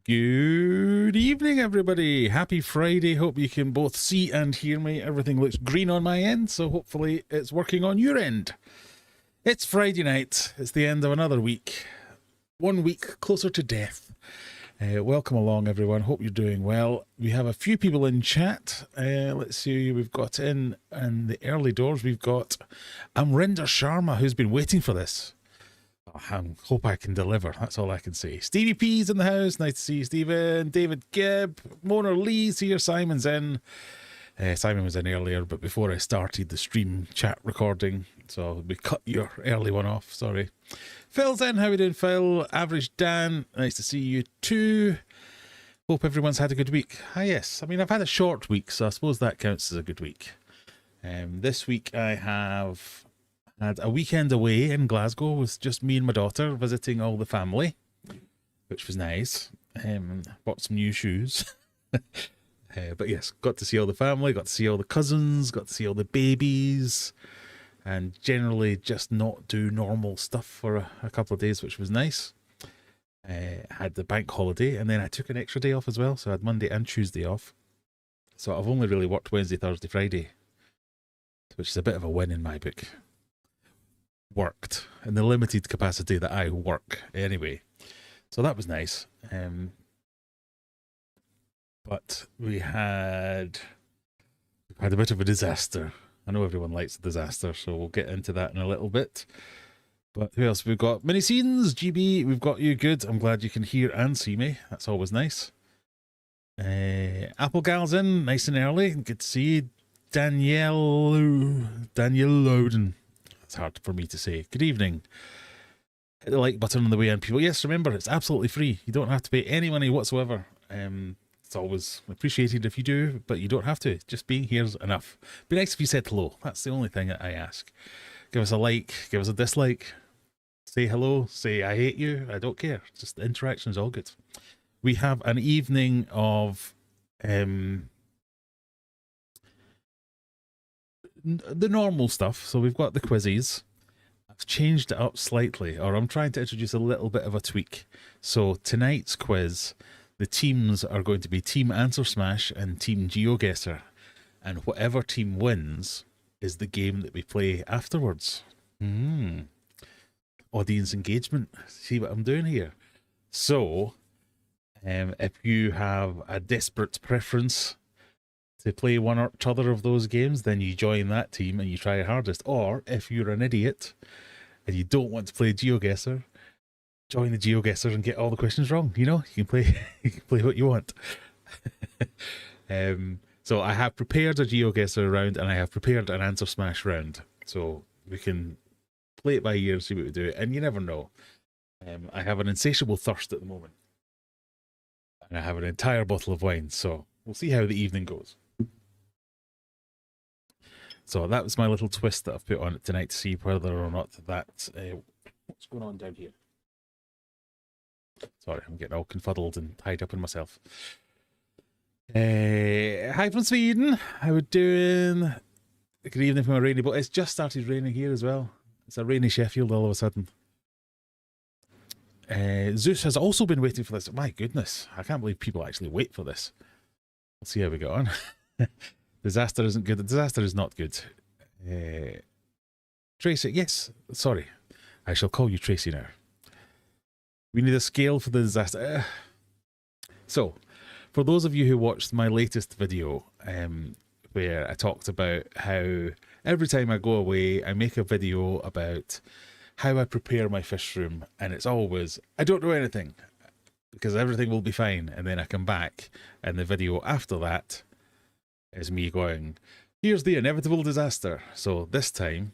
Good evening, everybody. Happy Friday. Hope you can both see and hear me. Everything looks green on my end, so hopefully it's working on your end. It's Friday night. It's the end of another week. 1 week closer to death. Welcome along, everyone. Hope you're doing well. We have a few people in chat. Let's see. We've got in the early doors. We've got Amrinder Sharma, who's been waiting for this. I hope I can deliver. That's all I can say. Stevie P's in the house. Nice to see you, Stephen. David Gibb. Mona Lee's here. Simon's in. Simon was in earlier, but before I started the stream chat recording, so we cut your early one off. Sorry. Phil's in. How we doing, Phil? Average Dan. Nice to see you too. Hope everyone's had a good week. Ah, yes. I mean, I've had a short week, so I suppose that counts as a good week. This week I have had a weekend away in Glasgow with just me and my daughter visiting all the family, which was nice. Bought some new shoes. But yes, got to see all the family, got to see all the cousins, got to see all the babies, and generally just not do normal stuff for a couple of days, which was nice. Had the bank holiday, and then I took an extra day off as well, so I had Monday and Tuesday off. So I've only really worked Wednesday, Thursday, Friday, which is a bit of a win in my book. Worked in the limited capacity that I work anyway, so that was nice. But we had a bit of a disaster. I know everyone likes a disaster, so we'll get into that in a little bit. But who else we've got? Mini Scenes, GB, we've got you. Good. I'm glad you can hear and see me. That's always nice. Apple Gal's in nice and early. Good to see you. Danielle Loudon. It's hard for me to say. Good evening. Hit the like button on the way in, people. Yes, remember, it's absolutely free. You don't have to pay any money whatsoever. It's always appreciated if you do, but you don't have to. Just being here's enough. Be nice if you said hello. That's the only thing that I ask. Give us a like, give us a dislike. Say hello, say I hate you. I don't care. Just the interaction is all good. We have an evening of the normal stuff. So we've got the quizzes. I've changed it up slightly, or I'm trying to introduce a little bit of a tweak. So tonight's quiz, the teams are going to be Team Answer Smash and Team Geogesser, and whatever team wins is the game that we play afterwards. Audience engagement. See what I'm doing here? So, if you have a desperate preference to play one or other of those games, then you join that team and you try your hardest. Or if you're an idiot and you don't want to play Geogesser, join the Geogesser and get all the questions wrong. You know, you can play you can play what you want. So I have prepared a Geogesser round and I have prepared an answer smash round. So we can play it by ear and see what we do. And you never know. I have an insatiable thirst at the moment. And I have an entire bottle of wine. So we'll see how the evening goes. So that was my little twist that I've put on it tonight to see whether or not that... what's going on down here? Sorry, I'm getting all confuddled and tied up in myself. Hi from Sweden. How we doing? Good evening from a rainy... But it's just started raining here as well. It's a rainy Sheffield all of a sudden. Zeus has also been waiting for this. My goodness, I can't believe people actually wait for this. We'll see how we get on. Disaster isn't good. The disaster is not good. Tracy, yes, sorry. I shall call you Tracy now. We need a scale for the disaster. So, for those of you who watched my latest video, where I talked about how every time I go away, I make a video about how I prepare my fish room, and it's always, I don't know anything, because everything will be fine, and then I come back, and the video after that is me going, here's the inevitable disaster. So this time,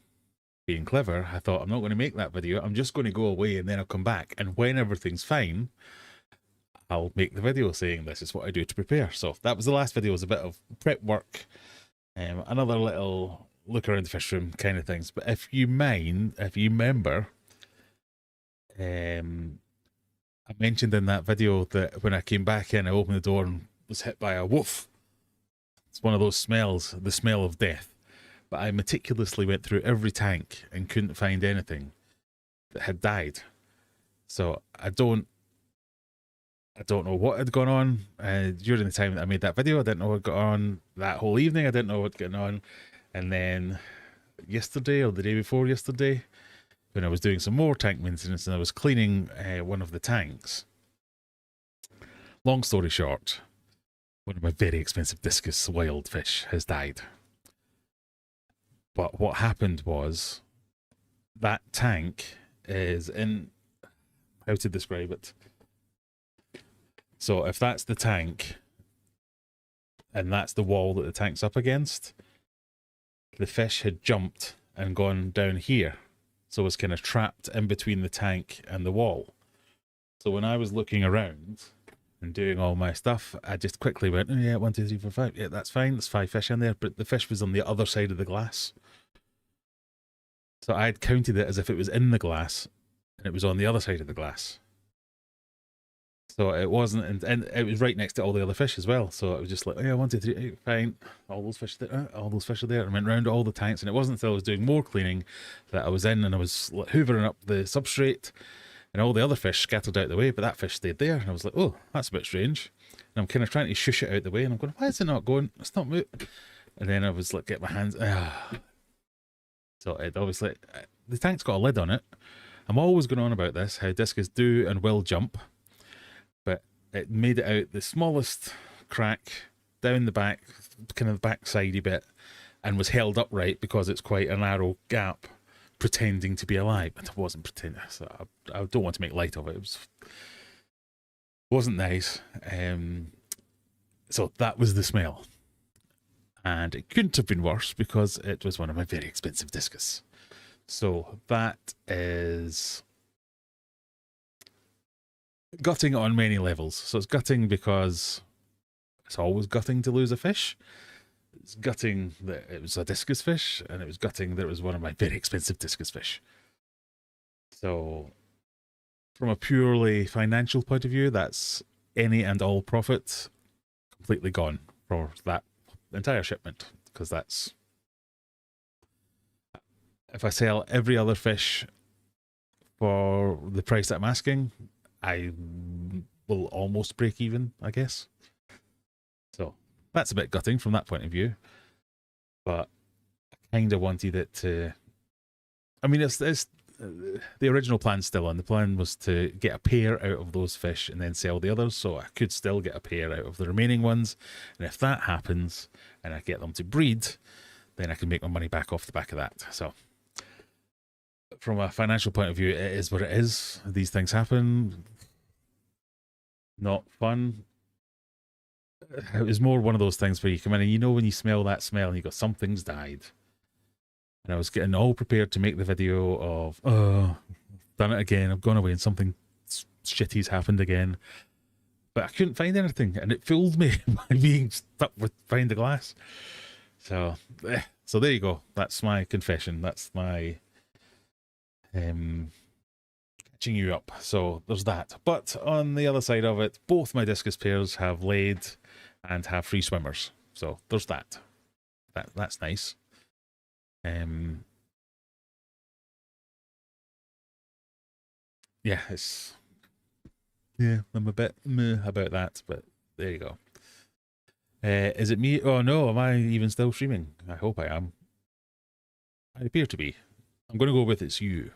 being clever, I thought I'm not going to make that video, I'm just going to go away and then I'll come back, and when everything's fine, I'll make the video saying this is what I do to prepare. So that was the last video, was a bit of prep work, another little look around the fish room kind of things. But if you remember, I mentioned in that video that when I came back in, I opened the door and was hit by a wolf. It's one of those smells, the smell of death. But I meticulously went through every tank and couldn't find anything that had died. So I don't know what had gone on during the time that I made that video. I didn't know what had gone on that whole evening. I didn't know what had gone on. And then yesterday or the day before yesterday, when I was doing some more tank maintenance and I was cleaning one of the tanks, long story short, one of my very expensive discus wild fish has died. But what happened was that tank is in, how to describe it? So if that's the tank and that's the wall that the tank's up against, the fish had jumped and gone down here. So it was kind of trapped in between the tank and the wall. So when I was looking around and doing all my stuff, I just quickly went, oh, yeah, 1, 2, 3, 4, 5. Yeah, that's fine. There's 5 fish in there. But the fish was on the other side of the glass. So I had counted it as if it was in the glass and it was on the other side of the glass. So it wasn't, and it was right next to all the other fish as well. So it was just like, oh, yeah, 1, 2, 3, fine. All those fish there, all those fish are there. And I went round all the tanks, and it wasn't until I was doing more cleaning that I was in and I was like, hoovering up the substrate, and all the other fish scattered out the way, but that fish stayed there. And I was like, oh, that's a bit strange. And I'm kind of trying to shush it out the way, and I'm going, why is it not going? It's not moving. And then I was like, get my hands. So it obviously, the tank's got a lid on it. I'm always going on about this, how discus do and will jump. But it made it out the smallest crack down the back, kind of the backsidey bit, and was held upright because it's quite a narrow gap, pretending to be alive. But I wasn't pretending. So I don't want to make light of it. It wasn't nice. So that was the smell. And it couldn't have been worse because it was one of my very expensive discus. So that is gutting on many levels. So it's gutting because it's always gutting to lose a fish. It's gutting that it was a discus fish, and it was gutting that it was one of my very expensive discus fish. So from a purely financial point of view, that's any and all profit completely gone for that entire shipment, because that's, if I sell every other fish for the price that I'm asking, I will almost break even, I guess. So that's a bit gutting from that point of view. But I kind of wanted it to. I mean, it's the original plan's still on. The plan was to get a pair out of those fish and then sell the others, so I could still get a pair out of the remaining ones. And if that happens and I get them to breed, then I can make my money back off the back of that. So from a financial point of view, it is what it is. These things happen. Not fun. It was more one of those things where you come in and you know when you smell that smell and you go, something's died. And I was getting all prepared to make the video of, oh, I've done it again. I've gone away and something shitty's happened again. But I couldn't find anything, and it fooled me by being stuck with behind the glass. So there you go. That's my confession. That's my catching you up. So there's that. But on the other side of it, both my discus pairs have laid and have free swimmers. So there's that. That's nice. Yeah, I'm a bit meh about that, but there you go. Is it me? Oh no, am I even still streaming? I hope I am. I appear to be. I'm going to go with it's you.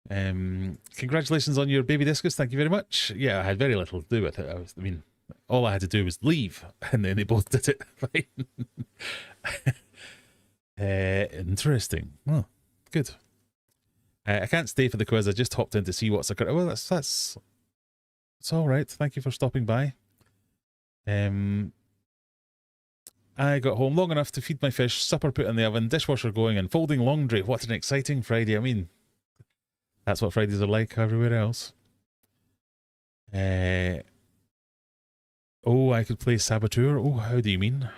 Congratulations on your baby discus. Thank you very much. Yeah, I had very little to do with it. I mean, all I had to do was leave, and then they both did it. Interesting. Oh, good. I can't stay for the quiz. I just hopped in to see what's occurred. Well, that's it's all right. Thank you for stopping by. I got home long enough to feed my fish, supper put in the oven, dishwasher going, and folding laundry. What an exciting Friday! I mean, that's what Fridays are like everywhere else. Oh, I could play Saboteur. Oh, how do you mean?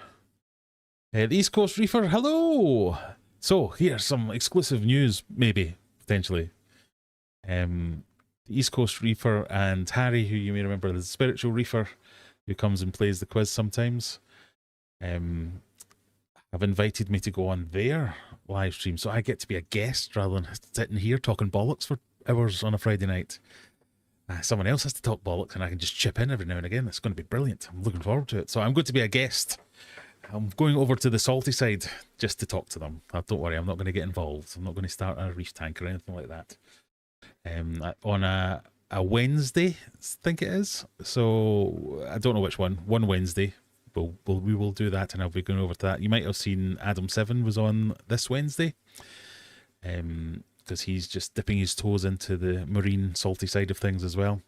The East Coast Reefer, hello! So, here's some exclusive news, maybe, potentially. The East Coast Reefer and Harry, who you may remember, the Spiritual Reefer, who comes and plays the quiz sometimes, have invited me to go on their live stream, so I get to be a guest rather than sitting here talking bollocks for hours on a Friday night. Someone else has to talk bollocks, and I can just chip in every now and again. It's going to be brilliant. I'm looking forward to it. So I'm going to be a guest. I'm going over to the salty side just to talk to them. Don't worry, I'm not going to get involved. I'm not going to start a reef tank or anything like that. On a Wednesday, I think it is. So I don't know which one. One Wednesday, we will do that, and I'll be going over to that. You might have seen Adam 7 was on this Wednesday, because he's just dipping his toes into the marine salty side of things as well.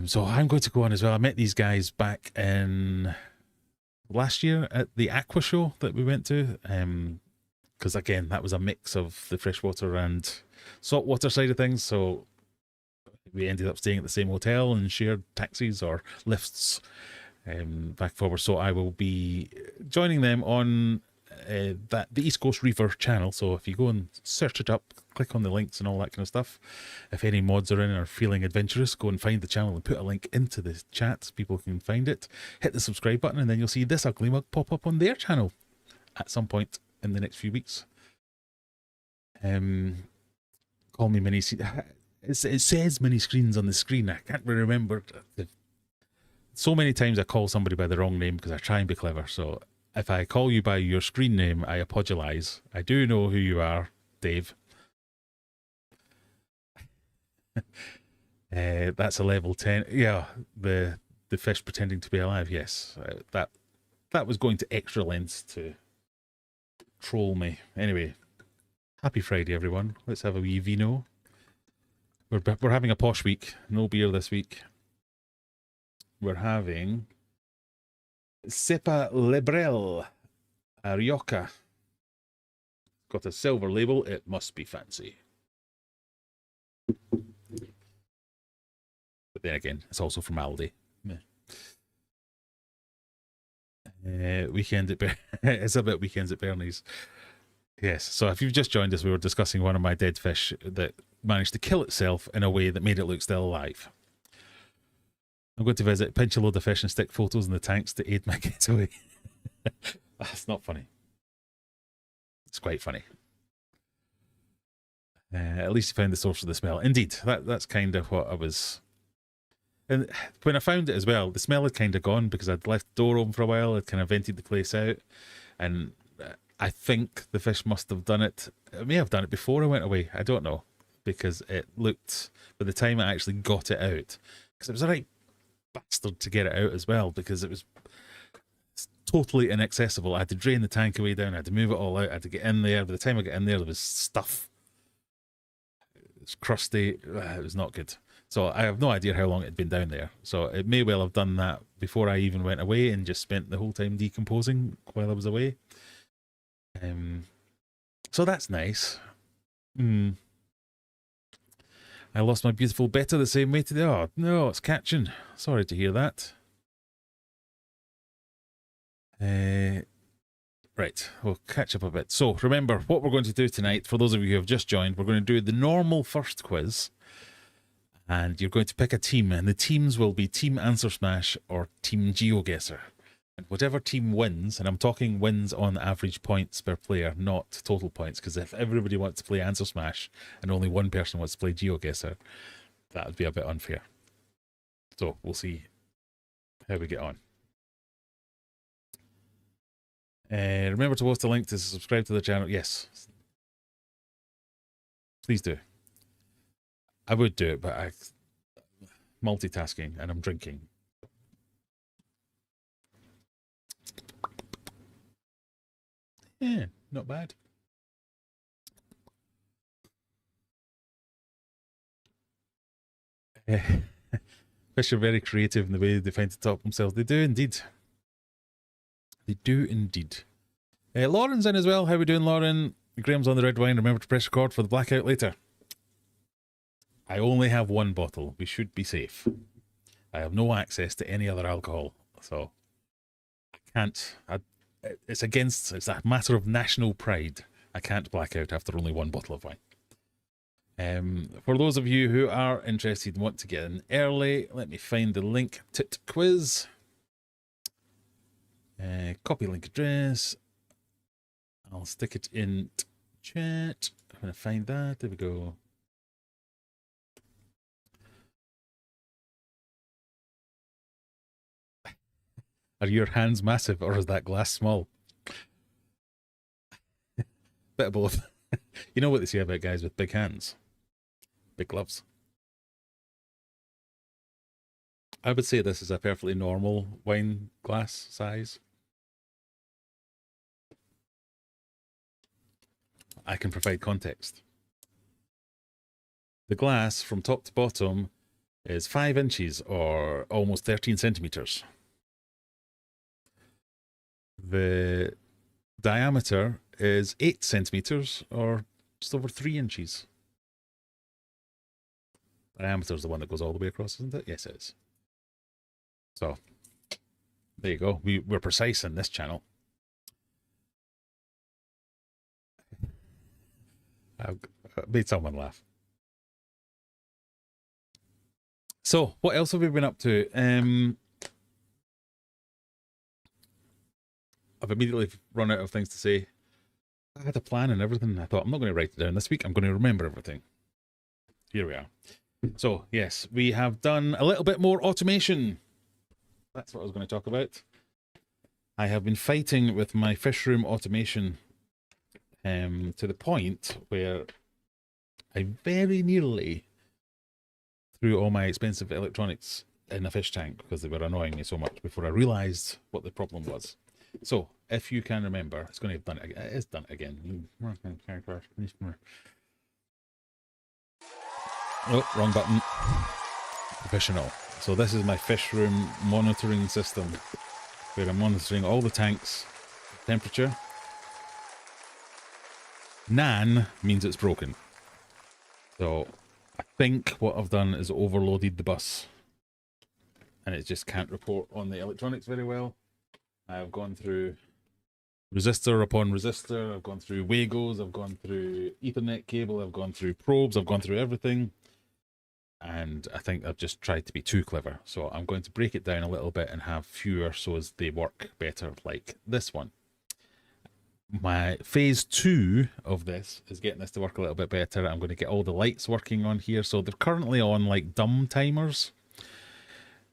So I'm going to go on as well. I met these guys back in last year at the Aqua Show that we went to, because again, that was a mix of the freshwater and saltwater side of things. So we ended up staying at the same hotel and shared taxis or lifts back forward. So I will be joining them on the East Coast Reefer channel. So if you go and search it up, click on the links and all that kind of stuff. If any mods are in and are feeling adventurous, go and find the channel and put a link into the chat. People can find it. Hit the subscribe button, and then you'll see this ugly mug pop up on their channel at some point in the next few weeks. Call me mini. It says mini screens on the screen. I can't remember. So many times I call somebody by the wrong name because I try and be clever. So if I call you by your screen name, I apologise. I do know who you are, Dave. That's a level 10. Yeah, the fish pretending to be alive. Yes, that was going to extra lengths to troll me. Anyway, happy Friday, everyone. Let's have a wee vino. We're having a posh week. No beer this week. We're having Cepa Lebrel Arioca. Got a silver label. It must be fancy. But then again, it's also from Aldi. Weekend at it's a bit weekends at Bernie's. Yes, so if you've just joined us, we were discussing one of my dead fish that managed to kill itself in a way that made it look still alive. I'm going to visit, pinch a load of fish and stick photos in the tanks to aid my getaway. That's not funny. It's quite funny. At least you found the source of the smell. Indeed, that's kind of what I was... And when I found it as well, the smell had kind of gone because I'd left the door open for a while. I'd kind of vented the place out. And I think the fish must have done it. It may have done it before I went away. I don't know, because it looked, by the time I actually got it out, because it was a right bastard to get it out as well, because it was totally inaccessible. I had to drain the tank away down. I had to move it all out. I had to get in there. By the time I got in there, there was stuff. It was crusty. It was not good. So I have no idea how long it had been down there. So it may well have done that before I even went away and just spent the whole time decomposing while I was away. So that's nice. I lost my beautiful betta the same way today. Oh, no, it's catching. Sorry to hear that. Right, we'll catch up a bit. So remember, what we're going to do tonight, for those of you who have just joined, we're going to do the normal first quiz. And you're going to pick a team, and the teams will be Team Answer Smash or Team Geogesser. And whatever team wins, and I'm talking wins on average points per player, not total points, because if everybody wants to play Answer Smash and only one person wants to play Geogesser, that would be a bit unfair. So we'll see how we get on. Remember to post a link to subscribe to the channel. Yes. Please do. I would do it, but I'm multitasking and I'm drinking. Yeah, not bad. Fish are very creative in the way they find to top themselves. They do indeed. They do indeed. Lauren's in as well. How are we doing, Lauren? Graham's on the red wine. Remember to press record for the blackout later. I only have one bottle. We should be safe. I have no access to any other alcohol, so I can't. It's a matter of national pride. I can't black out after only one bottle of wine. For those of you who are interested and want to get in early, let me find the link to quiz. Copy link address. I'll stick it in chat. I'm going to find that. There we go. Are your hands massive or is that glass small? Bit of both. You know what they say about guys with big hands? Big gloves. I would say this is a perfectly normal wine glass size. I can provide context. The glass from top to bottom is 5 inches or almost 13 centimeters. The diameter is 8 centimeters or just over 3 inches. Diameter is the one that goes all the way across, isn't it? Yes, it is. So, there you go. We're precise in this channel. I made someone laugh. So, what else have we been up to? I've immediately run out of things to say. I had a plan and everything. I thought, I'm not going to write it down this week. I'm going to remember everything. Here we are. So, yes, we have done a little bit more automation. That's what I was going to talk about. I have been fighting with my fish room automation to the point where I very nearly threw all my expensive electronics in a fish tank because they were annoying me so much before I realised what the problem was. So, if you can remember, it's going to have done it again. It is done it again. Oh, wrong button. Professional. So this is my fish room monitoring system where I'm monitoring all the tanks' temperature. Nan means it's broken. So I think what I've done is overloaded the bus and it just can't report on the electronics very well. I've gone through resistor upon resistor, I've gone through Wagos, I've gone through Ethernet cable, I've gone through probes, I've gone through everything. And I think I've just tried to be too clever. So I'm going to break it down a little bit and have fewer so as they work better, like this one. My phase 2 of this is getting this to work a little bit better. I'm going to get all the lights working on here. So they're currently on like dumb timers.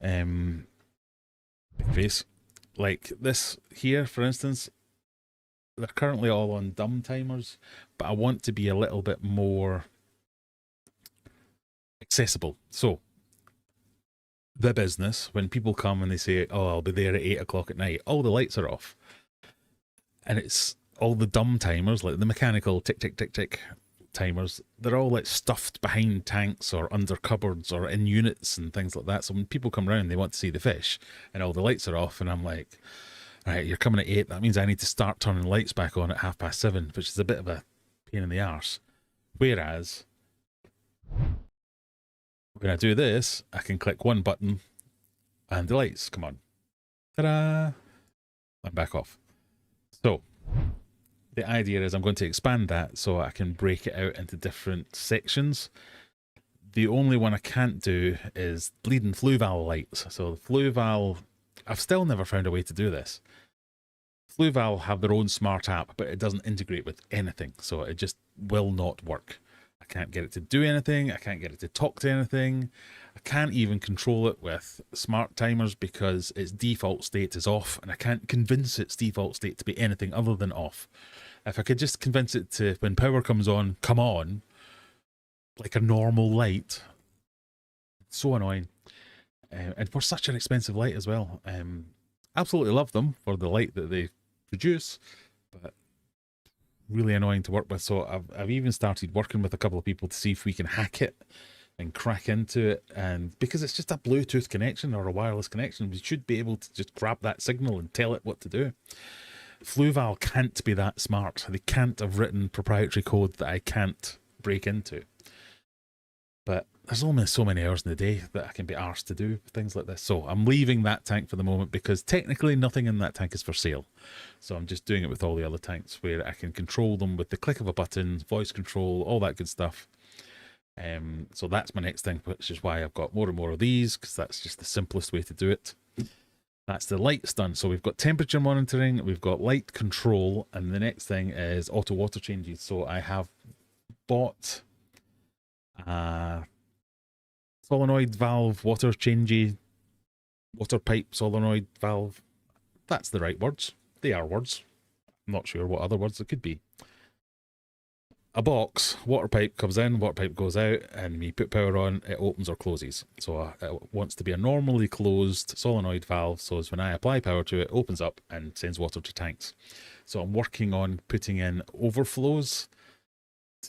Face. Like this here, for instance, they're currently all on dumb timers, but I want to be a little bit more accessible. So the business, when people come and they say, oh, I'll be there at 8 o'clock at night, all the lights are off. And it's all the dumb timers, like the mechanical tick, tick, tick, tick timers, they're all like stuffed behind tanks or under cupboards or in units and things like that. So when people come around, they want to see the fish and all the lights are off. And I'm like, all right, you're coming at 8. That means I need to start turning lights back on at 7:30, which is a bit of a pain in the arse. Whereas when I do this, I can click one button and the lights come on. Ta-da! I'm back off. So the idea is I'm going to expand that so I can break it out into different sections. The only one I can't do is bleeding Fluval lights. So the Fluval, I've still never found a way to do this. Fluval have their own smart app, but it doesn't integrate with anything. So it just will not work. I can't get it to do anything. I can't get it to talk to anything. I can't even control it with smart timers because its default state is off, and I can't convince its default state to be anything other than off. If I could just convince it to, when power comes on, come on, like a normal light. It's so annoying. And for such an expensive light as well. Absolutely love them for the light that they produce, but really annoying to work with. So I've even started working with a couple of people to see if we can hack it and crack into it. And because it's just a Bluetooth connection or a wireless connection, we should be able to just grab that signal and tell it what to do. Fluval can't be that smart. They can't have written proprietary code that I can't break into. But there's only so many hours in the day that I can be arsed to do things like this. So I'm leaving that tank for the moment because technically nothing in that tank is for sale. So I'm just doing it with all the other tanks where I can control them with the click of a button, voice control, all that good stuff. So that's my next thing, which is why I've got more and more of these, because that's just the simplest way to do it. That's the lights done. So we've got temperature monitoring, we've got light control, and the next thing is auto water changes. So I have bought a solenoid valve water changey, water pipe solenoid valve. That's the right words. They are words. I'm not sure what other words it could be. A box, water pipe comes in, water pipe goes out, and we put power on, it opens or closes. So it wants to be a normally closed solenoid valve, so as when I apply power to it, it opens up and sends water to tanks. So I'm working on putting in overflows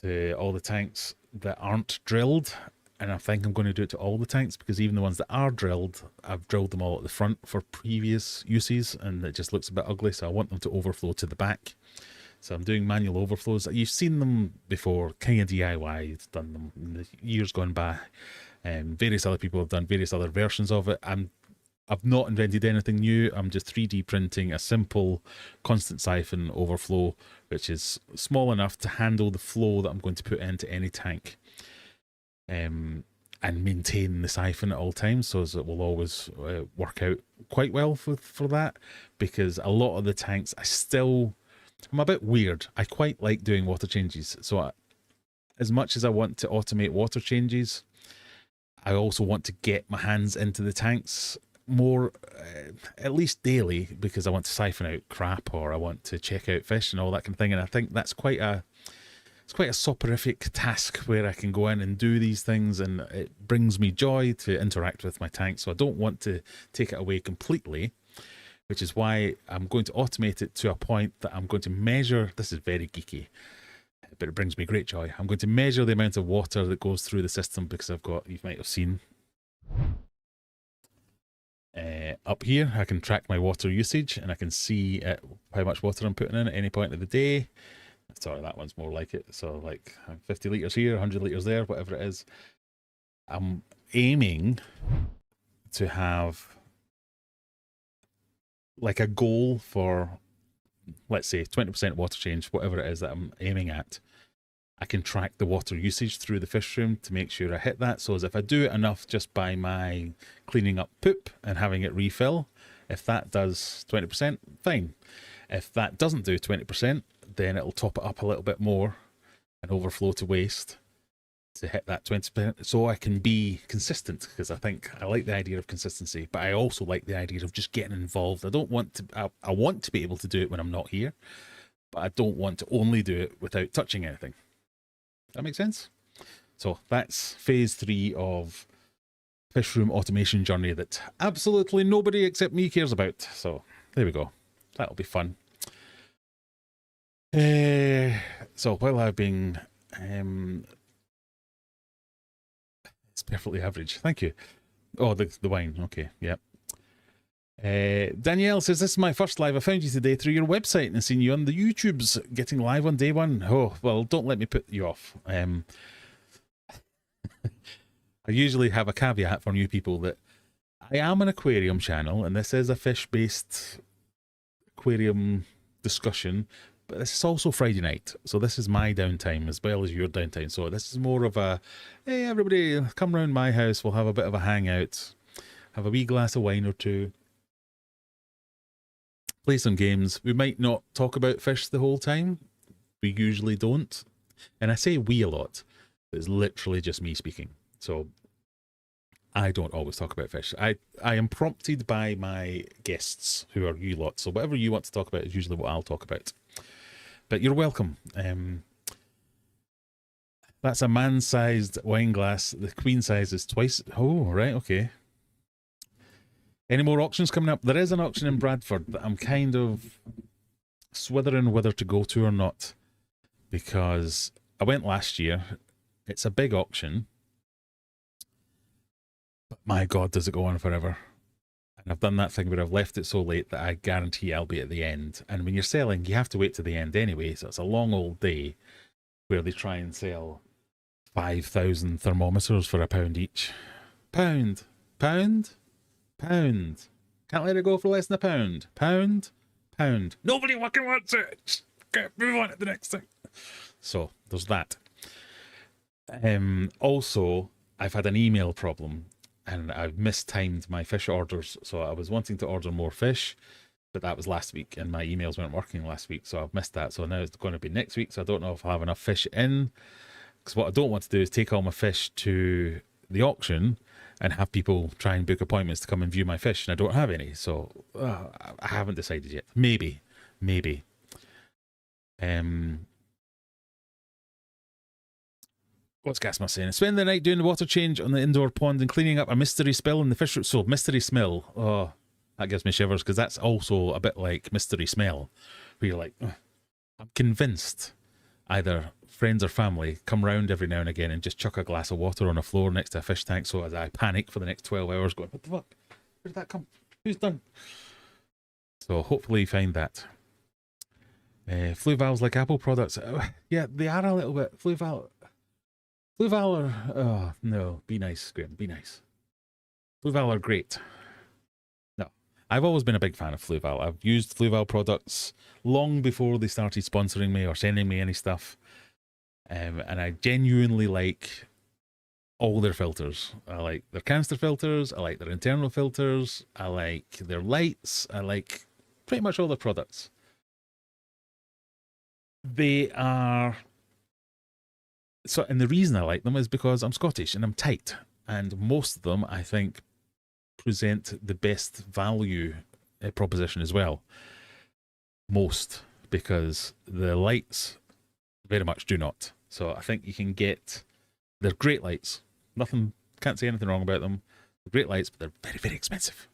to all the tanks that aren't drilled, and I think I'm going to do it to all the tanks, because even the ones that are drilled, I've drilled them all at the front for previous uses, and it just looks a bit ugly, so I want them to overflow to the back. So I'm doing manual overflows. You've seen them before. King of DIY has done them in the years gone by. Various other people have done various other versions of it. I've not invented anything new. I'm just 3D printing a simple constant siphon overflow, which is small enough to handle the flow that I'm going to put into any tank. And maintain the siphon at all times, so as it will always work out quite well for that, because a lot of the tanks I'm a bit weird. I quite like doing water changes. So as much as I want to automate water changes, I also want to get my hands into the tanks more, at least daily, because I want to siphon out crap, or I want to check out fish and all that kind of thing. And I think that's quite a soporific task where I can go in and do these things, and it brings me joy to interact with my tank. So I don't want to take it away completely, which is why I'm going to automate it to a point that I'm going to measure. This is very geeky, but it brings me great joy. I'm going to measure the amount of water that goes through the system, because I've got, you might have seen up here, I can track my water usage, and I can see how much water I'm putting in at any point of the day. Sorry, that one's more like it. So like 50 litres here, 100 litres there, whatever it is. I'm aiming to have like a goal for, let's say, 20% water change, whatever it is that I'm aiming at. I can track the water usage through the fish room to make sure I hit that. So as if I do it enough just by my cleaning up poop and having it refill, if that does 20%, fine. If that doesn't do 20%, then it'll top it up a little bit more and overflow to waste to hit that 20%, so I can be consistent, because I think I like the idea of consistency, but I also like the idea of just getting involved. I don't want to, I want to be able to do it when I'm not here, but I don't want to only do it without touching anything. That makes sense? So that's phase 3 of fish room automation journey that absolutely nobody except me cares about. So there we go. That'll be fun. So while I've been... it's perfectly average. Thank you. Oh, the wine. Okay, yep. Danielle says, this is my first live. I found you today through your website and seen you on the YouTubes getting live on day one. Oh, well, don't let me put you off. I usually have a caveat for new people that I am an aquarium channel and this is a fish-based aquarium discussion, but this is also Friday night. So this is my downtime as well as your downtime. So this is more of a, hey, everybody, come round my house. We'll have a bit of a hangout, have a wee glass of wine or two, play some games. We might not talk about fish the whole time. We usually don't. And I say we a lot, but it's literally just me speaking. So I don't always talk about fish. I am prompted by my guests, who are you lot. So whatever you want to talk about is usually what I'll talk about. But you're welcome. That's a man-sized wine glass. The queen size is twice. Oh, right, okay. Any more auctions coming up? There is an auction in Bradford that I'm kind of swithering whether to go to or not, because I went last year. It's a big auction, but my God, does it go on forever. And I've done that thing where I've left it so late that I guarantee I'll be at the end. And when you're selling, you have to wait to the end anyway, so it's a long old day where they try and sell 5,000 thermometers for £1 each. Pound. Can't let it go for less than £1. Pound. Nobody fucking wants it. Just move on to the next thing. So there's that. Also, I've had an email problem and I've mistimed my fish orders. So I was wanting to order more fish, but that was last week and my emails weren't working last week. So I've missed that. So now it's going to be next week. So I don't know if I'll have enough fish in, because what I don't want to do is take all my fish to the auction and have people try and book appointments to come and view my fish, and I don't have any. So I haven't decided yet. Maybe. What's Gasma saying? Spend the night doing the water change on the indoor pond and cleaning up a mystery spill in the fish room. So mystery smell. Oh, that gives me shivers, because that's also a bit like mystery smell, where you're like, ugh. I'm convinced either friends or family come round every now and again and just chuck a glass of water on the floor next to a fish tank. So as I panic for the next 12 hours going, what the fuck? Where did that come? Who's done? So hopefully you find that. Fluval's like Apple products. Yeah, they are a little bit. Fluval are, oh no, be nice, Graham, be nice. Fluval are great. No, I've always been a big fan of Fluval. I've used Fluval products long before they started sponsoring me or sending me any stuff. And I genuinely like all their filters. I like their canister filters, I like their internal filters, I like their lights, I like pretty much all their products. They are... So, and the reason I like them is because I'm Scottish and I'm tight. And most of them, I think, present the best value proposition as well. Most, because the lights very much do not. So I think you can get... They're great lights. Nothing, can't say anything wrong about them. They're great lights, but they're very, very expensive.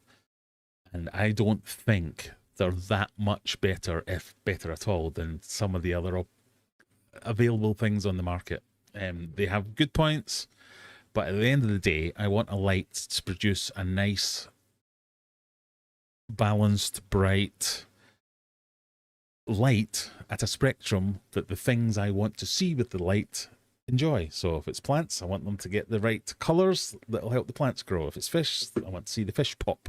And I don't think they're that much better, if better at all, than some of the other available things on the market. They have good points, but at the end of the day, I want a light to produce a nice, balanced, bright light at a spectrum that the things I want to see with the light enjoy. So if it's plants, I want them to get the right colours that'll help the plants grow. If it's fish, I want to see the fish pop.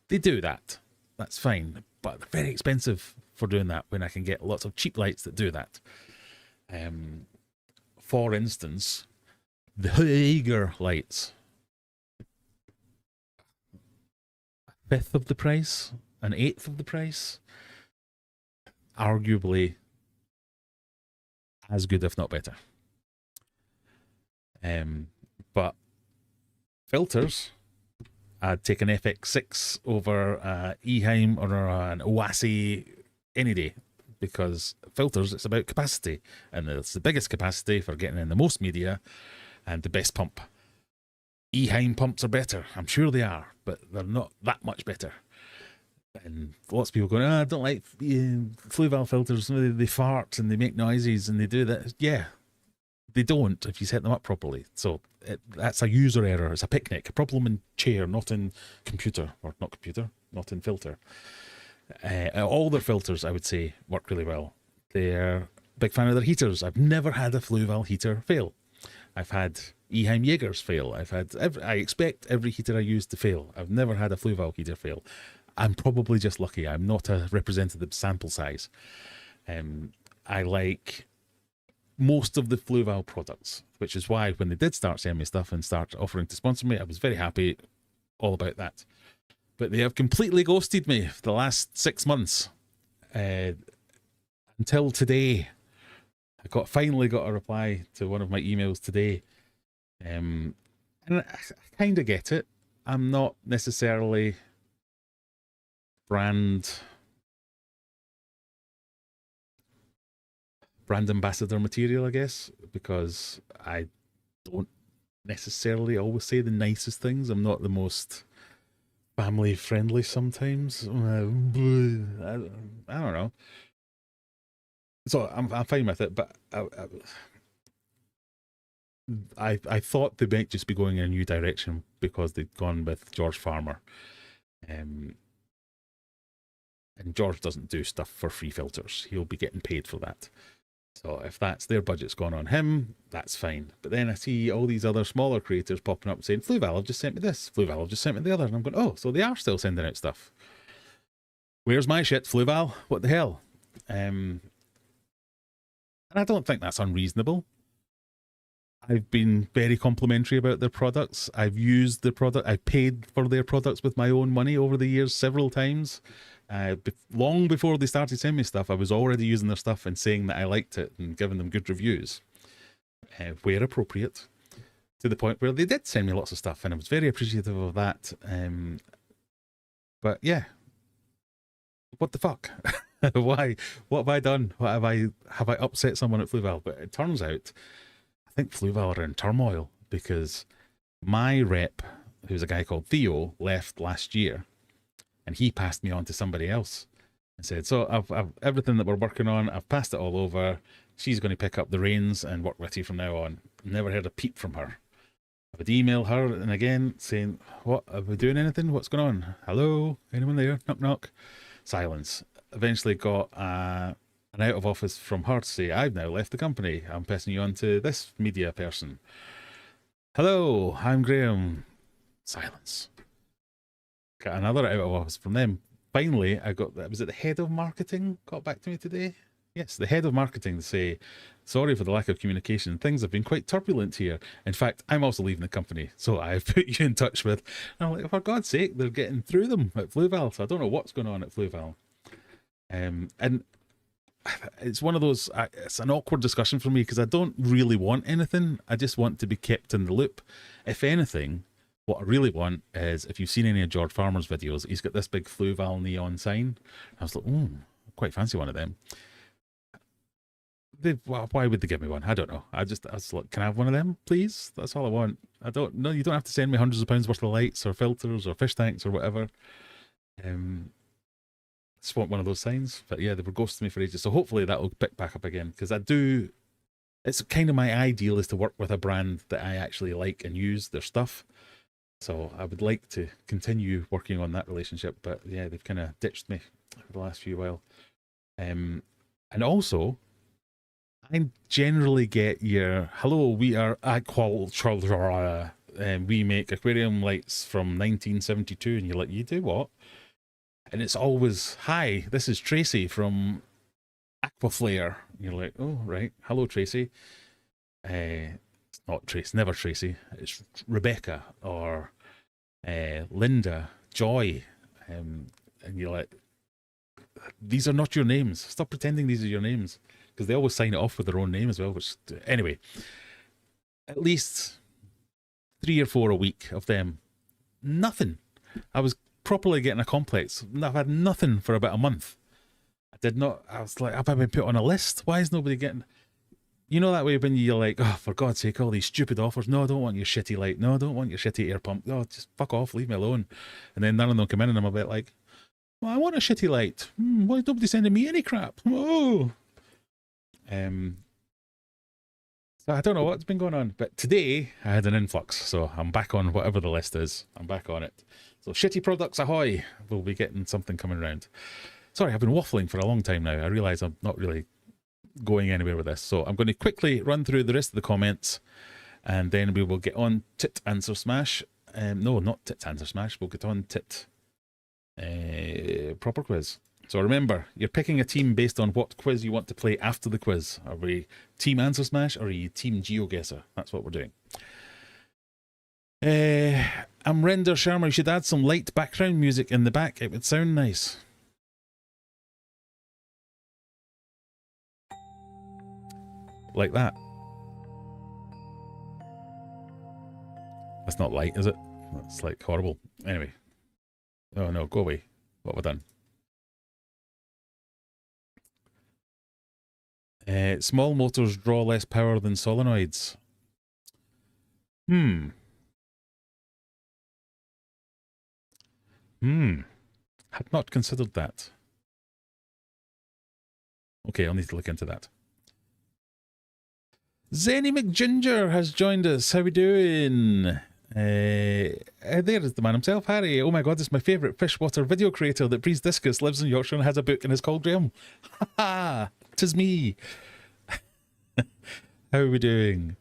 They do that. That's fine, but they're very expensive for doing that when I can get lots of cheap lights that do that. For instance, the Hager lights. A fifth of the price, an eighth of the price. Arguably as good, if not better. But filters, I'd take an FX6 over Eheim or an Oasi any day, because filters, it's about capacity, and it's the biggest capacity for getting in the most media and the best pump. Eheim pumps are better. I'm sure they are, but they're not that much better. And lots of people going, I don't like Fluval filters. They fart and they make noises and they do that. Yeah, they don't if you set them up properly. So that's a user error. It's a picnic. A problem in chair, not in computer. Or not computer, not in filter. All their filters, I would say, work really well. They're a big fan of their heaters. I've never had a Fluval heater fail. I've had Eheim Jaegers fail. I expect every heater I use to fail. I've never had a Fluval heater fail. I'm probably just lucky. I'm not a representative sample size. I like most of the Fluval products, which is why when they did start sending me stuff and start offering to sponsor me, I was very happy all about that. But they have completely ghosted me for the last 6 months. Until today. I finally got a reply to one of my emails today. And I kind of get it. I'm not necessarily brand ambassador material, I guess, because I don't necessarily always say the nicest things. I'm not the most family friendly sometimes. I don't know. So I'm fine with it, but I thought they might just be going in a new direction because they'd gone with George Farmer. And George doesn't do stuff for free filters. He'll be getting paid for that. So if that's their budget's gone on him, that's fine. But then I see all these other smaller creators popping up saying, Fluval have just sent me this, Fluval have just sent me the other. And I'm going, oh, so they are still sending out stuff. Where's my shit, Fluval? What the hell? And I don't think that's unreasonable. I've been very complimentary about their products. I've used the product. I've paid for their products with my own money over the years several times. Long before they started sending me stuff, I was already using their stuff and saying that I liked it and giving them good reviews, where appropriate, to the point where they did send me lots of stuff, and I was very appreciative of that. But yeah, what the fuck? Why? What have I done? What have I upset someone at Fluval? But it turns out, I think Fluval are in turmoil because my rep, who's a guy called Theo, left last year. And he passed me on to somebody else and said, so I've everything that we're working on, I've passed it all over. She's going to pick up the reins and work with you from now on. Never heard a peep from her. I would email her and again saying, what, are we doing anything? What's going on? Hello? Anyone there? Knock, knock. Silence. Eventually got an out of office from her to say, I've now left the company. I'm passing you on to this media person. Hello, I'm Graham. Silence. Got another out of office from them. Finally, was it the head of marketing got back to me today? Yes, the head of marketing to say, sorry for the lack of communication. Things have been quite turbulent here. In fact, I'm also leaving the company. So I've put you in touch with, and I'm like, for God's sake, they're getting through them at Fluval. So I don't know what's going on at Fluval. And it's one of those, it's an awkward discussion for me because I don't really want anything. I just want to be kept in the loop. If anything, what I really want is, if you've seen any of George Farmer's videos, he's got this big Fluval neon sign. I was like, I quite fancy one of them. Why would they give me one? I don't know. I was like, can I have one of them, please? That's all I want. You don't have to send me hundreds of pounds worth of lights or filters or fish tanks or whatever. Just want one of those signs. But yeah, they were ghosting me for ages. So hopefully that will pick back up again, because it's kind of my ideal is to work with a brand that I actually like and use their stuff. So I would like to continue working on that relationship, but yeah, they've kind of ditched me for the last few while. And also, I generally get your, hello, we are aquatic, and we make aquarium lights from 1972, and you're like, you do what? And it's always, hi, this is Tracy from Aquaflare. And you're like, oh, right, hello, Tracy. It's not Tracy, never Tracy. It's Rebecca or Linda, Joy. And you're like, these are not your names. Stop pretending these are your names. Because they always sign it off with their own name as well. Which, anyway, at least 3 or 4 a week of them. Nothing. I was properly getting a complex. I've had nothing for about a month. did not. I was like, have I been put on a list? Why is nobody getting? You know that way when you're like, oh, for God's sake, all these stupid offers. No, I don't want your shitty light. No, I don't want your shitty air pump. No, just fuck off, leave me alone. And then none of them come in, and I'm a bit like, well, I want a shitty light. Why is nobody sending me any crap? Oh. So I don't know what's been going on, but today I had an influx, so I'm back on whatever the list is. I'm back on it. So shitty products ahoy! We'll be getting something coming around. Sorry, I've been waffling for a long time now. I realise I'm not really going anywhere with this, so I'm going to quickly run through the rest of the comments, and then we will get on tit answer smash. No, not tit answer smash. We'll get on tit proper quiz. So remember, you're picking a team based on what quiz you want to play after the quiz. Are we team answer smash or are you team Geogesser? That's what we're doing. I'm Render Sharma. You should add some light background music in the back. It would sound nice. Like that. That's not light, is it? That's like horrible. Anyway. Oh no, go away. What have I done? Small motors draw less power than solenoids. Had not considered that. Okay, I'll need to look into that. Zenny McGinger has joined us. How we doing? There is the man himself, Harry. Oh my God, it's my favourite freshwater video creator that breeds discus, lives in Yorkshire and has a book and is called Graham. Ha ha! 'Tis me. How are we doing?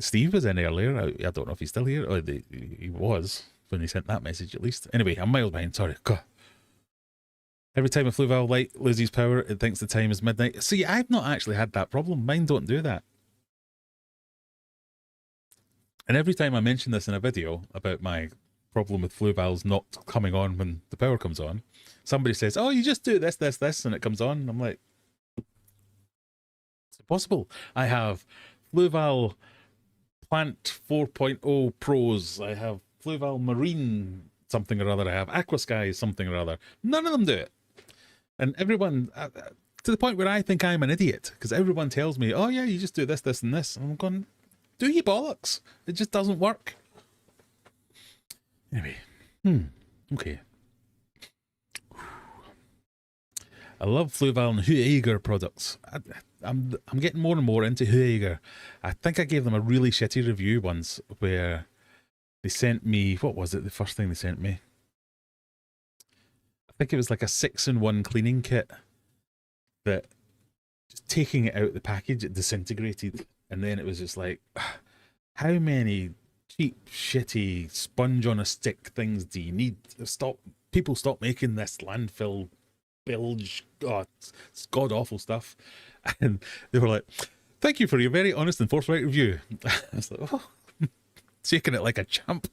Steve was in earlier. I don't know if he's still here. Oh, he was when he sent that message at least. Anyway, I'm miles behind. Sorry. God. Every time a Fluval light loses power, it thinks the time is midnight. See, I've not actually had that problem. Mine don't do that. And every time I mention this in a video about my problem with Fluvals not coming on when the power comes on, somebody says, oh, you just do this, this, this, and it comes on. And I'm like, it's impossible. I have Fluval Plant 4.0 Pros. I have Fluval Marine something or other. I have Aquasky something or other. None of them do it. And everyone, to the point where I think I'm an idiot, because everyone tells me, oh yeah, you just do this, this, and this. And I'm going, do you bollocks? It just doesn't work. Anyway, okay. I love Fluval and Huiger products. I'm getting more and more into Huiger. I think I gave them a really shitty review once where they sent me, what was it, the first thing they sent me? I think it was like a 6-in-1 cleaning kit that just taking it out of the package, it disintegrated. And then it was just like, how many cheap, shitty, sponge on a stick things do you need? People stop making this landfill bilge. God, it's god awful stuff. And they were like, thank you for your very honest and forthright review. I was like, oh, shaking it like a champ.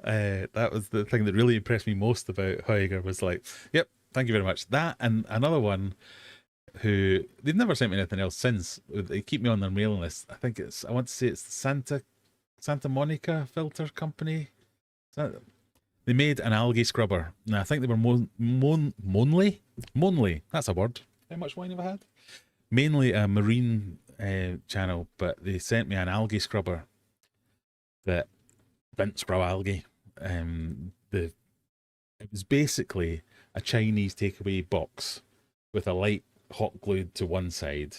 That was the thing that really impressed me most about Huyger, was like, yep, thank you very much. That and another one who they've never sent me anything else since. They keep me on their mailing list. I think it's, I want to say it's the Santa Monica Filter Company. They made an algae scrubber. Now I think they were Monley. That's a word. How much wine have I had? Mainly a marine channel, but they sent me an algae scrubber that didn't scrub algae. It was basically a Chinese takeaway box with a light hot glued to one side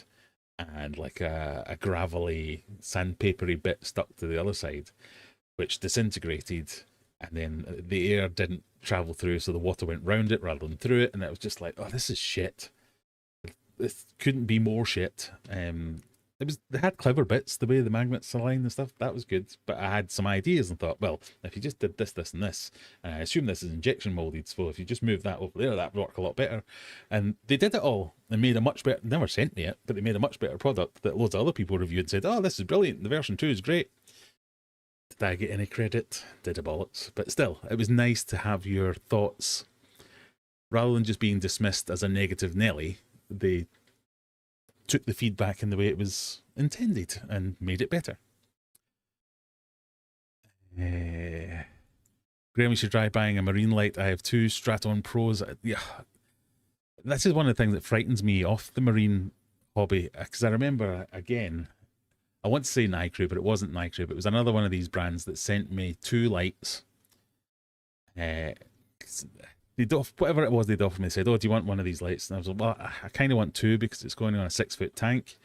and like a gravelly sandpapery bit stuck to the other side, which disintegrated, and then the air didn't travel through, so the water went round it rather than through it, and it was just like, oh, this is shit. This couldn't be more shit. They had clever bits, the way the magnets align and stuff, that was good, but I had some ideas and thought, well, if you just did this, this and this, and I assume this is injection molded, so if you just move that over there, that would work a lot better. And they did it all and made a much better, never sent me it, but they made a much better product that loads of other people reviewed and said, oh, this is brilliant, the version 2 is great. Did I get any credit? Did a bollocks. But still, it was nice to have your thoughts, rather than just being dismissed as a negative Nelly. They took the feedback in the way it was intended and made it better. Graham, you should try buying a marine light. I have 2 Straton Pros. Yeah, This is one of the things that frightens me off the marine hobby, because I remember, again, I want to say Nicrew, but it wasn't Nicrew, but it was another one of these brands that sent me 2 lights. Whatever it was they'd offered me, they said, "Oh, do you want one of these lights?" And I was like, "Well, I kind of want 2 because it's going on a 6-foot tank,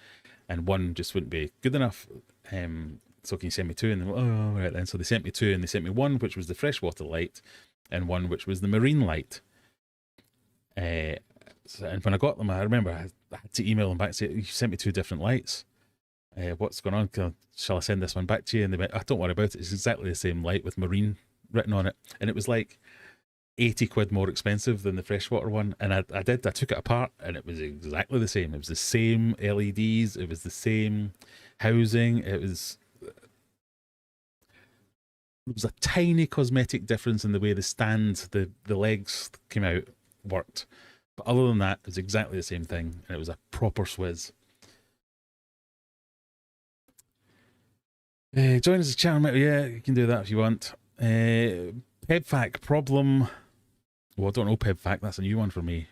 and one just wouldn't be good enough. So can you send me 2?" And they went, "Oh, right then." So they sent me 2, and they sent me one which was the freshwater light, and one which was the marine light. And when I got them, I remember I had to email them back and say, "You sent me 2 different lights. What's going on? Shall I send this one back to you?" And they went, "Oh, don't worry about it. It's exactly the same light with marine written on it." And it was like 80 quid more expensive than the freshwater one. And I took it apart, and it was exactly the same. It was the same LEDs. It was the same housing. There was a tiny cosmetic difference in the way the stand, the legs came out, worked. But other than that, it was exactly the same thing, and it was a proper swizz. Join us as channel member. Yeah, you can do that if you want. PebFac problem. Well, I don't know PebFac. That's a new one for me.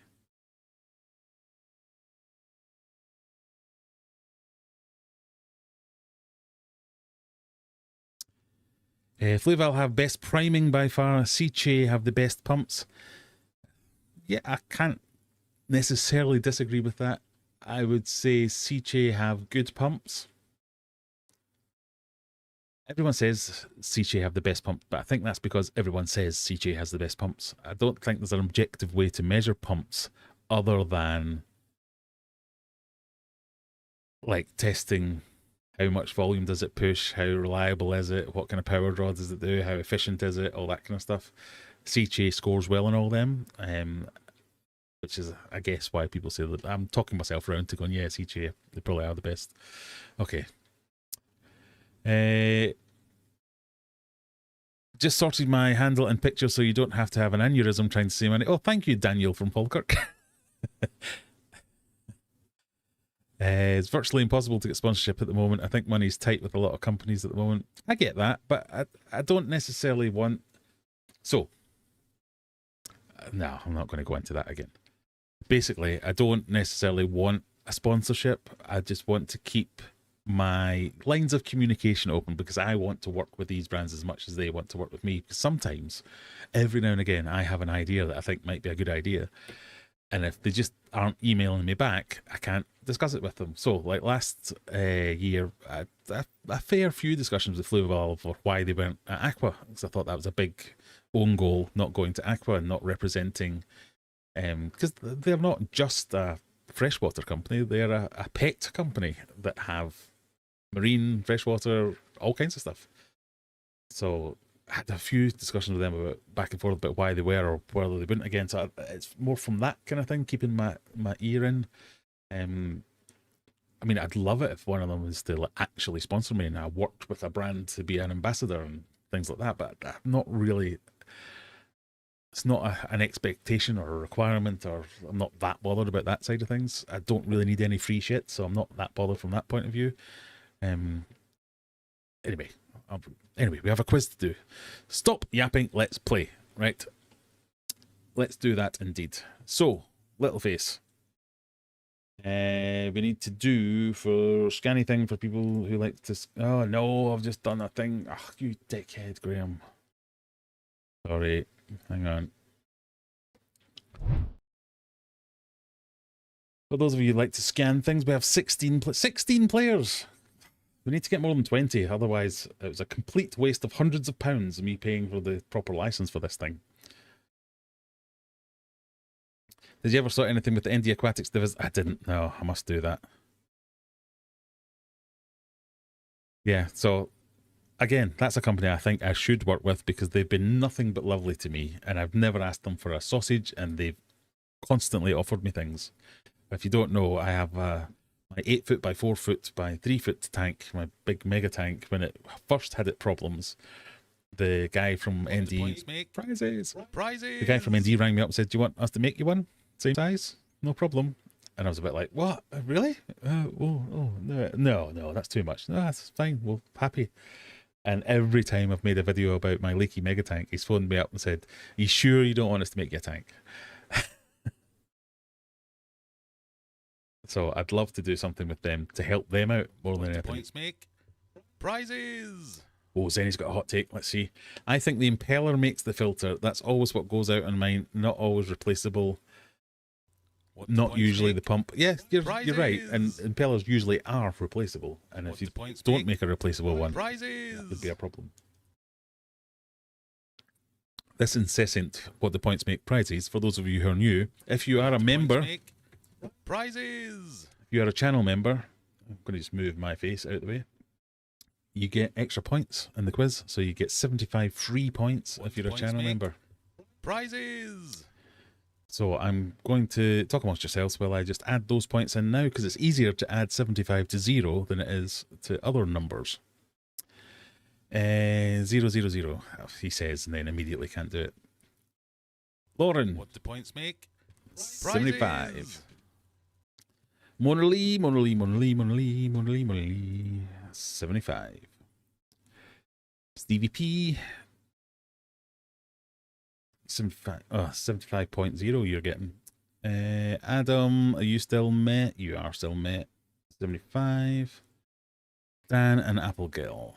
Fluval have best priming by far. Seachay have the best pumps. Yeah, I can't necessarily disagree with that. I would say Seachay have good pumps. Everyone says Seachay have the best pumps, but I think that's because everyone says Seachay has the best pumps. I don't think there's an objective way to measure pumps other than like testing how much volume does it push, how reliable is it, what kind of power draw does it do, how efficient is it, all that kind of stuff. Seachay scores well on all them, which is, I guess, why people say that. I'm talking myself around to going, yeah, Seachay, they probably are the best. Okay. Just sorted my handle and picture so you don't have to have an aneurysm trying to say money. Oh, thank you, Daniel from Falkirk. It's virtually impossible to get sponsorship at the moment. I think money's tight with a lot of companies at the moment. I get that, but I don't necessarily want... So, no, I'm not going to go into that again. Basically, I don't necessarily want a sponsorship. I just want to keep my lines of communication open because I want to work with these brands as much as they want to work with me. Because sometimes, every now and again, I have an idea that I think might be a good idea. And if they just aren't emailing me back, I can't discuss it with them. So, like last year, a fair few discussions with Fluval for why they weren't at Aqua, because I thought that was a big own goal, not going to Aqua and not representing, because they're not just a freshwater company, they're a pet company that have marine, freshwater, all kinds of stuff. So I had a few discussions with them about back and forth about why they were or whether they wouldn't again. So it's more from that kind of thing, keeping my ear in. I mean, I'd love it if one of them was to actually sponsor me and I worked with a brand to be an ambassador and things like that, but I'm not really... It's not an expectation or a requirement, or I'm not that bothered about that side of things. I don't really need any free shit, so I'm not that bothered from that point of view. Anyway, we have a quiz to do. Stop yapping, let's play. Right, let's do that indeed. So, little face. We need to do for scanny thing for people who like to... Oh no, I've just done a thing. Oh, you dickhead, Graham. Sorry. Hang on. For those of you who like to scan things, we have 16 players. We need to get more than 20, otherwise it was a complete waste of hundreds of pounds of me paying for the proper license for this thing. Did you ever sort anything with the ND Aquatics division? I didn't. No, I must do that. Yeah, so again, that's a company I think I should work with because they've been nothing but lovely to me, and I've never asked them for a sausage, and they've constantly offered me things. If you don't know, I have my 8 foot by 4 foot by 3 foot tank, my big mega tank. When it first had its problems, the guy from ND... Prizes! The guy from ND rang me up and said, "Do you want us to make you one? Same size? No problem." And I was a bit like, "What? Really? No, that's too much." "No, that's fine. Well, happy." And every time I've made a video about my leaky mega tank, he's phoned me up and said, "Are you sure you don't want us to make you a tank?" So I'd love to do something with them to help them out more than anything. Points make prizes. Oh, Zenny's got a hot take. Let's see. I think the impeller makes the filter. That's always what goes out on mine. Not always replaceable. Not usually the pump. Yeah, you're right. And impellers usually are replaceable. And if you don't make a replaceable one, that would be a problem. This incessant what the points make prizes, for those of you who are new, if you are a member, prizes. if you are a channel member, I'm going to just move my face out of the way. You get extra points in the quiz, so you get 75 free points if you're a channel member. Prizes. So I'm going to talk amongst yourselves while I just add those points in now, because it's easier to add 75 to 0 than it is to other numbers. 0, 0, 0, he says, and then immediately can't do it. Lauren. What the points make? 75. Mona Lee, Mona Lee, Mona Lee, Mona Lee, Mona Lee, Mona Lee. 75. Stevie P. 75. Oh, 75.0 you're getting. Adam, are you still met? You are still met. 75. Dan and Applegal.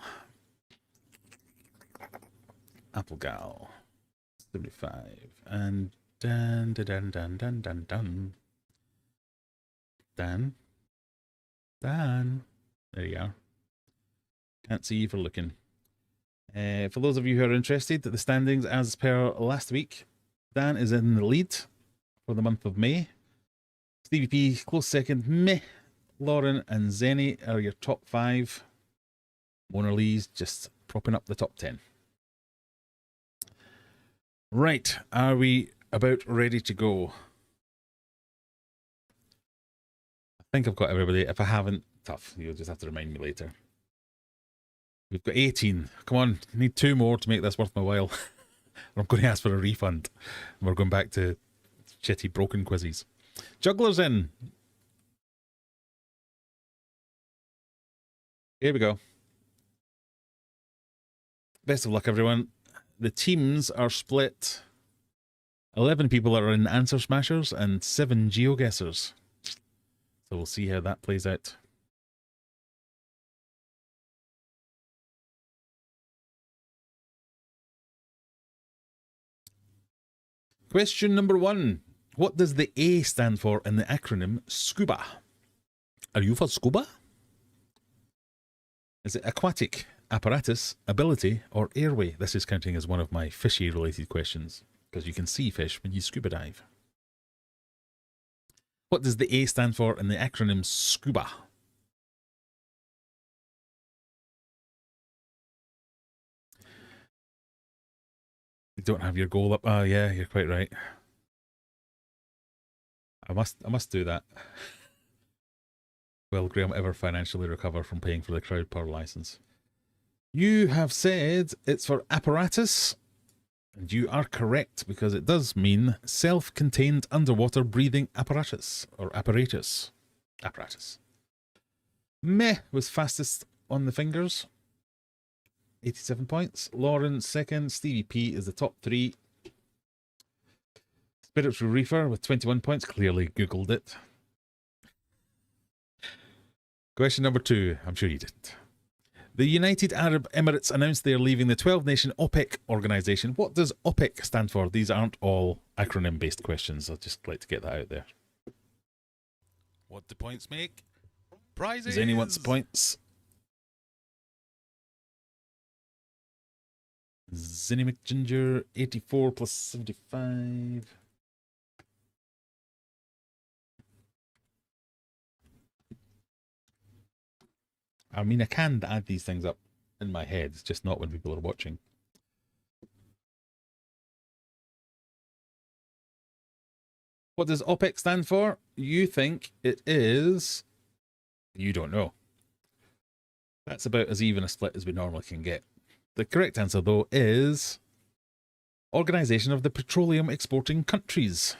Applegal. 75. And Dan. There you are. Can't see you for looking. For those of you who are interested, the standings as per last week, Dan is in the lead for the month of May. Stevie P, close second. Meh. Lauren and Zenny are your top 5. Mona Lee's just propping up the top 10. Right, are we about ready to go? I think I've got everybody. If I haven't, tough. You'll just have to remind me later. We've got 18. Come on, I need 2 more to make this worth my while. I'm going to ask for a refund. We're going back to shitty broken quizzes. Juggler's in. Here we go. Best of luck, everyone. The teams are split. 11 people are in Answer Smashers and 7 Geoguessers. So we'll see how that plays out. Question number 1. What does the A stand for in the acronym SCUBA? Are you for SCUBA? Is it aquatic, apparatus, ability, or airway? This is counting as one of my fishy related questions, because you can see fish when you scuba dive. What does the A stand for in the acronym SCUBA? You don't have your goal up. Oh yeah, you're quite right. I must do that. Will Graham ever financially recover from paying for the crowd power license? You have said it's for apparatus, and you are correct, because it does mean self-contained underwater breathing apparatus, or apparatus. Apparatus. Meh was fastest on the fingers. 87 points. Lauren second. Stevie P is the top 3. Spiritual Reefer with 21 points. Clearly Googled it. Question number 2. I'm sure you didn't. The United Arab Emirates announced they are leaving the 12-nation OPEC organization. What does OPEC stand for? These aren't all acronym-based questions. I'd just like to get that out there. What do points make? Prizes. Does anyone want points? Zinny McGinger, 84 plus 75. I mean, I can add these things up in my head. It's just not when people are watching. What does OPEC stand for? You think it is... You don't know. That's about as even a split as we normally can get. The correct answer, though, is Organisation of the Petroleum Exporting Countries.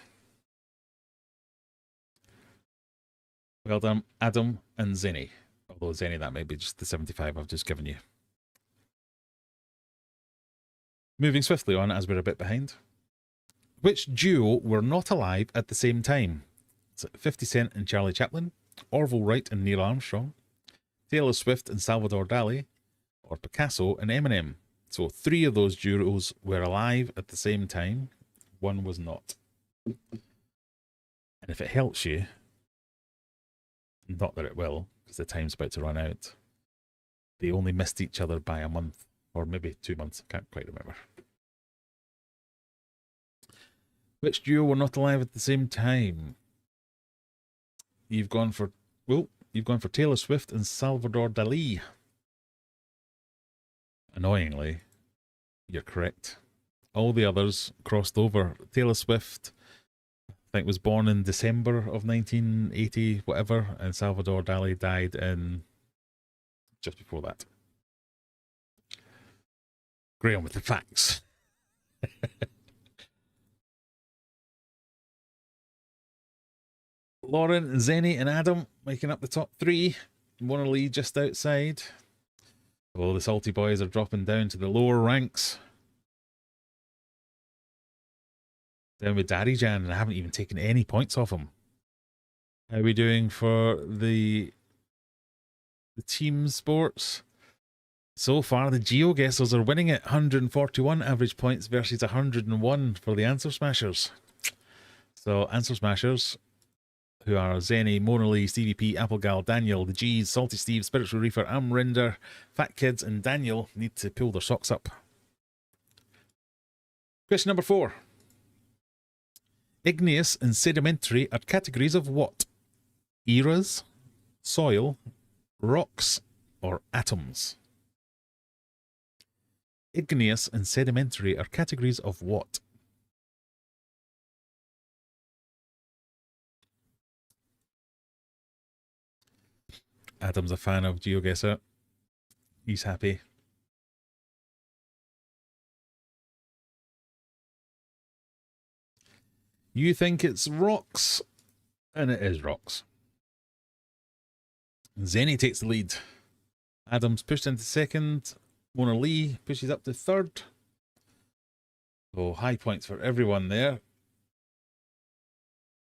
Well done, Adam and Zenny. Although Zenny, that might be just the 75 I've just given you. Moving swiftly on, as we're a bit behind. Which duo were not alive at the same time? So 50 Cent and Charlie Chaplin, Orville Wright and Neil Armstrong, Taylor Swift and Salvador Dali, or Picasso and Eminem. So 3 of those duos were alive at the same time. 1 was not. And if it helps you, not that it will, because the time's about to run out, they only missed each other by a month, or maybe 2 months. I can't quite remember. Which duo were not alive at the same time? You've gone for Taylor Swift and Salvador Dali. Annoyingly, you're correct. All the others crossed over. Taylor Swift, I think, was born in December of 1980, whatever, and Salvador Dali died in just before that. Graham with the facts. Lauren, Zenny, and Adam making up the top 3. Mona Lee just outside. Although the salty boys are dropping down to the lower ranks. Down with Daddy Jan, and I haven't even taken any points off him. How are we doing for the team sports? So far, the Geoguessers are winning it. 141 average points versus 101 for the Answer Smashers. So, Answer Smashers, who are Zenny, Mona Lee, Stevie P, Applegal, Daniel, the G's, Salty Steve, Spiritual Reefer, Amrinder, Fat Kids, and Daniel need to pull their socks up. Question number 4. Igneous and sedimentary are categories of what? Eras, soil, rocks, or atoms? Igneous and sedimentary are categories of what? Adam's a fan of Geogesser. He's happy. You think it's rocks, and it is rocks. Zenny takes the lead. Adam's pushed into second. Mona Lee pushes up to third. So high points for everyone there.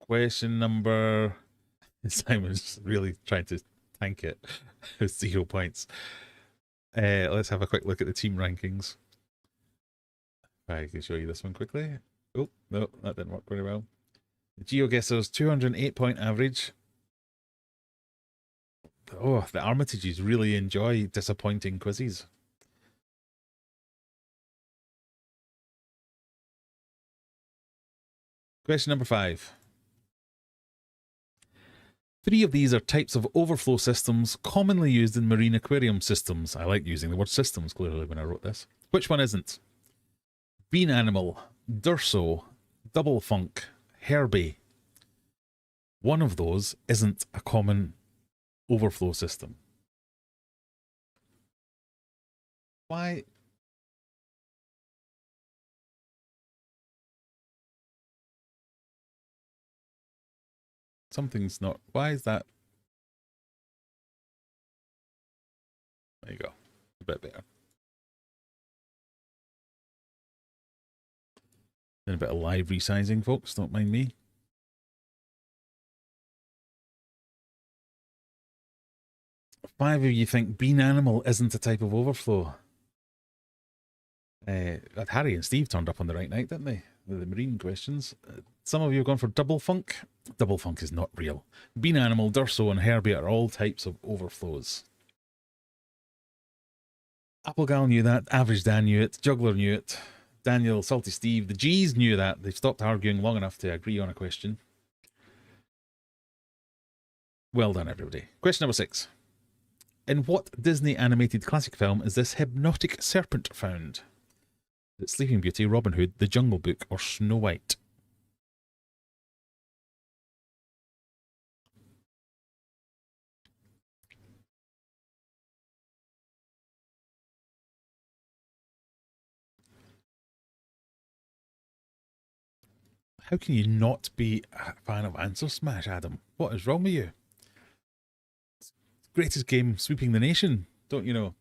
Question number... Simon's really trying to tank it with 0 points. Let's have a quick look at the team rankings. I can show you this one quickly. Oh, no, that didn't work very well. The Geogesser's 208 point average. Oh, the Armitages really enjoy disappointing quizzes. Question number 5. 3 of these are types of overflow systems commonly used in marine aquarium systems. I like using the word systems clearly when I wrote this. Which one isn't? Bean animal, Durso, double funk, Herbie. One of those isn't a common overflow system. Why? Something's not... Why is that? There you go. A bit better. And a bit of live resizing, folks. Don't mind me. Five of you think bean animal isn't a type of overflow. Harry and Steve turned up on the right night, didn't they? The marine questions. Some of you have gone for double funk. Double funk is not real. Bean animal, Durso, and Herbie are all types of overflows. Applegal knew that. Average Dan knew it. Juggler knew it. Daniel, Salty Steve, the G's knew that. They've stopped arguing long enough to agree on a question. Well done, everybody. Question number 6. In what Disney animated classic film is this hypnotic serpent found? Is it Sleeping Beauty, Robin Hood, The Jungle Book, or Snow White? How can you not be a fan of Answer Smash, Adam? What is wrong with you? It's the greatest game sweeping the nation, don't you know?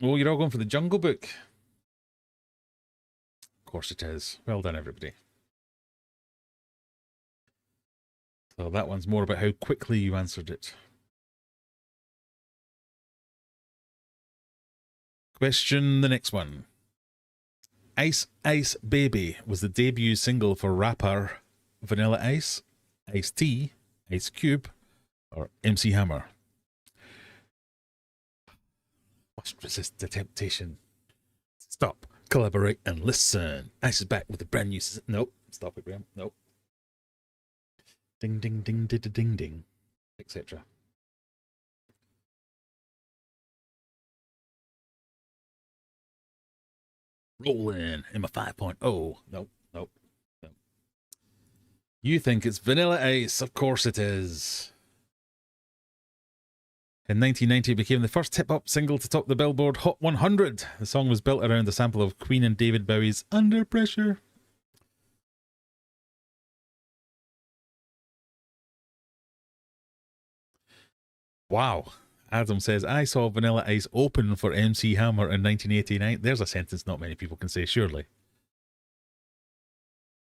Oh, you're all going for The Jungle Book. Of course it is. Well done, everybody. So that one's more about how quickly you answered it. Question the next one. Ice Ice Baby was the debut single for rapper Vanilla Ice, Ice-T, Ice Cube, or MC Hammer. Must resist the temptation. Stop, collaborate, and listen. Ice is back with a brand new... Nope. Stop it, Graham. Nope. Ding, ding, ding, ding, ding, ding, etc. Rolling in my 5.0. Nope, nope, nope. You think it's Vanilla Ice. Of course it is. In 1990, it became the first hip-hop single to top the Billboard Hot 100. The song was built around a sample of Queen and David Bowie's Under Pressure. Wow. Adam says, I saw Vanilla Ice open for MC Hammer in 1989. There's a sentence not many people can say, surely.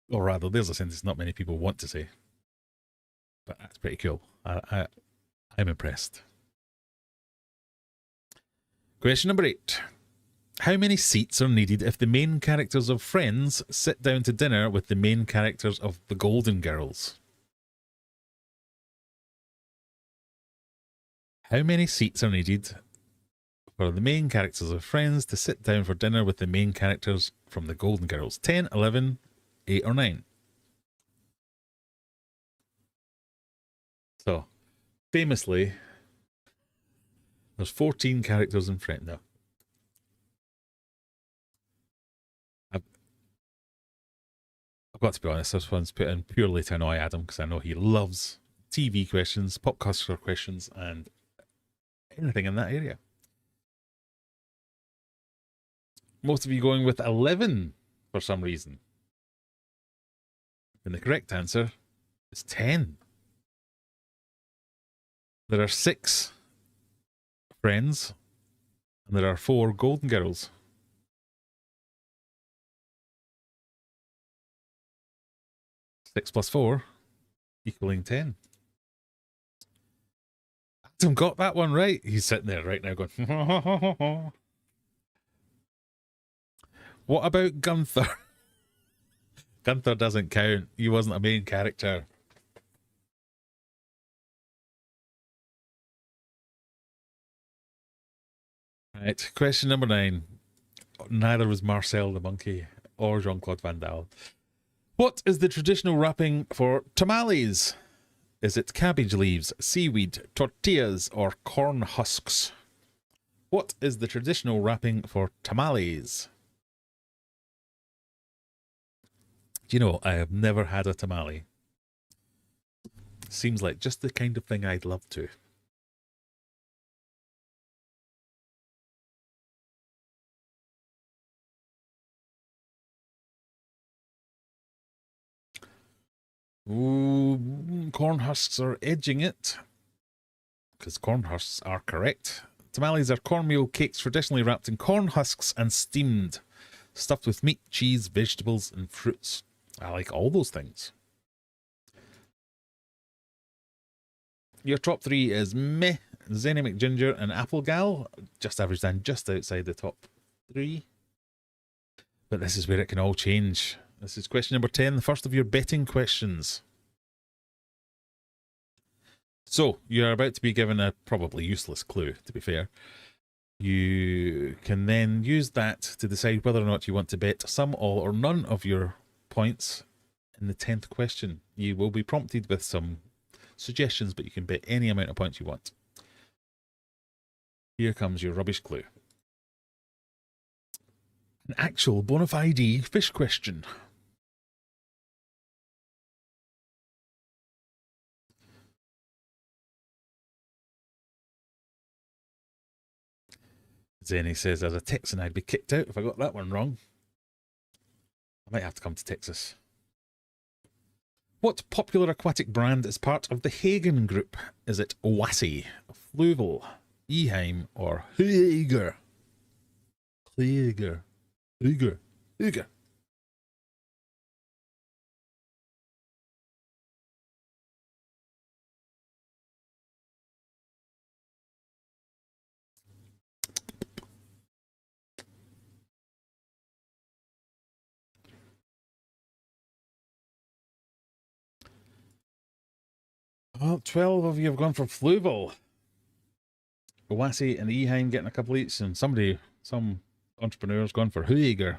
Or rather, there's a sentence not many people want to say. But that's pretty cool. I'm impressed. Question number 8. How many seats are needed if the main characters of Friends sit down to dinner with the main characters of the Golden Girls? How many seats are needed for the main characters of Friends to sit down for dinner with the main characters from the Golden Girls? 10, 11, 8 or 9? So, famously, there's 14 characters in Friends. No. I've got to be honest, this one's put in purely to annoy Adam because I know he loves TV questions, pop culture questions, and anything in that area. Most of you going with 11 for some reason. And the correct answer is 10. There are 6 Friends, and there are 4 Golden Girls. 6 plus 4 equaling 10. Adam got that one right. He's sitting there right now going, What about Gunther? Gunther doesn't count. He wasn't a main character. Right, question number 9. Neither was Marcel the monkey or Jean-Claude Van Damme. What is the traditional wrapping for tamales? Is it cabbage leaves, seaweed, tortillas, or corn husks? What is the traditional wrapping for tamales? Do you know, I have never had a tamale. Seems like just the kind of thing I'd love to. Ooh, corn husks are edging it. Because corn husks are correct. Tamales are cornmeal cakes traditionally wrapped in corn husks and steamed, stuffed with meat, cheese, vegetables, and fruits. I like all those things. Your top 3 is Meh, Zenny McGinger, and Apple Gal. Just averaged in just outside the top 3. But this is where it can all change. This is question number 10, the first of your betting questions. So, you're about to be given a probably useless clue, to be fair. You can then use that to decide whether or not you want to bet some, all, or none of your points in the 10th question. You will be prompted with some suggestions, but you can bet any amount of points you want. Here comes your rubbish clue. An actual bona fide fish question. Zenny says, as a Texan, I'd be kicked out if I got that one wrong. I might have to come to Texas. What popular aquatic brand is part of the Hagen Group? Is it Wassie, Fluval, Eheim, or Huger? Huger. Well, 12 of you have gone for Fluval. Owasi and Eheim getting a couple each, and some entrepreneurs gone for Huiger.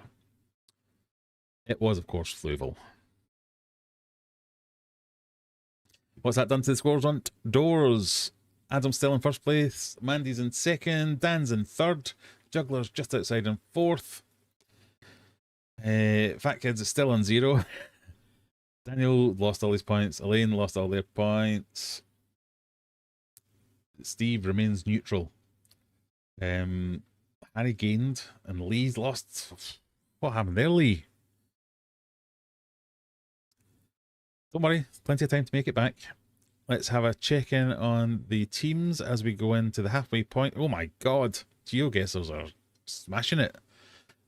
It was, of course, Fluval. What's that done to the scores on doors? Adam's still in first place. Mandy's in second. Dan's in third. Juggler's just outside in fourth. Fat Kids is still on 0. Daniel lost all his points. Elaine lost all their points. Steve remains neutral. Harry gained and Lee's lost. What happened there, Lee? Don't worry, plenty of time to make it back. Let's have a check-in on the teams as we go into the halfway point. Oh my god, Geoguessers are smashing it.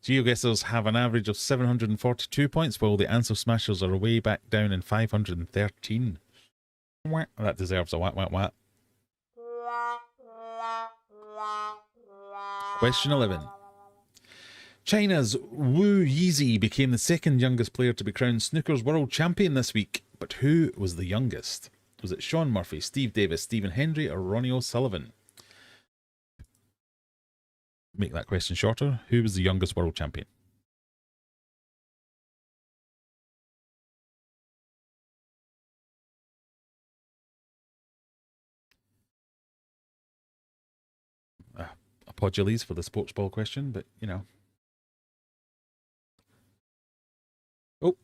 Geoguessers have an average of 742 points, while the Answer Smashers are way back down in 513. That deserves a whack, whack, whack. Question 11. China's Wu Yizi became the second youngest player to be crowned snooker's world champion this week. But who was the youngest? Was it Sean Murphy, Steve Davis, Stephen Hendry, or Ronnie O'Sullivan? Make that question shorter. Who was the youngest world champion? Apologies for the sports ball question, but you know. Oh,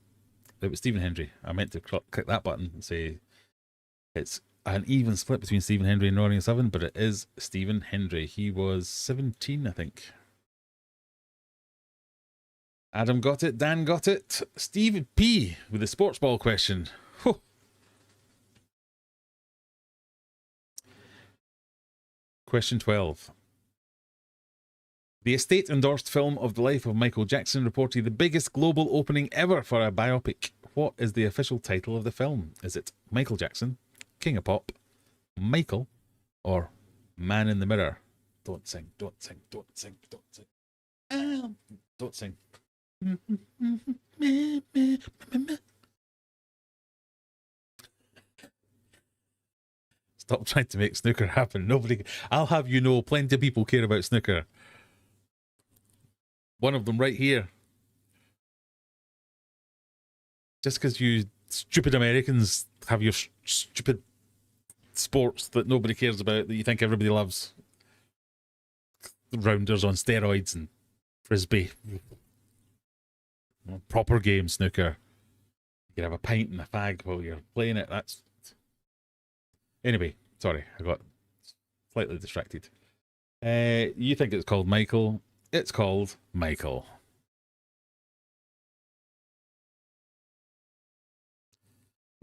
it was Stephen Hendry. I meant to click that button and say it's an even split between Stephen Hendry and Ronnie O'Sullivan, but it is Stephen Hendry. He was 17, I think. Adam got it. Dan got it. Steve P with the sports ball question. Whew. Question 12. The estate endorsed film of the life of Michael Jackson reported the biggest global opening ever for a biopic. What is the official title of the film? Is it Michael Jackson, King of Pop, Michael, or Man in the Mirror? Don't sing, don't sing, don't sing, don't sing. Don't sing. Stop trying to make snooker happen. Nobody. I'll have you know, plenty of people care about snooker. One of them right here. Just because you stupid Americans have your stupid sports that nobody cares about, that you think everybody loves. Rounders on steroids and frisbee. Proper game, snooker. You can have a pint and a fag while you're playing it. That's... Anyway, sorry, I got slightly distracted. You think it's called Michael. It's called Michael.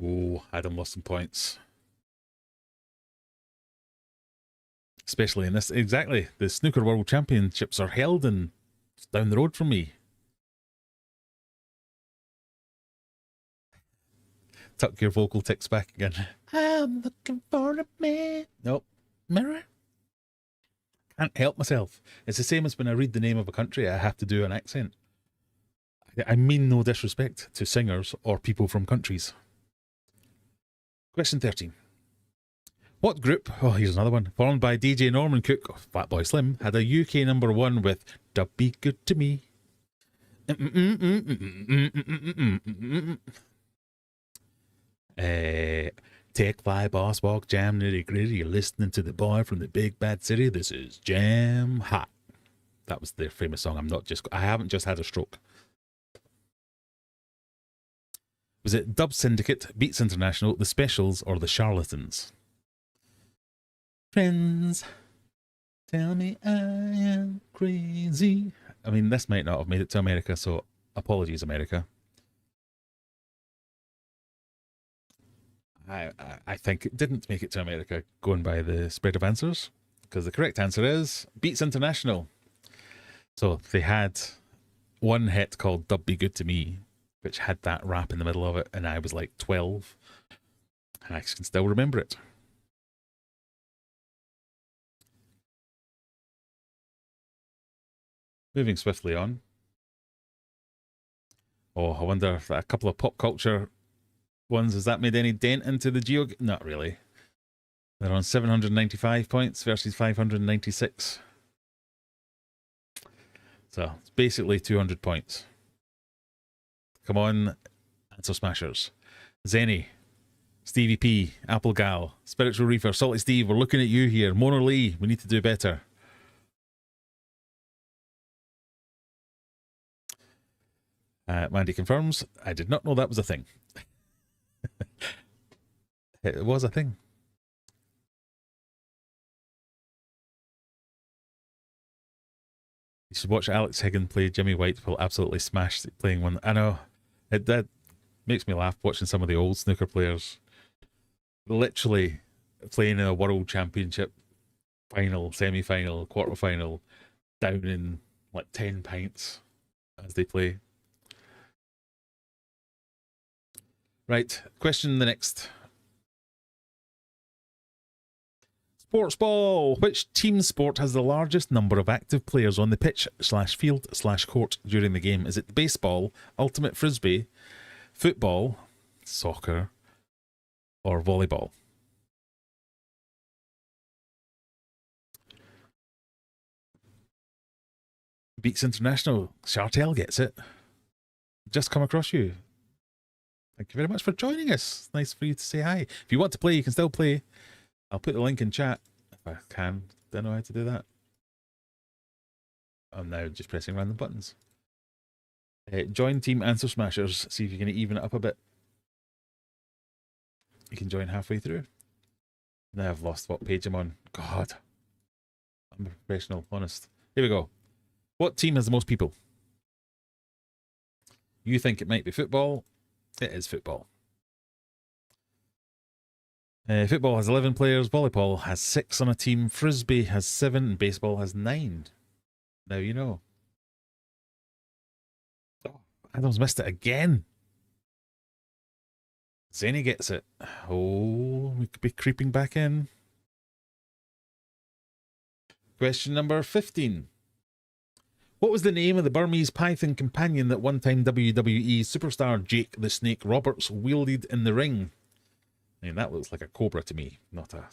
Oh, Adam lost some points. Especially in this. Exactly. The Snooker World Championships are held in down the road from me. Tuck your vocal ticks back again. I'm looking for a man. Nope. Mirror. Can't help myself. It's the same as when I read the name of a country, I have to do an accent. I mean no disrespect to singers or people from countries. Question 13. What group, oh here's another one, formed by DJ Norman Cook, Fatboy Slim, had a UK #1 with "Don't Be Good to Me"? Take 5, boss, walk, jam, nitty gritty. You're listening to the boy from the big bad city. This is Jam Hot. That was their famous song. I haven't just had a stroke. Was it Dub Syndicate, Beats International, The Specials, or The Charlatans? Friends, tell me I am crazy. I mean, this might not have made it to America, so apologies, America. I think it didn't make it to America, going by the spread of answers, because the correct answer is Beats International. So they had one hit called "Dub Be Good to Me," which had that rap in the middle of it, and I was like 12, and I can still remember it. Moving swiftly on. Oh, I wonder if a couple of pop culture ones, has that made any dent into the Not really. They're on 795 points versus 596. So it's basically 200 points. Come on, Answer Smashers. Zenny, Stevie P, Apple Gal, Spiritual Reaper, Salty Steve, we're looking at you here. Mona Lee, we need to do better. Mandy confirms, I did not know that was a thing. It was a thing. You should watch Alex Higgin play Jimmy White. Will absolutely smash playing one. I know. That makes me laugh watching some of the old snooker players literally playing in a world championship final, semi-final, quarter-final, down in like 10 pints as they play. Right, question the next. Sports ball. Which team sport has the largest number of active players on the pitch / field / court during the game? Is it baseball, ultimate frisbee, football, soccer, or volleyball? Beats International. Chartel gets it. Just come across you. Thank you very much for joining us. Nice for you to say hi. If you want to play, you can still play. I'll put the link in chat if I can. Don't know how to do that. I'm now just pressing random buttons. Join Team Answer Smashers. See if you can even it up a bit. You can join halfway through. Now I've lost what page I'm on. God. I'm a professional, honest. Here we go. What team has the most people? You think it might be football. It is football. Football has 11 players. Volleyball has 6 on a team. Frisbee has 7. And baseball has 9. Now you know. Oh, Adam's missed it again. Zany gets it. Oh, we could be creeping back in. Question number 15. What was the name of the Burmese python companion that one-time WWE superstar Jake the Snake Roberts wielded in the ring? I mean, that looks like a cobra to me, not a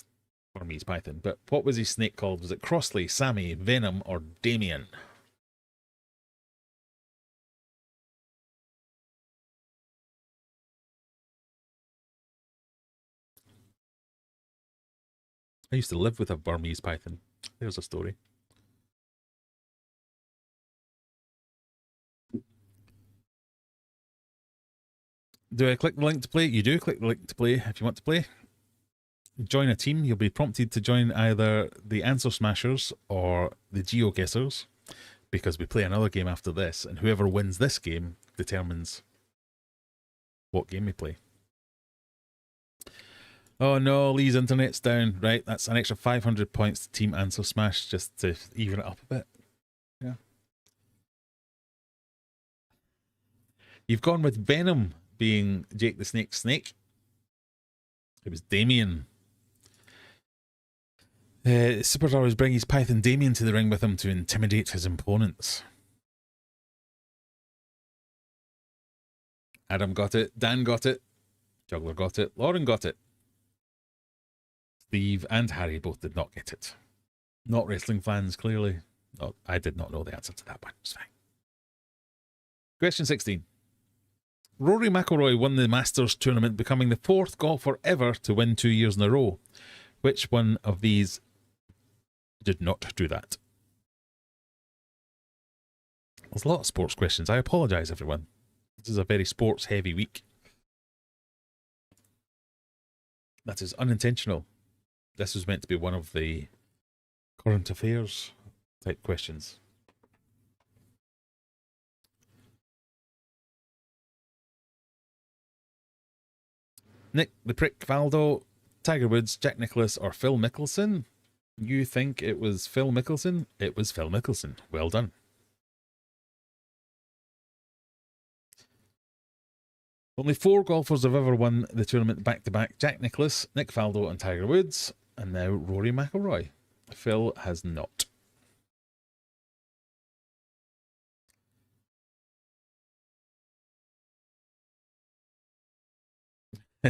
Burmese python. But what was his snake called? Was it Crossley, Sammy, Venom, or Damien? I used to live with a Burmese python. There's a story. Do I click the link to play? You do click the link to play if you want to play. Join a team. You'll be prompted to join either the Answer Smashers or the Geoguessers, because we play another game after this, and whoever wins this game determines what game we play. Oh no, Lee's internet's down. Right, that's an extra 500 points to Team Answer Smash just to even it up a bit. Yeah. You've gone with Venom being Jake the Snake's snake. It was Damien. Superstar was bringing his python Damien to the ring with him to intimidate his opponents. Adam got it. Dan got it. Juggler got it. Lauren got it. Steve and Harry both did not get it. Not wrestling fans, clearly. Oh, I did not know the answer to that one. It's fine. Question 16. Rory McIlroy won the Masters tournament, becoming the 4th golfer ever to win 2 years in a row. Which one of these did not do that? There's a lot of sports questions. I apologise, everyone. This is a very sports-heavy week. That is unintentional. This was meant to be one of the current affairs type questions. Nick the Prick Valdo, Tiger Woods, Jack Nicklaus, or Phil Mickelson? You think it was Phil Mickelson? It was Phil Mickelson. Well done. Only 4 golfers have ever won the tournament back-to-back. Jack Nicklaus, Nick Faldo and Tiger Woods. And now Rory McIlroy. Phil has not.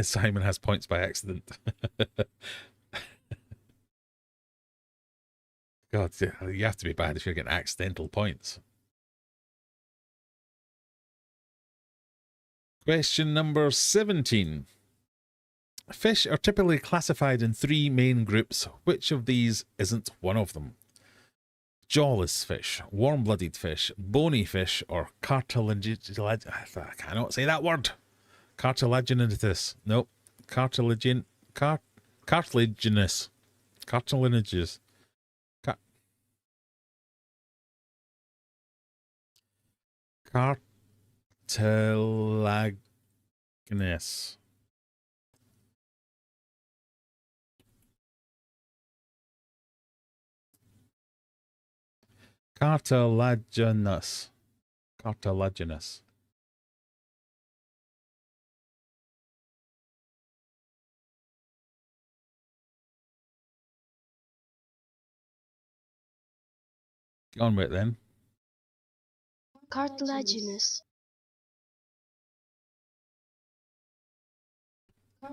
Simon has points by accident. God, you have to be bad if you're getting accidental points. Question number 17. Fish are typically classified in 3 main groups. Which of these isn't one of them? Jawless fish, warm-blooded fish, bony fish, or cartilaginous... I cannot say that word. Cartilaginous. Nope. Cartilaginous. Cartilaginous. Cartilaginous. Cartilaginous. Cartilaginous. Cartilaginous. Get on with it then. Cartilaginous.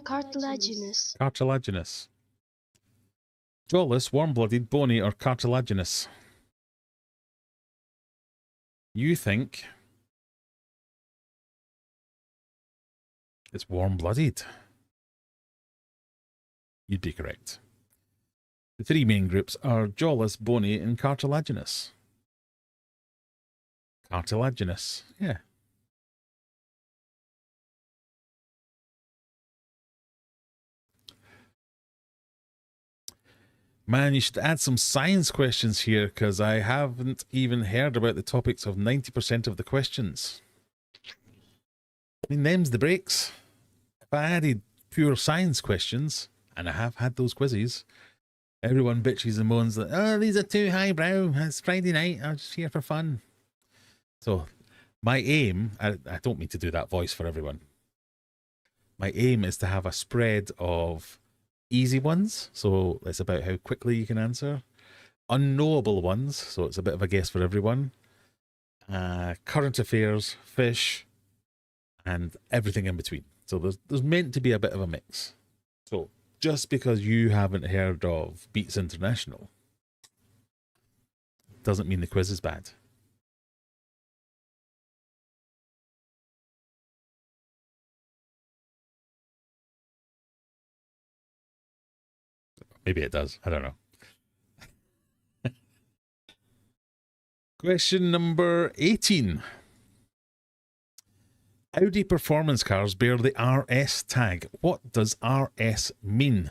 Cartilaginous. Cartilaginous. Jawless, warm-blooded, bony, or cartilaginous? You think it's warm-blooded. You'd be correct. The 3 main groups are jawless, bony, and cartilaginous. Cartilaginous, yeah. Man, you should add some science questions here, because I haven't even heard about the topics of 90% of the questions. I mean, them's the breaks. If I added pure science questions, and I have had those quizzes, everyone bitches and moans that, oh, these are too highbrow. It's Friday night. I'm just here for fun. So my aim, I don't mean to do that voice for everyone. My aim is to have a spread of easy ones, so it's about how quickly you can answer. Unknowable ones, so it's a bit of a guess for everyone. Current affairs, fish, and everything in between. So there's meant to be a bit of a mix. So just because you haven't heard of Beats International doesn't mean the quiz is bad. Maybe it does. I don't know. Question number 18. Audi performance cars bear the RS tag. What does RS mean?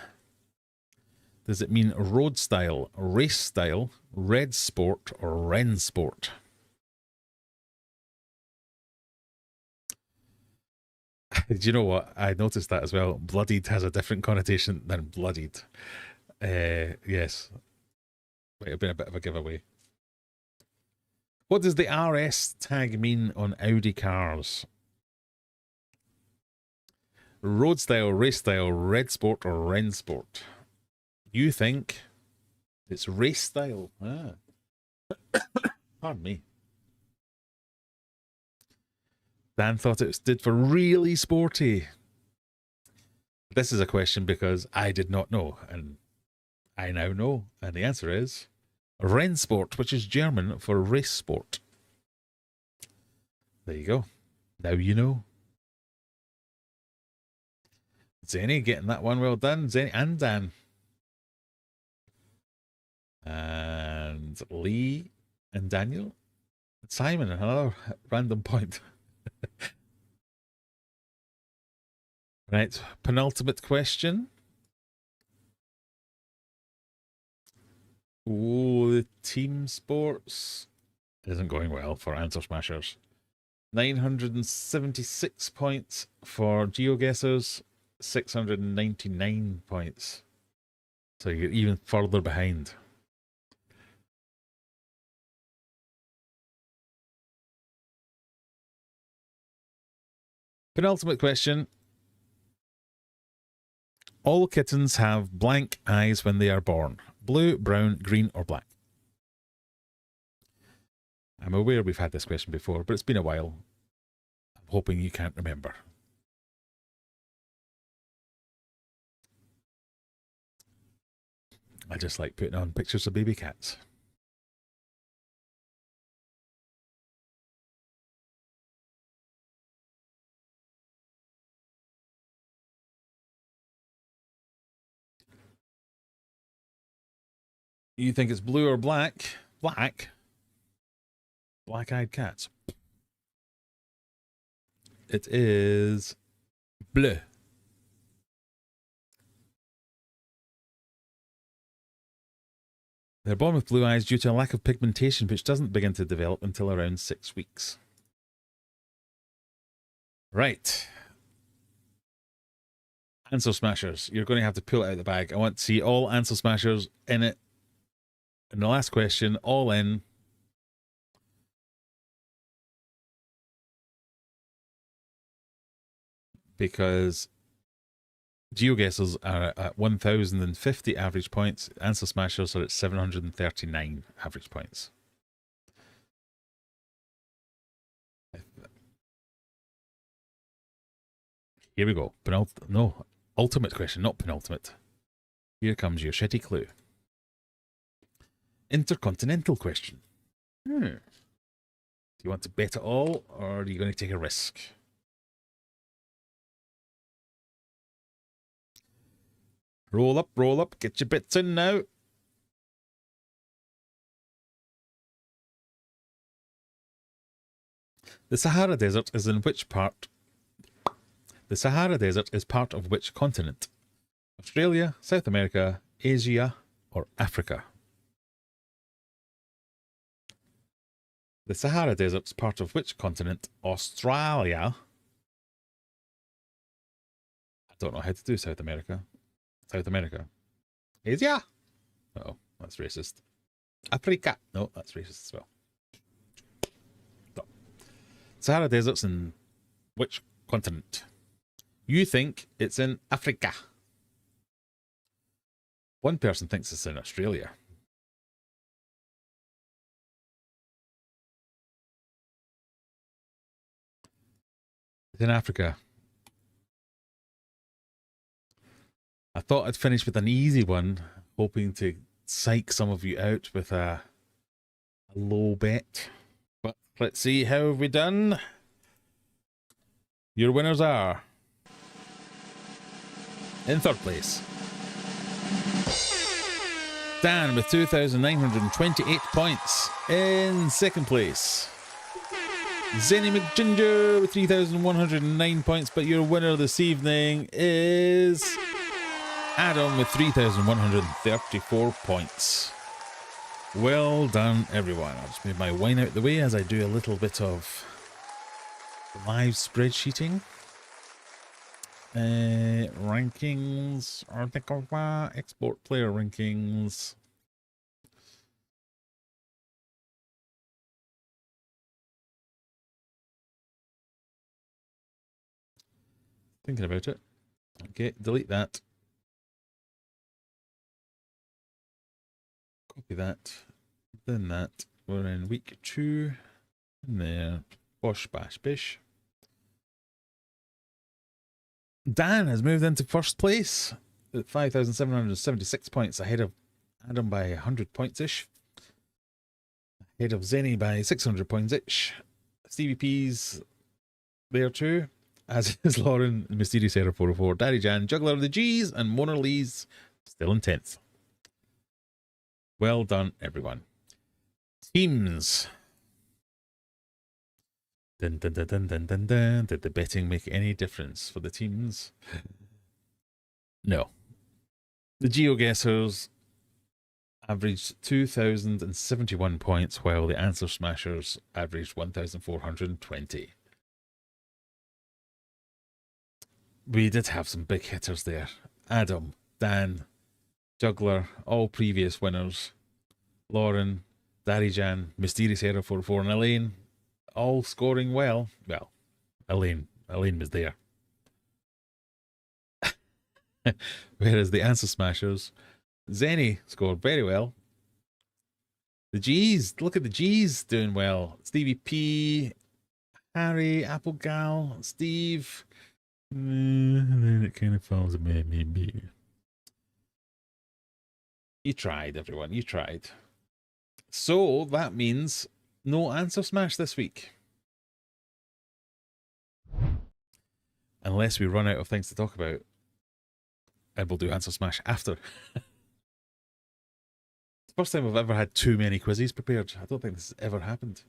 Does it mean road style, race style, red sport, or Ren sport? Do you know what? I noticed that as well. Bloodied has a different connotation than bloodied. Yes. Might have been a bit of a giveaway. What does the RS tag mean on Audi cars? Road style, race style, red sport, or Ren sport? You think it's race style. Ah. Pardon me. Dan thought it stood for really sporty. This is a question because I did not know, and I now know. And the answer is Rennsport, which is German for race sport. There you go. Now you know. Zenny getting that one well done. Zenny and Dan. And Lee and Daniel. Simon, another random point. Right, penultimate question. Oh, the team sports isn't going well for Answer Smashers. 976 points for Geoguessers, 699 points. So you're even further behind. Penultimate question. All kittens have blank eyes when they are born. Blue, brown, green, or black? I'm aware we've had this question before, but it's been a while. I'm hoping you can't remember. I just like putting on pictures of baby cats. You think it's blue or black? Black? Black-eyed cats. It is bleu. They're born with blue eyes due to a lack of pigmentation, which doesn't begin to develop until around 6 weeks. Right. Answer smashers. You're going to have to pull it out of the bag. I want to see all answer smashers in it. And the last question, all in. Because Geoguessers are at 1,050 average points. Answer smashers are at 739 average points. Here we go. Ultimate question, not penultimate. Here comes your shitty clue. Intercontinental question. Do you want to bet it all, or are you going to take a risk? Roll up, get your bits in now. The Sahara Desert is in which part? The Sahara Desert is part of which continent? Australia, South America, Asia, or Africa? The Sahara Desert is part of which continent? Australia. I don't know how to do South America. South America. Asia? Oh, that's racist. Africa. No, that's racist as well. No. Sahara Desert's in which continent? You think it's in Africa. One person thinks it's in Australia. It's in Africa. I thought I'd finish with an easy one, hoping to psych some of you out with a low bet. But let's see, how have we done? Your winners are... in third place, Dan with 2,928 points. In second place, Zenny McGinger with 3,109 points. But your winner this evening is Adam with 3,134 points. Well done, everyone. I'll just move my wine out the way as I do a little bit of live spreadsheeting. Rankings, article, export player rankings. Thinking about it. Okay, delete that. Copy that. Then that. We're in week 2. In there. Bosh, bash, bish. Dan has moved into first place at 5,776 points, ahead of Adam by 100 points-ish. Ahead of Zenny by 600 points-ish. Stevie P's there too, as is Lauren, Mysterious Error 404, Daddy Jan, Juggler of the G's, and Mona Lee's still in 10th. Well done, everyone. Teams. Dun, dun, dun, dun, dun, dun, dun. Did the betting make any difference for the teams? No. The Geoguessers averaged 2,071 points, while the Answer Smashers averaged 1,420. We did have some big hitters there. Adam, Dan, Juggler, all previous winners. Lauren, Darijan, Mysterious Error 44, and Elaine, all scoring well. Well, Elaine was there. Whereas the Answer Smashers, Zenny scored very well. The G's, look at the G's doing well. Stevie P, Harry, Applegal, Steve. And then it kind of falls away, maybe. You tried, everyone. You tried. So that means no Answer Smash this week. Unless we run out of things to talk about. And we'll do Answer Smash after. First time I've ever had too many quizzes prepared. I don't think this has ever happened.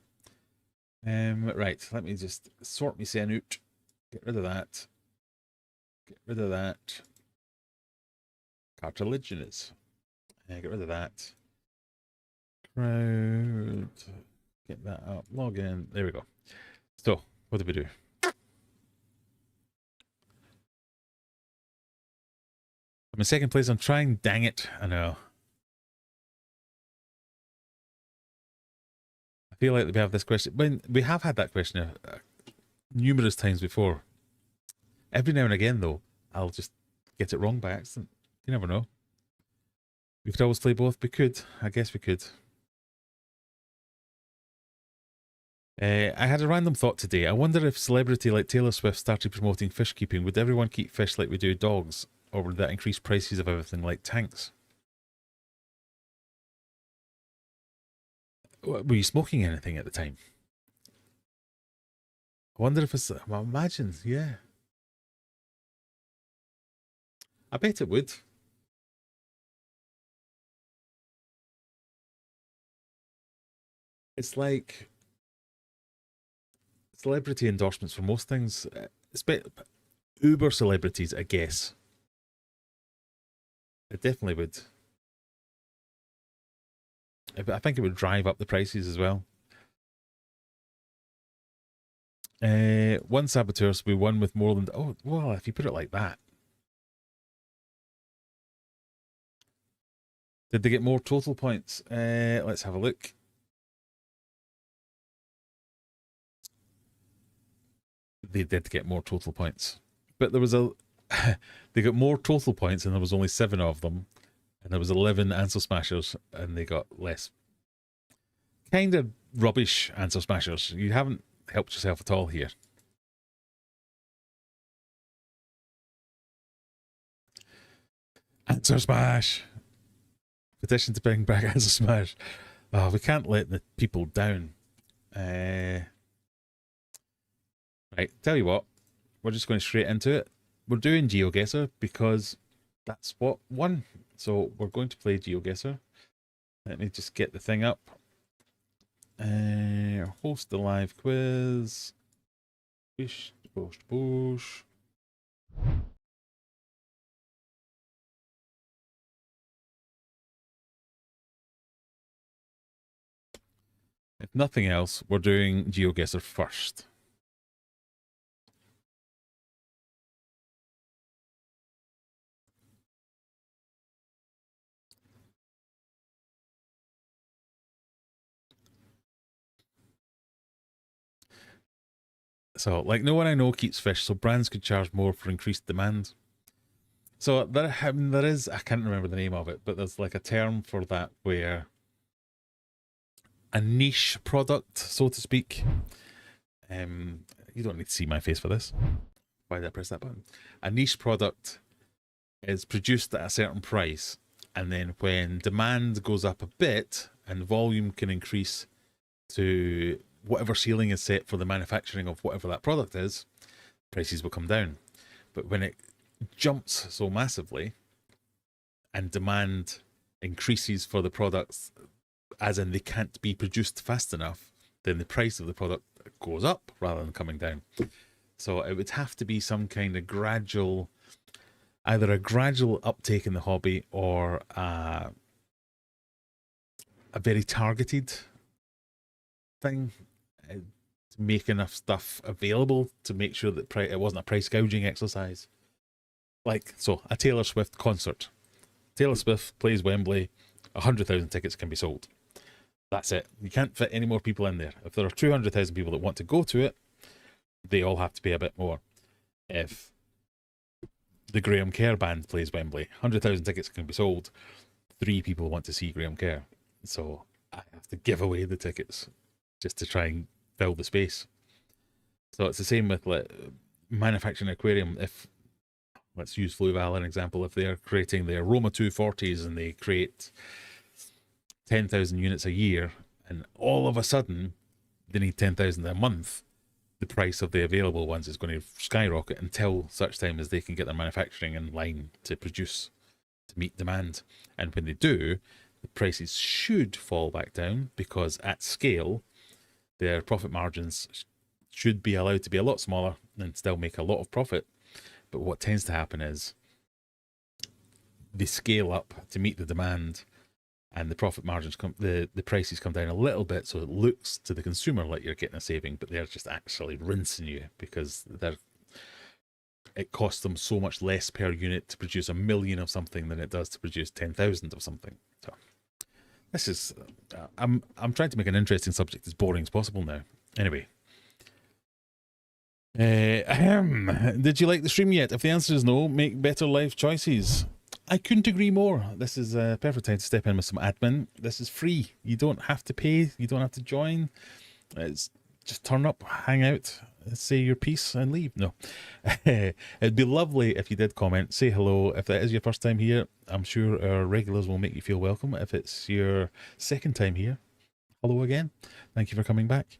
Right, let me just sort me saying out. Get rid of that. Get rid of that. Cartilaginous. Get rid of that. Crowd. Get that up. Log in. There we go. So, what did we do? I'm in second place. I'm trying. Dang it. I know. I feel like we have this question. When we have had that question numerous times before. Every now and again, though, I'll just get it wrong by accident. You never know. We could always play both. We could. I guess we could. I had a random thought today. I wonder if celebrity like Taylor Swift started promoting fish keeping, would everyone keep fish like we do dogs? Or would that increase prices of everything like tanks? Were you smoking anything at the time? I wonder if it's... Well, imagine, yeah. I bet it would. It's like celebrity endorsements for most things. Uber celebrities, I guess. It definitely would. I think it would drive up the prices as well. One saboteur will be one with more than... Oh, well, if you put it like that. Did they get more total points? Let's have a look. They did get more total points. But there was a... they got more total points and there was only 7 of them. And there was 11 answer smashers and they got less. Kind of rubbish answer smashers. You haven't helped yourself at all here. Answer smash. Petition to bring back answer smash. Oh, we can't let the people down. Right, tell you what. We're just going straight into it. We're doing Geogesser because that's what won. So we're going to play Geogesser. Let me just get the thing up. Host the live quiz. Fish, bush. If nothing else, we're doing Geogesser first. So, like, no one I know keeps fish, so brands could charge more for increased demand. So, there is, I can't remember the name of it, but there's like a term for that where a niche product, so to speak. You don't need to see my face for this. Why did I press that button? A niche product is produced at a certain price, and then when demand goes up a bit and volume can increase to whatever ceiling is set for the manufacturing of whatever that product is, prices will come down. But when it jumps so massively and demand increases for the products, as in they can't be produced fast enough, then the price of the product goes up rather than coming down. So it would have to be some kind of gradual, either a gradual uptake in the hobby or a very targeted thing to make enough stuff available to make sure that it wasn't a price gouging exercise. Like, so a Taylor Swift concert. Taylor Swift plays Wembley, 100,000 tickets can be sold. That's it. You can't fit any more people in there. If there are 200,000 people that want to go to it, they all have to pay a bit more. If the Graham Kerr band plays Wembley, 100,000 tickets can be sold. 3 people want to see Graham Kerr. So I have to give away the tickets just to try and fill the space. So it's the same with like, manufacturing an aquarium. If, let's use Fluval as an example, if they're creating their Roma 240s and they create 10,000 units a year, and all of a sudden they need 10,000 a month, the price of the available ones is going to skyrocket until such time as they can get their manufacturing in line to produce to meet demand. And when they do, the prices should fall back down because at scale, their profit margins should be allowed to be a lot smaller and still make a lot of profit. But what tends to happen is they scale up to meet the demand, and the profit margins the prices come down a little bit, so it looks to the consumer like you're getting a saving, but they're just actually rinsing you because it costs them so much less per unit to produce 1 million of something than it does to produce 10,000 of something. So this is I'm trying to make an interesting subject as boring as possible now. Anyway. Did you like the stream yet? If the answer is no, make better life choices. I couldn't agree more. This is a perfect time to step in with some admin. This is free. You don't have to pay. You don't have to join. It's just turn up, hang out, say your piece and leave. No. It'd be lovely if you did comment, say hello. If that is your first time here, I'm sure our regulars will make you feel welcome. If it's your second time here, hello again. Thank you for coming back.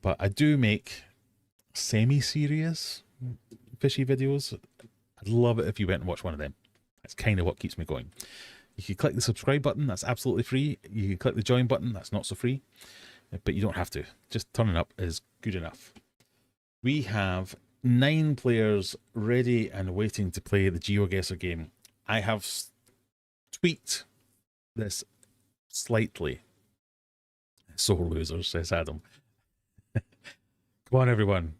But I do make semi-serious fishy videos. I'd love it if you went and watched one of them. That's kind of what keeps me going. You can click the subscribe button, that's absolutely free. You can click the join button, that's not so free. But you don't have to. Just turning up is good enough. We have 9 players ready and waiting to play the Geogesser game. I have tweaked this slightly. Sore losers, says Adam. Come on, everyone.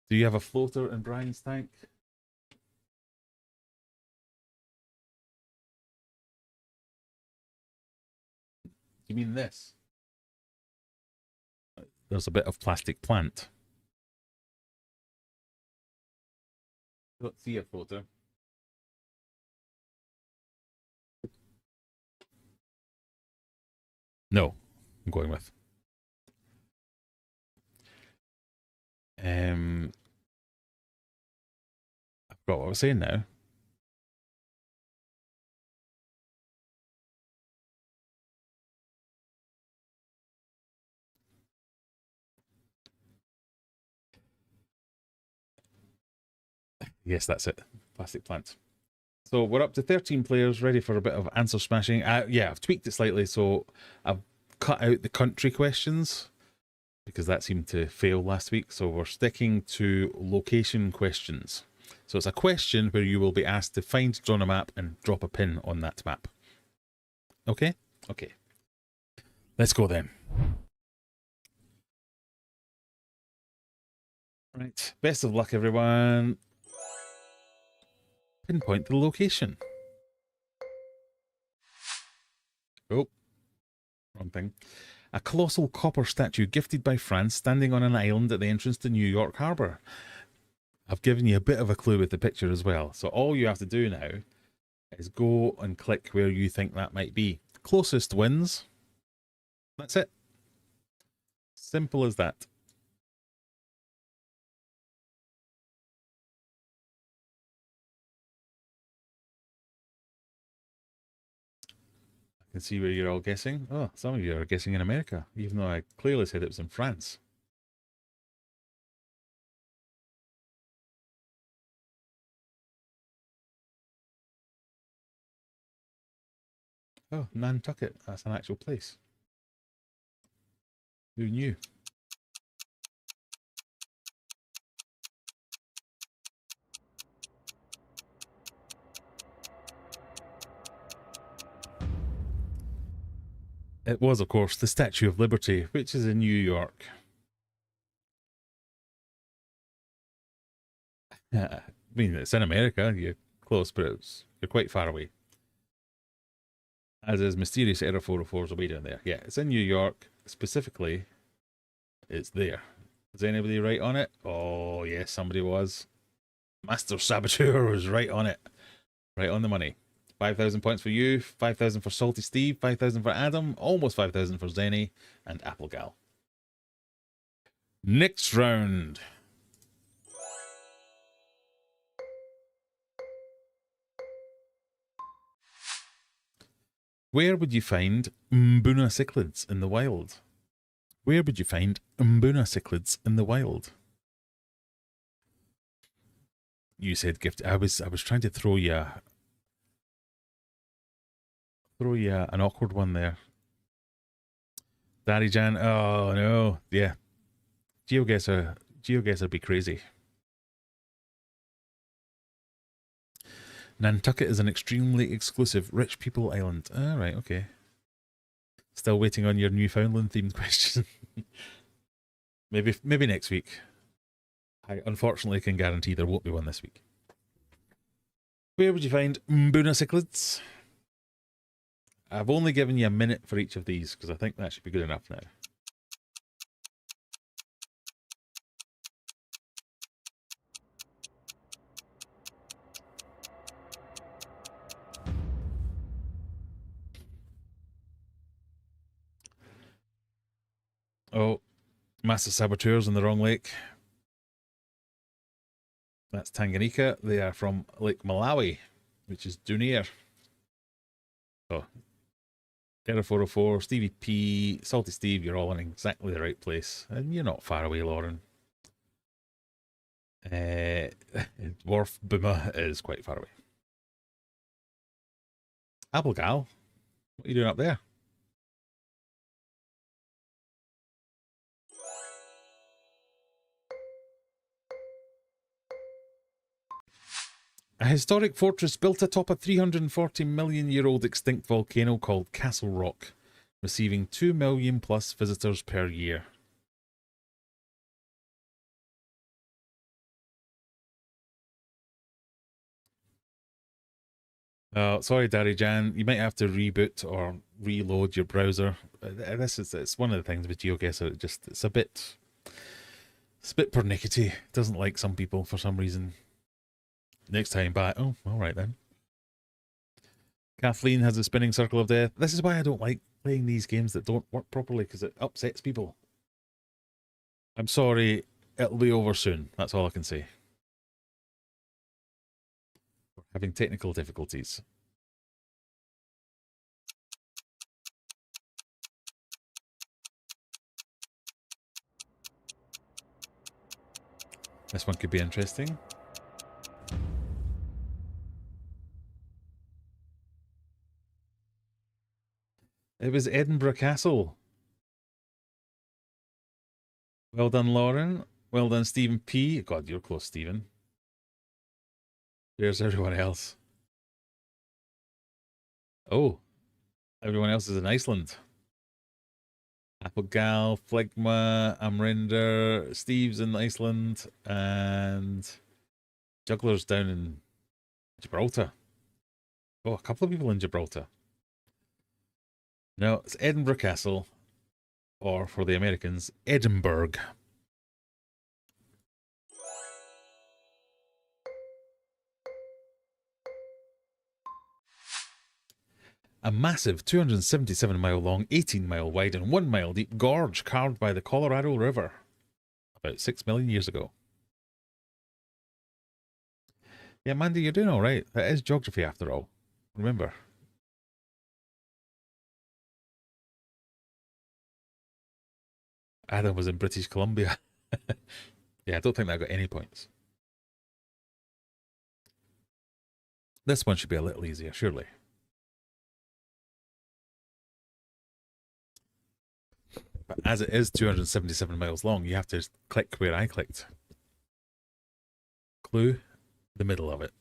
Do you have a floater in Brian's tank? You mean this? There's a bit of plastic plant. Don't see a floater. No, I'm going with. I forgot what I was saying now. Yes, that's it. Plastic plant. So we're up to 13 players ready for a bit of answer smashing. Yeah, I've tweaked it slightly. So I've cut out the country questions because that seemed to fail last week. So we're sticking to location questions. So it's a question where you will be asked to find, draw on a map and drop a pin on that map. Okay? Okay. Let's go then. Right. Best of luck, everyone. Pinpoint the location. Oh, wrong thing. A colossal copper statue gifted by France standing on an island at the entrance to New York Harbour. I've given you a bit of a clue with the picture as well. So all you have to do now is go and click where you think that might be. Closest wins. That's it. Simple as that. I can see where you're all guessing. Oh, some of you are guessing in America, even though I clearly said it was in France. Oh, Nantucket. That's an actual place. Who knew? It was, of course, the Statue of Liberty, which is in New York. I mean, it's in America. You're close, but you're quite far away. As is Mysterious Error 404's way down there. Yeah, it's in New York. Specifically, it's there. Was anybody right on it? Oh, yes, somebody was. Master Saboteur was right on it. Right on the money. 5,000 points for you, 5,000 for Salty Steve, 5,000 for Adam, almost 5,000 for Zenny and Applegal. Next round. Where would you find Mbuna cichlids in the wild? Where would you find Mbuna cichlids in the wild? You said gift. I was trying to throw you throw you an awkward one there. Daddy Jan, oh no, yeah. Geogesser be crazy. Nantucket is an extremely exclusive rich people island. Ah, right, okay. Still waiting on your Newfoundland themed question. maybe next week. I unfortunately can guarantee there won't be one this week. Where would you find Mbuna cichlids? I've only given you a minute for each of these because I think that should be good enough now. Oh, massive saboteurs in the wrong lake. That's Tanganyika. They are from Lake Malawi, which is Dunair. Oh, Terra 404, Stevie P, Salty Steve, you're all in exactly the right place. And you're not far away, Lauren. Dwarf Boomer is quite far away. Applegal, what are you doing up there? A historic fortress built atop a 340 million year old extinct volcano called Castle Rock, receiving 2 million plus visitors per year. Sorry, Daddy Jan, you might have to reboot or reload your browser. It's one of the things with Geogesser. It's a bit pernickety. It doesn't like some people for some reason. Next time back, oh, all right then. Kathleen has a spinning circle of death. This is why I don't like playing these games that don't work properly, because it upsets people. I'm sorry, it'll be over soon. That's all I can say. We're having technical difficulties. This one could be interesting. It was Edinburgh Castle. Well done, Lauren. Well done, Stephen P. God, you're close, Stephen. There's everyone else. Oh, everyone else is in Iceland. Applegal, Phlegma, Amrinder, Steve's in Iceland, and Juggler's down in Gibraltar. Oh, a couple of people in Gibraltar. No, it's Edinburgh Castle, or for the Americans, Edinburgh. A massive 277-mile long, 18-mile wide, and 1-mile deep gorge carved by the Colorado River about 6 million years ago. Yeah, Mandy, you're doing all right. That is geography after all. Remember. Adam was in British Columbia. Yeah, I don't think that got any points. This one should be a little easier, surely. But as it is 277 miles long, you have to click where I clicked. Clue, the middle of it.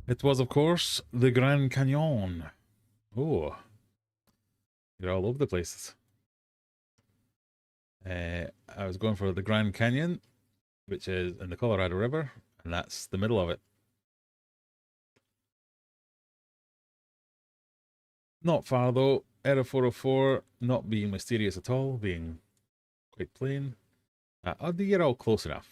It was, of course, the Grand Canyon. Oh, you're all over the places. I was going for the Grand Canyon, which is in the Colorado River, and that's the middle of it. Not far though. Error 404, not being mysterious at all, being quite plain. You're all close enough.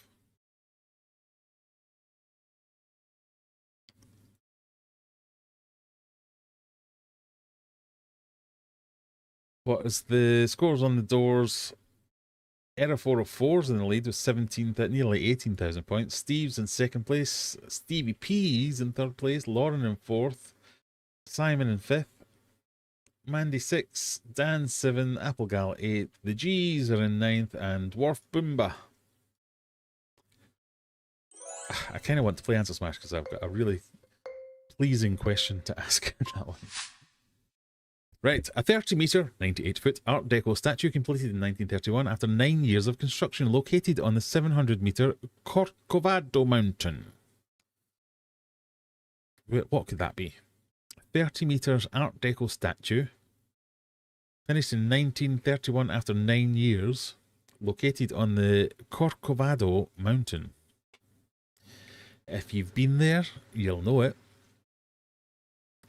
What is the scores on the doors? Era 404's in the lead with nearly 18,000 points. Steve's in second place. Stevie P's in third place. Lauren in fourth. Simon in fifth. Mandy 6, Dan 7, Applegal 8, the G's are in ninth, and Dwarf Boomba. I kind of want to play Answer Smash because I've got a really pleasing question to ask in that one. Right, a 30-metre, 98-foot Art Deco statue completed in 1931 after 9 years of construction, located on the 700-metre Corcovado Mountain. What could that be? 30 metres Art Deco statue, finished in 1931 after 9 years, located on the Corcovado Mountain. If you've been there, you'll know it.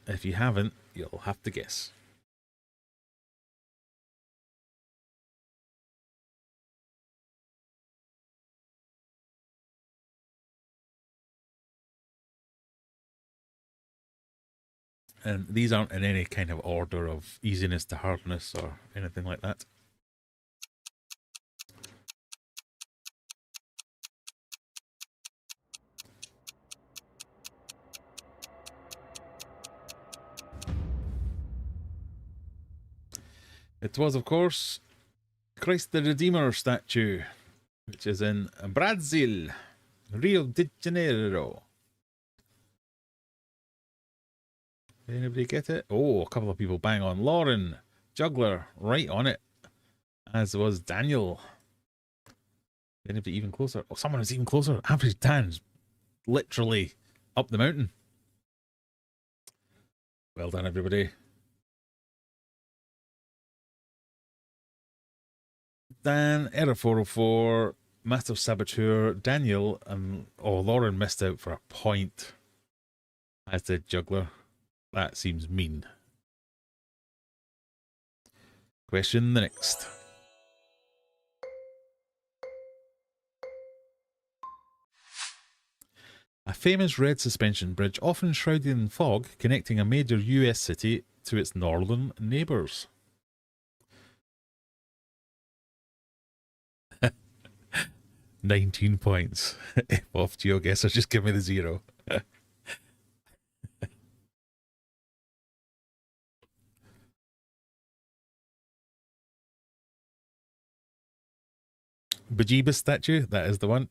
If you haven't, you'll have to guess. And these aren't in any kind of order of easiness to hardness or anything like that. It was, of course, Christ the Redeemer statue, which is in Brazil, Rio de Janeiro. Anybody get it? Oh, a couple of people bang on. Lauren, Juggler, right on it. As was Daniel. Anybody even closer? Oh, someone was even closer. Average Dan's literally up the mountain. Well done, everybody. Dan, Error 404, Master Saboteur, Daniel, and Lauren missed out for a point. As did Juggler. That seems mean. Question the next. A famous red suspension bridge, often shrouded in fog, connecting a major US city to its northern neighbours. $19 points. Off Geogesser, just give me the 0. Bejeebus statue, that is the one.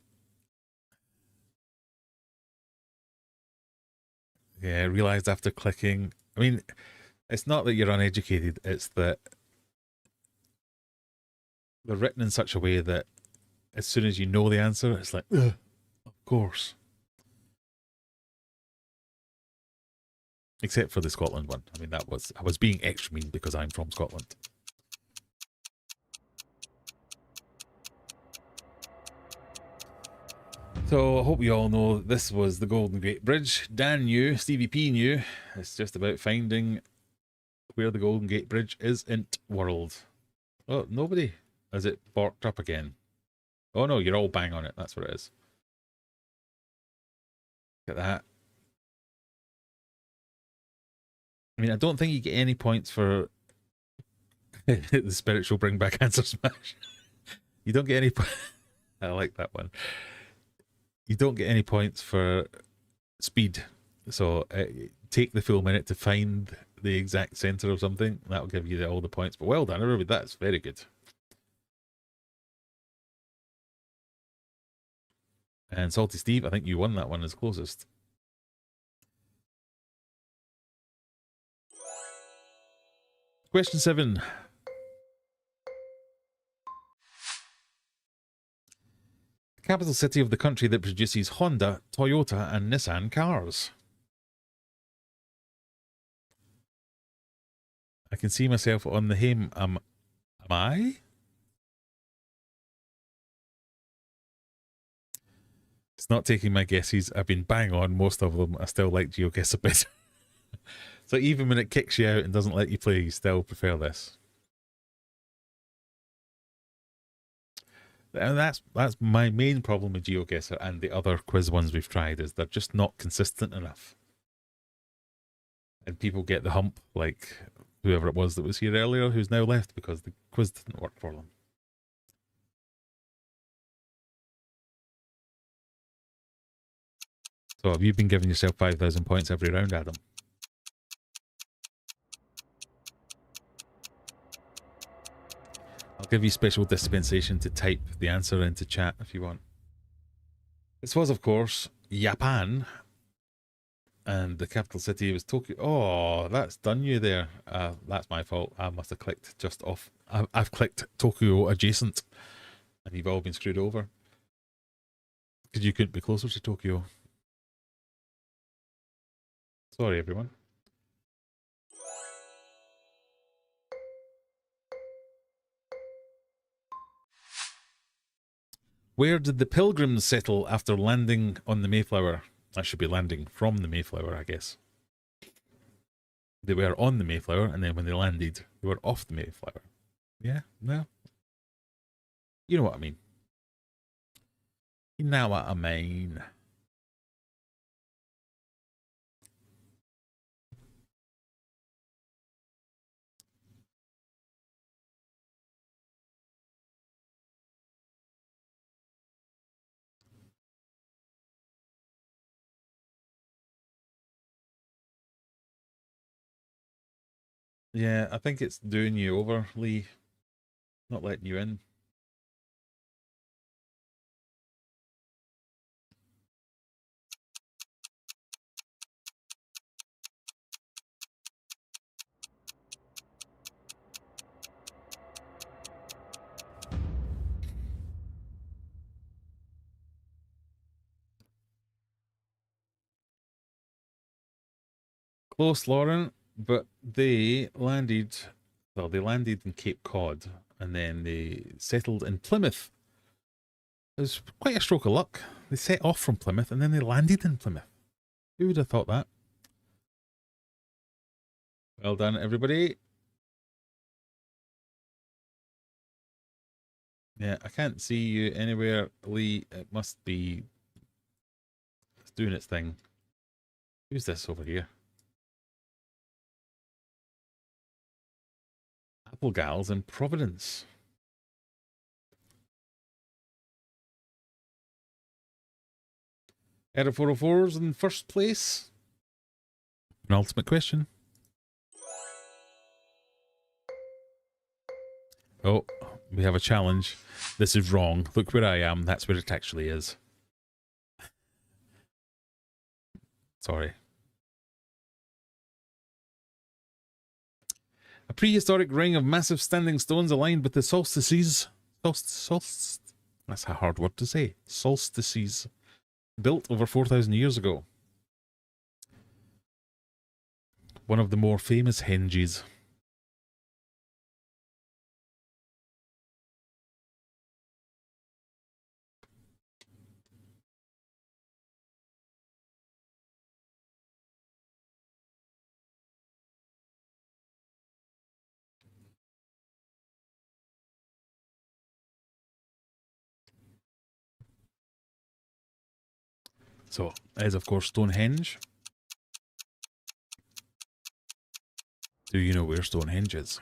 Yeah, I realised after clicking. I mean, it's not that you're uneducated, it's that they're written in such a way that as soon as you know the answer, it's like, ugh, of course. Except for the Scotland one. I mean, I was being extra mean because I'm from Scotland. So I hope you all know this was the Golden Gate Bridge. Dan knew, Stevie P knew. It's just about finding where the Golden Gate Bridge is in world. Oh, nobody. Has it borked up again? Oh no, you're all bang on it. That's what it is. Look at that. I mean, I don't think you get any points for the spiritual bring back answer smash. You don't get any points. I like that one. You don't get any points for speed. So take the full minute to find the exact center of something. That'll give you all the points. But well done, everybody. That's very good. And Salty Steve, I think you won that one as closest. Question 7. Capital city of the country that produces Honda, Toyota, and Nissan cars. I can see myself on the hame. Am I? It's not taking my guesses. I've been bang on most of them. I still like Geogesser better. So even when it kicks you out and doesn't let you play, you still prefer this. And that's my main problem with Geogesser and the other quiz ones we've tried, is they're just not consistent enough. And people get the hump, like whoever it was that was here earlier who's now left because the quiz didn't work for them. So have you been giving yourself 5,000 points every round, Adam? I'll give you special dispensation to type the answer into chat if you want. This was, of course, Japan. And the capital city was Tokyo. Oh, that's done you there. That's my fault. I must have clicked just off. I've clicked Tokyo adjacent. And you've all been screwed over. Because you couldn't be closer to Tokyo. Sorry, everyone. Where did the Pilgrims settle after landing on the Mayflower? That should be landing from the Mayflower, I guess. They were on the Mayflower, and then when they landed, they were off the Mayflower. Yeah, no. You know what I mean. You know what I mean. Yeah, I think it's doing you over, Lee. Not letting you in. Close, Lauren, but they landed, well, they landed in Cape Cod and then they settled in Plymouth. It was quite a stroke of luck. They set off from Plymouth and then they landed in Plymouth. Who would have thought that? Well done, everybody. Yeah, I can't see you anywhere, Lee. It must be... It's doing its thing. Who's this over here? Apple Gals in Providence. Error 404's in first place. An ultimate question. Oh, we have a challenge. This is wrong. Look where I am. That's where it actually is. Sorry. A prehistoric ring of massive standing stones aligned with the solstices. That's a hard word to say. Solstices. Built over 4,000 years ago. One of the more famous henges. So, as of course Stonehenge. Do you know where Stonehenge is?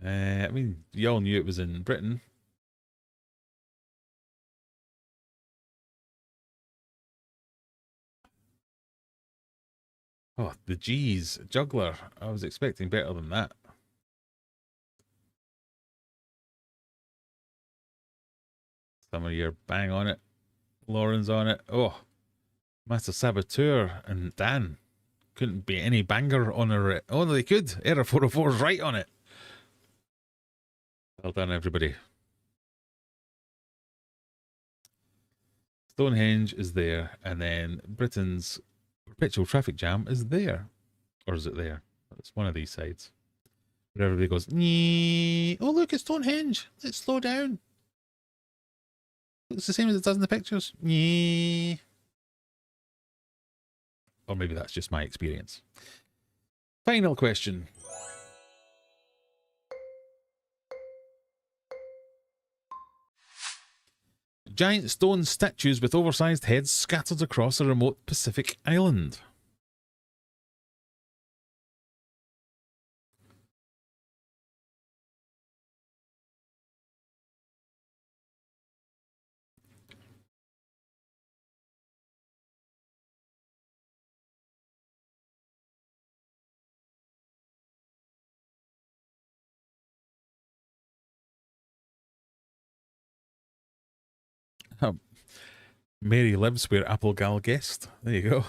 I mean, you all knew it was in Britain. Oh, the G's. Juggler. I was expecting better than that. Some of you are bang on it. Lauren's on it. Oh, Master Saboteur and Dan. Couldn't be any banger on her. Oh, no, they could. Error 404 is right on it. Well done, everybody. Stonehenge is there, and then Britain's perpetual traffic jam is there. Or is it there? It's one of these sides. Where everybody goes, nee. Oh, look, it's Stonehenge. Let's slow down. It's the same as it does in the pictures. Nee. Or maybe that's just my experience. Final question. Giant stone statues with oversized heads scattered across a remote Pacific island. Mary lives where Applegal guessed. There you go.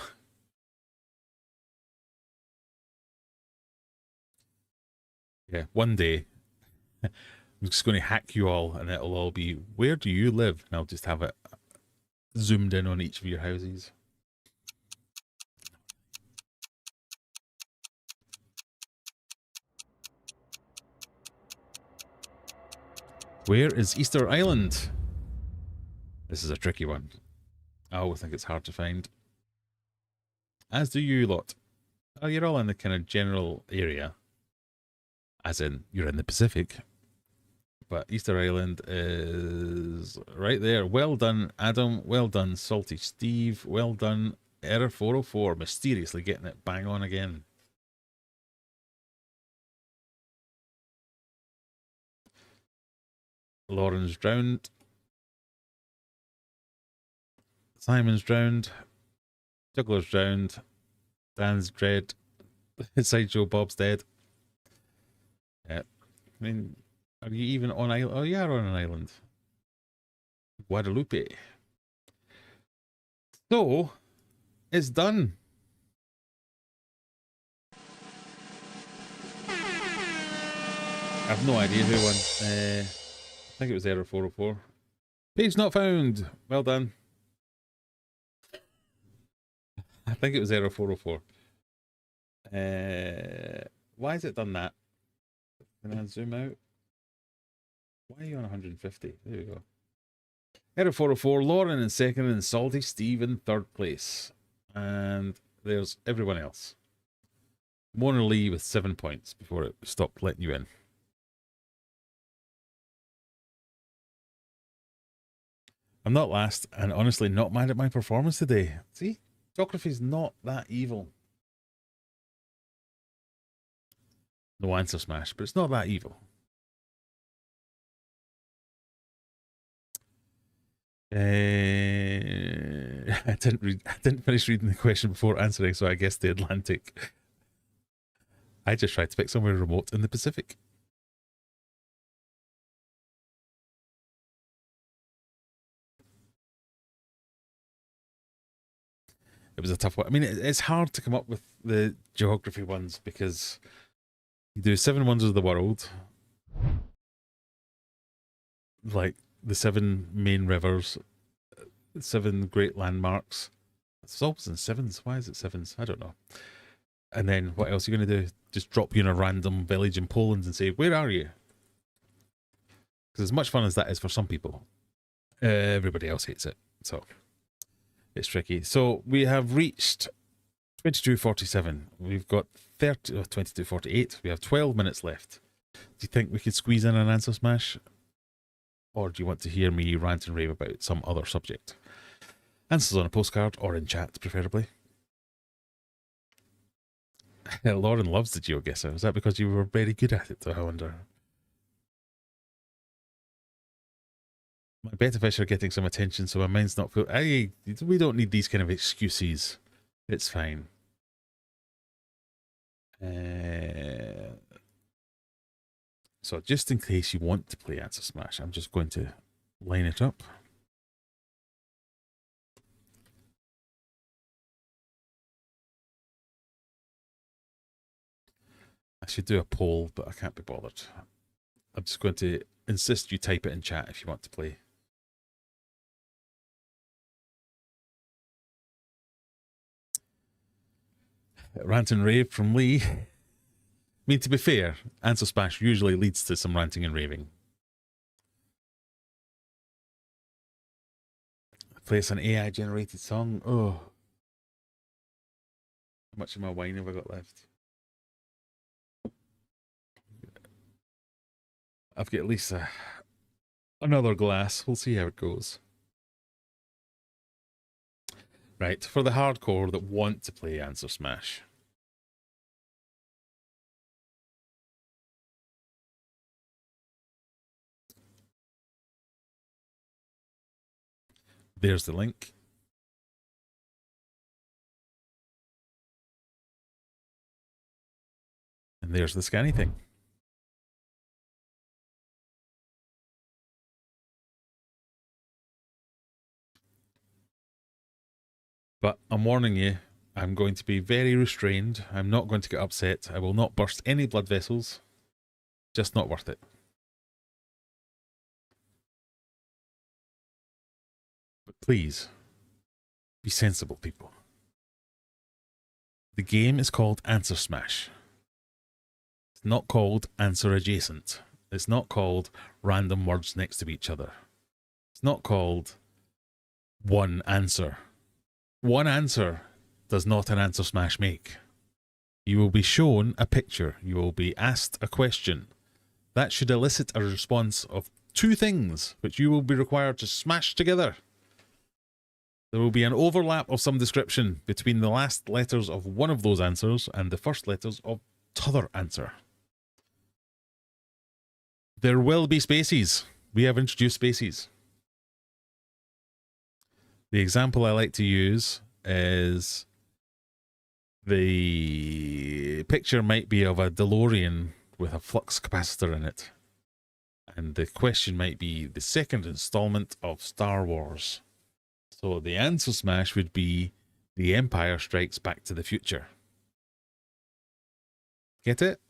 Yeah, one day I'm just going to hack you all and it'll all be, where do you live? And I'll just have it zoomed in on each of your houses. Where is Easter Island? This is a tricky one. I always think it's hard to find. As do you lot. Oh, you're all in the kind of general area. As in, you're in the Pacific. But Easter Island is right there. Well done, Adam. Well done, Salty Steve. Well done, Error 404. Mysteriously getting it bang on again. Lauren's drowned. Simon's drowned. Juggler's drowned. Dan's dead. Sideshow Bob's dead. Yeah. I mean, are you even on island? Oh, you are on an island. Guadalupe. So, it's done. I have no idea who won. I think it was Error 404. Page not found. Well done. I think it was Error 404. Why has it done that? Can I zoom out? Why are you on 150? There we go. Error 404, Lauren in second, and Salty Steve in third place. And there's everyone else. Mona Lee with 7 points before it stopped letting you in. I'm not last, and honestly not mad at my performance today. See? Geography's not that evil. No answer smash, but it's not that evil. I didn't finish reading the question before answering, so I guess the Atlantic. I just tried to pick somewhere remote in the Pacific. It was a tough one. I mean, it's hard to come up with the geography ones because you do 7 wonders of the world, like the 7 main rivers, 7 great landmarks. It's always in sevens. Why is it sevens? I don't know. And then what else are you going to do? Just drop you in a random village in Poland and say, where are you? Because as much fun as that is for some people, everybody else hates it. So it's tricky. So we have reached 22:47. We've got 22:48. We have 12 minutes left. Do you think we could squeeze in an answer smash? Or do you want to hear me rant and rave about some other subject? Answers on a postcard or in chat, preferably. Lauren loves the Geogesser. Is that because you were very good at it, I wonder? My betta fish are getting some attention, so my mind's not full. Hey, we don't need these kind of excuses. It's fine. So just in case you want to play Answer Smash, I'm just going to line it up. I should do a poll, but I can't be bothered. I'm just going to insist you type it in chat if you want to play. Rant and rave from Lee. I mean, to be fair, Answer Smash usually leads to some ranting and raving. Play us an AI-generated song. Oh. How much of my wine have I got left? I've got at least another glass. We'll see how it goes. Right, for the hardcore that want to play Answer Smash. There's the link. And there's the scanny thing. But I'm warning you, I'm going to be very restrained. I'm not going to get upset. I will not burst any blood vessels. Just not worth it. But please, be sensible, people. The game is called Answer Smash. It's not called Answer Adjacent. It's not called random words next to each other. It's not called One Answer. One answer does not an answer smash make. You will be shown a picture. You will be asked a question. That should elicit a response of two things, which you will be required to smash together. There will be an overlap of some description between the last letters of one of those answers and the first letters of t'other answer. There will be spaces. We have introduced spaces. The example I like to use is the picture might be of a DeLorean with a flux capacitor in it. And the question might be the second installment of Star Wars. So the answer smash would be The Empire Strikes Back to the Future. Get it?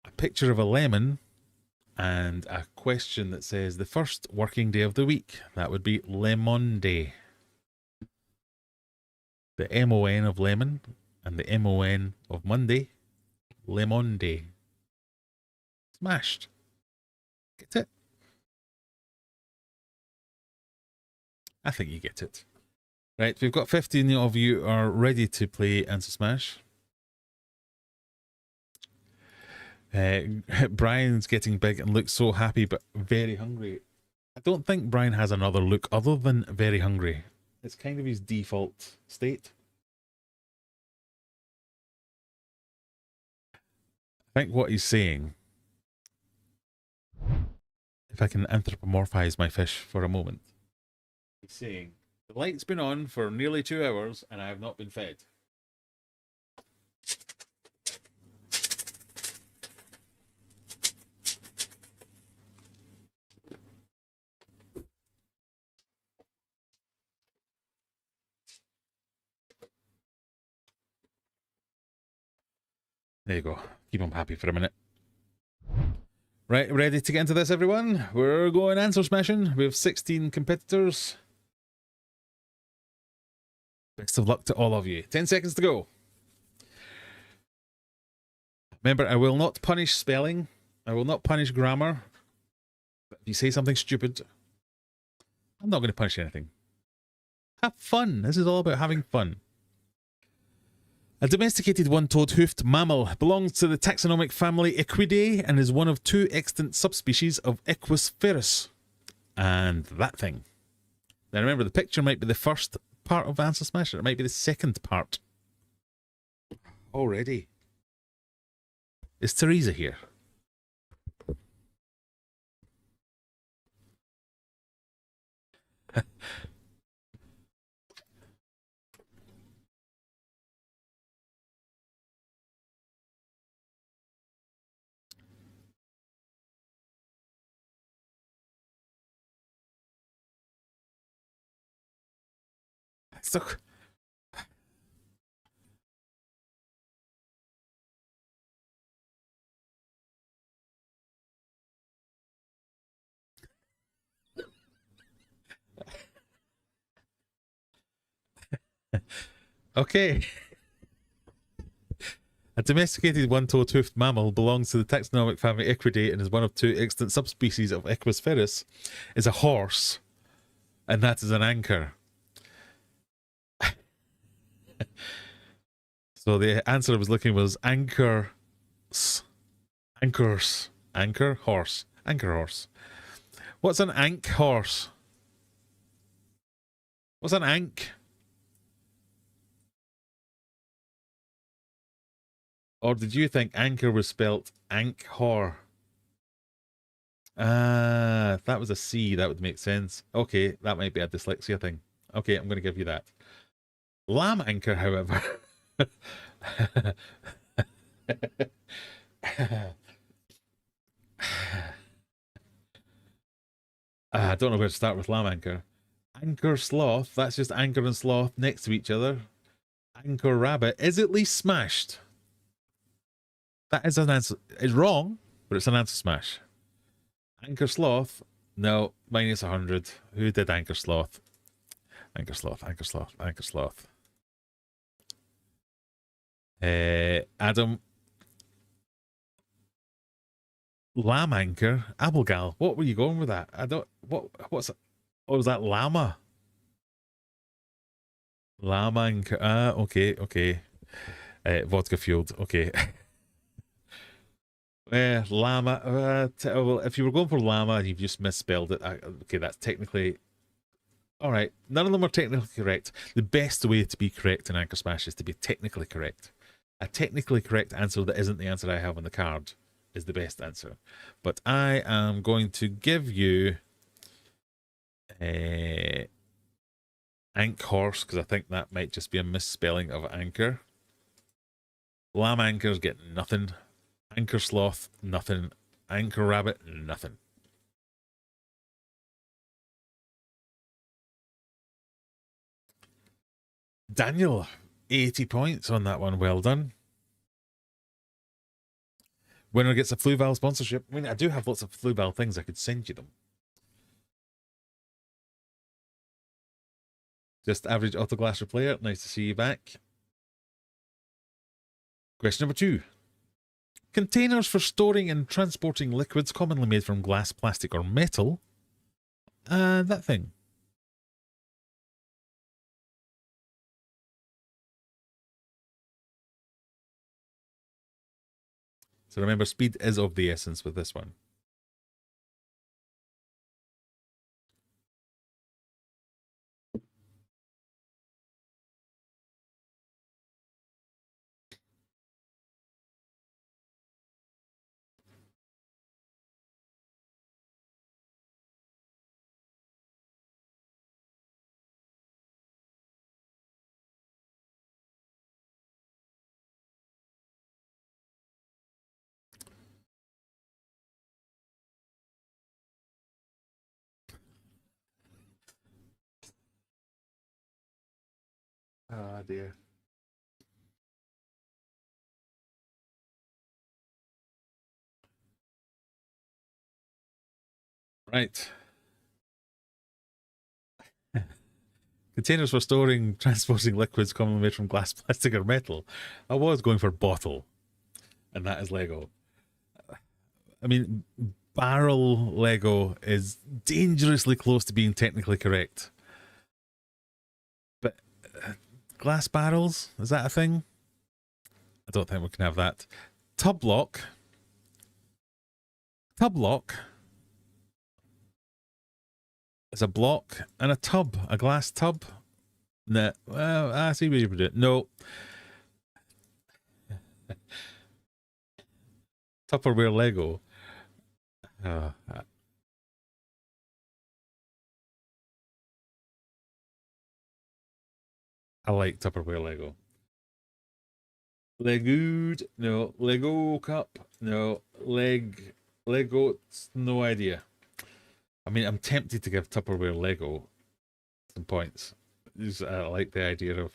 A picture of a lemon and a question that says the first working day of the week. That would be Lemon Day. The M-O-N of lemon and the M-O-N of Monday. Lemon Day. Smashed. Get it? I think you get it. Right, we've got 15 of you are ready to play Answer Smash. Brian's getting big and looks so happy but very hungry. I don't think Brian has another look other than very hungry. It's kind of his default state. I think what he's saying, if I can anthropomorphize my fish for a moment, he's saying, the light's been on for nearly 2 hours and I have not been fed. There you go. Keep him happy for a minute. Right, ready to get into this, everyone? We're going answer smashing. We have 16 competitors. Best of luck to all of you. 10 seconds to go. Remember, I will not punish spelling. I will not punish grammar. But if you say something stupid, I'm not going to punish anything. Have fun. This is all about having fun. A domesticated one-toed hoofed mammal belongs to the taxonomic family Equidae and is one of 2 extant subspecies of Equus ferus. And that thing. Now remember, the picture might be the first part of Answer Smash, or it might be the second part. Already. Is Teresa here? So, okay. A domesticated one-toed hoofed mammal belongs to the taxonomic family Equidae and is one of 2 extant subspecies of Equus ferus. Is a horse, and that is an anchor. So the answer I was looking was anchors. Anchor horse. Anchor horse. What's an ank horse? What's an ank? Or did you think anchor was spelt ank-hor? Ah, if that was a C, that would make sense. Okay, that might be a dyslexia thing. Okay, I'm going to give you that. Lamb anchor, however. I don't know where to start with lamb anchor. Anchor sloth, that's just anchor and sloth next to each other. Anchor rabbit is at least smashed. That is an answer. It's wrong, but it's an answer smash. Anchor sloth, no, minus 100. Who did anchor sloth? Anchor sloth, anchor sloth, anchor sloth. Adam. Lamb anchor, Abelgal. What were you going with that? I don't. What's? Oh, was that llama? Llama anchor. Ah, okay, okay. Vodka fueled. Okay. Llama. Well, if you were going for llama and you've just misspelled it, okay, that's technically. All right. None of them are technically correct. The best way to be correct in Anchor Smash is to be technically correct. A technically correct answer that isn't the answer I have on the card is the best answer. But I am going to give you Ank Horse, because I think that might just be a misspelling of anchor. Lamb anchors get nothing. Anchor sloth, nothing. Anchor rabbit, nothing. Daniel, 80 points on that one. Well done. Winner gets a Fluval sponsorship. I mean, I do have lots of Fluval things. I could send you them. Just average Autoglasser player. Nice to see you back. Question number 2. Containers for storing and transporting liquids commonly made from glass, plastic, or metal. That thing. So remember, speed is of the essence with this one. Ah, dear. Right. Containers for storing, transporting liquids commonly made from glass, plastic, or metal. I was going for bottle, and that is Lego. I mean, barrel Lego is dangerously close to being technically correct. But glass barrels, is that a thing? I don't think we can have that. Tub lock. Tub lock is a block and a tub, a glass tub. Nah, well, I see what you do. No. Tupperware Lego. I like Tupperware Lego. Legood, no. Lego cup, no. Lego, no idea. I mean, I'm tempted to give Tupperware Lego some points. I like the idea of.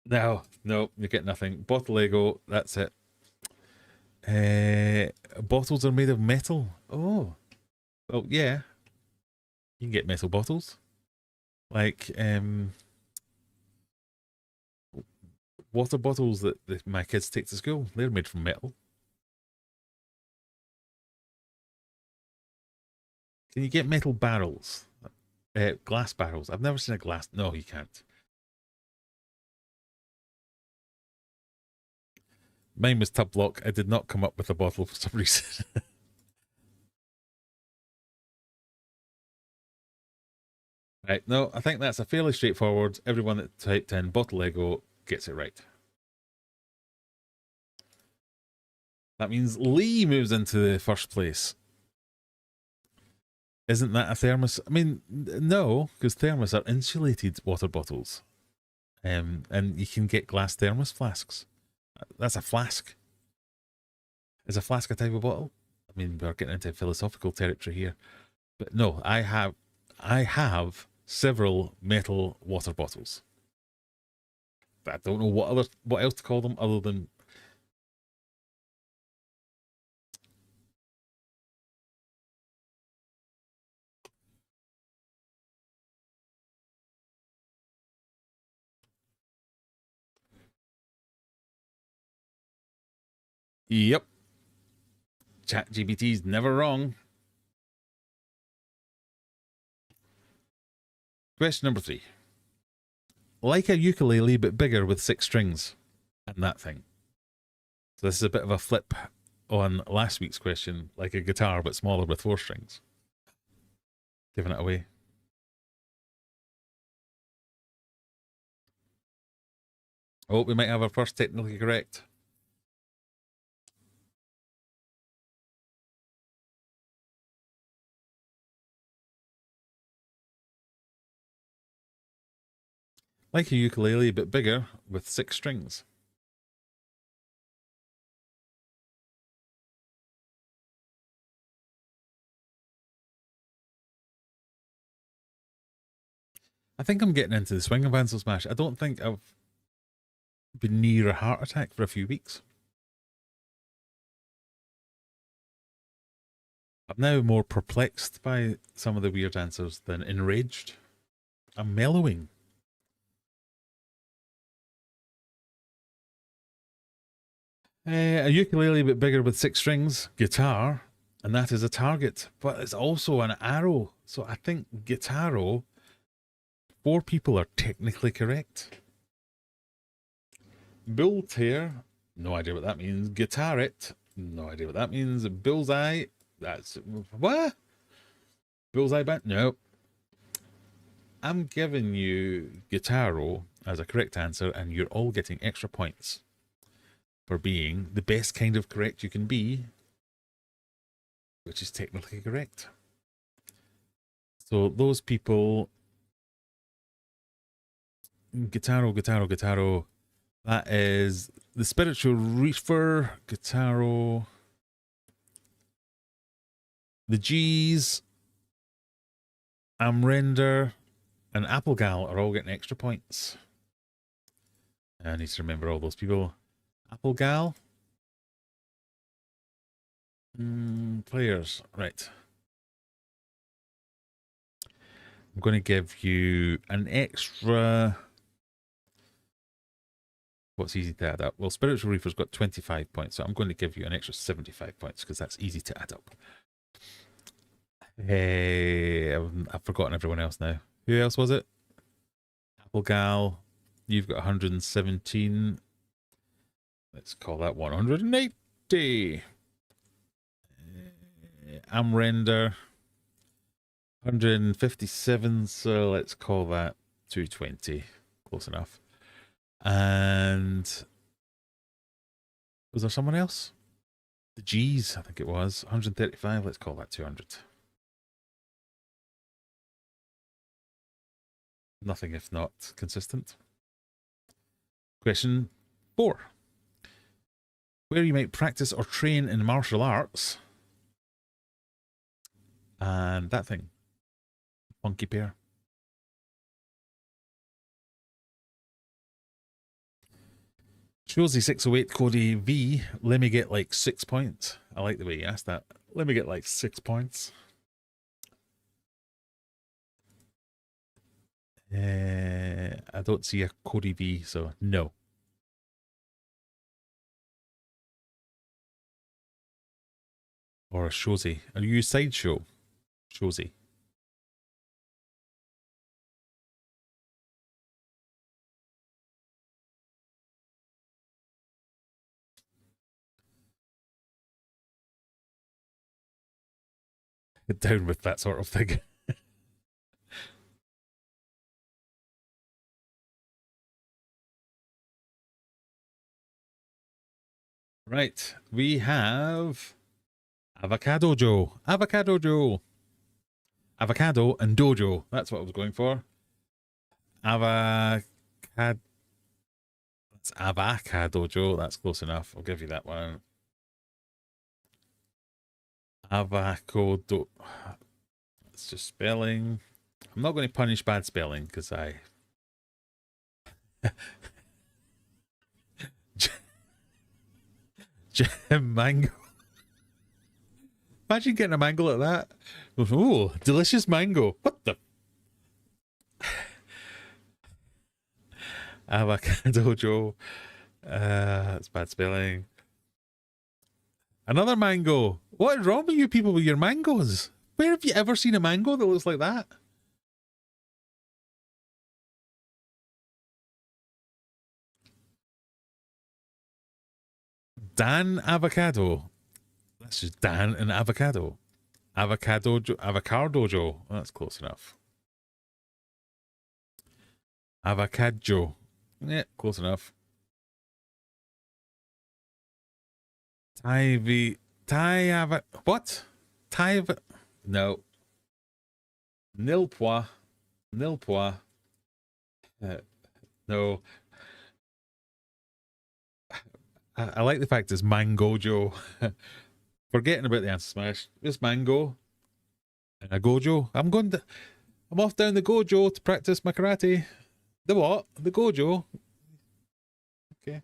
No, you get nothing. Bottle Lego, that's it. Bottles are made of metal. Oh, well, yeah. You can get metal bottles. Like, water bottles that my kids take to school. They're made from metal. Can you get metal barrels? Glass barrels. I've never seen a glass. No, you can't. Mine was tub lock. I did not come up with a bottle for some reason. Right, no, I think that's a fairly straightforward. Everyone that typed in bottle Lego gets it right. That means Lee moves into the first place. Isn't that a thermos? I mean, no, because thermos are insulated water bottles. And you can get glass thermos flasks. That's a flask. Is a flask a type of bottle? I mean, we're getting into philosophical territory here. But no, I have I have several metal water bottles. I don't know what else to call them other than yep. ChatGPT's never wrong. Question number 3. Like a ukulele, but bigger with 6 strings. And that thing. So this is a bit of a flip on last week's question. Like a guitar, but smaller with 4 strings. Giving it away. Oh, we might have our first technically correct. Like a ukulele, but bigger with 6 strings. I think I'm getting into the swing of Ansel Smash. I don't think I've been near a heart attack for a few weeks. I'm now more perplexed by some of the weird answers than enraged. I'm mellowing. A ukulele but bigger with 6 strings, guitar, and that is a target, but it's also an arrow. So I think guitaro, 4 people are technically correct. Bull tear, no idea what that means. Guitar it, no idea what that means. Bullseye, that's what? Bullseye band? No. I'm giving you guitaro as a correct answer, and you're all getting extra points for being the best kind of correct you can be, which is technically correct. So those people, guitaro, that is the spiritual reefer, guitaro. The G's, Amrender, and Applegal are all getting extra points. I need to remember all those people. Applegal. Players, right. I'm going to give you an extra... What's easy to add up? Well, Spiritual Reaper's got 25 points, so I'm going to give you an extra 75 points because that's easy to add up. Hey, I've forgotten everyone else now. Who else was it? Applegal, you've got 117. Let's call that 180. Amrender, 157, so let's call that 220. Close enough. And was there someone else? The G's, I think it was. 135, let's call that 200. Nothing if not consistent. Question 4. Where you might practice or train in martial arts. And that thing. Funky pair. Josie 608 Cody V. Let me get like 6 points. I like the way you asked that. Let me get like 6 points. I don't see a Cody V, so no. Or a Shozy. Are you Sideshow? Shozy. Down with that sort of thing. Right, we have Avocado Joe. Avocado Joe. Avocado and Dojo. That's what I was going for. Avocado. That's Avocado Joe. That's close enough. I'll give you that one. Avocado. It's just spelling. I'm not going to punish bad spelling because I... Mango. Imagine getting a mango like that. Oh, delicious mango. What the? Avocado Joe. That's bad spelling. Another mango. What is wrong with you people with your mangoes? Where have you ever seen a mango that looks like that? Dan Avocado. That's just Dan and Avocado. Avocado Joe. Well, that's close enough. Avocado. Yeah, close enough. What? No. Nil point. Nil point. No. I like the fact it's Mango Joe. Forgetting about the answer smash. It's Mango. And a Gojo. I'm off down the Gojo to practice my karate. The what? The Gojo. Okay.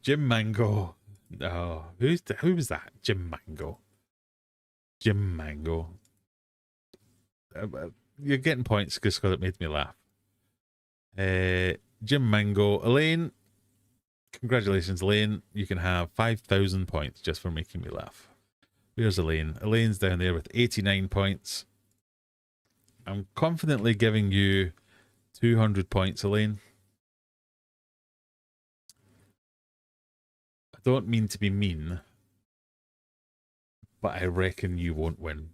Jim Mango. No. Who was that? Jim Mango. Jim Mango. You're getting points just because it made me laugh. Jim Mango. Elaine. Congratulations, Elaine. You can have 5,000 points just for making me laugh. Where's Elaine? Elaine's down there with 89 points. I'm confidently giving you 200 points, Elaine. I don't mean to be mean, but I reckon you won't win.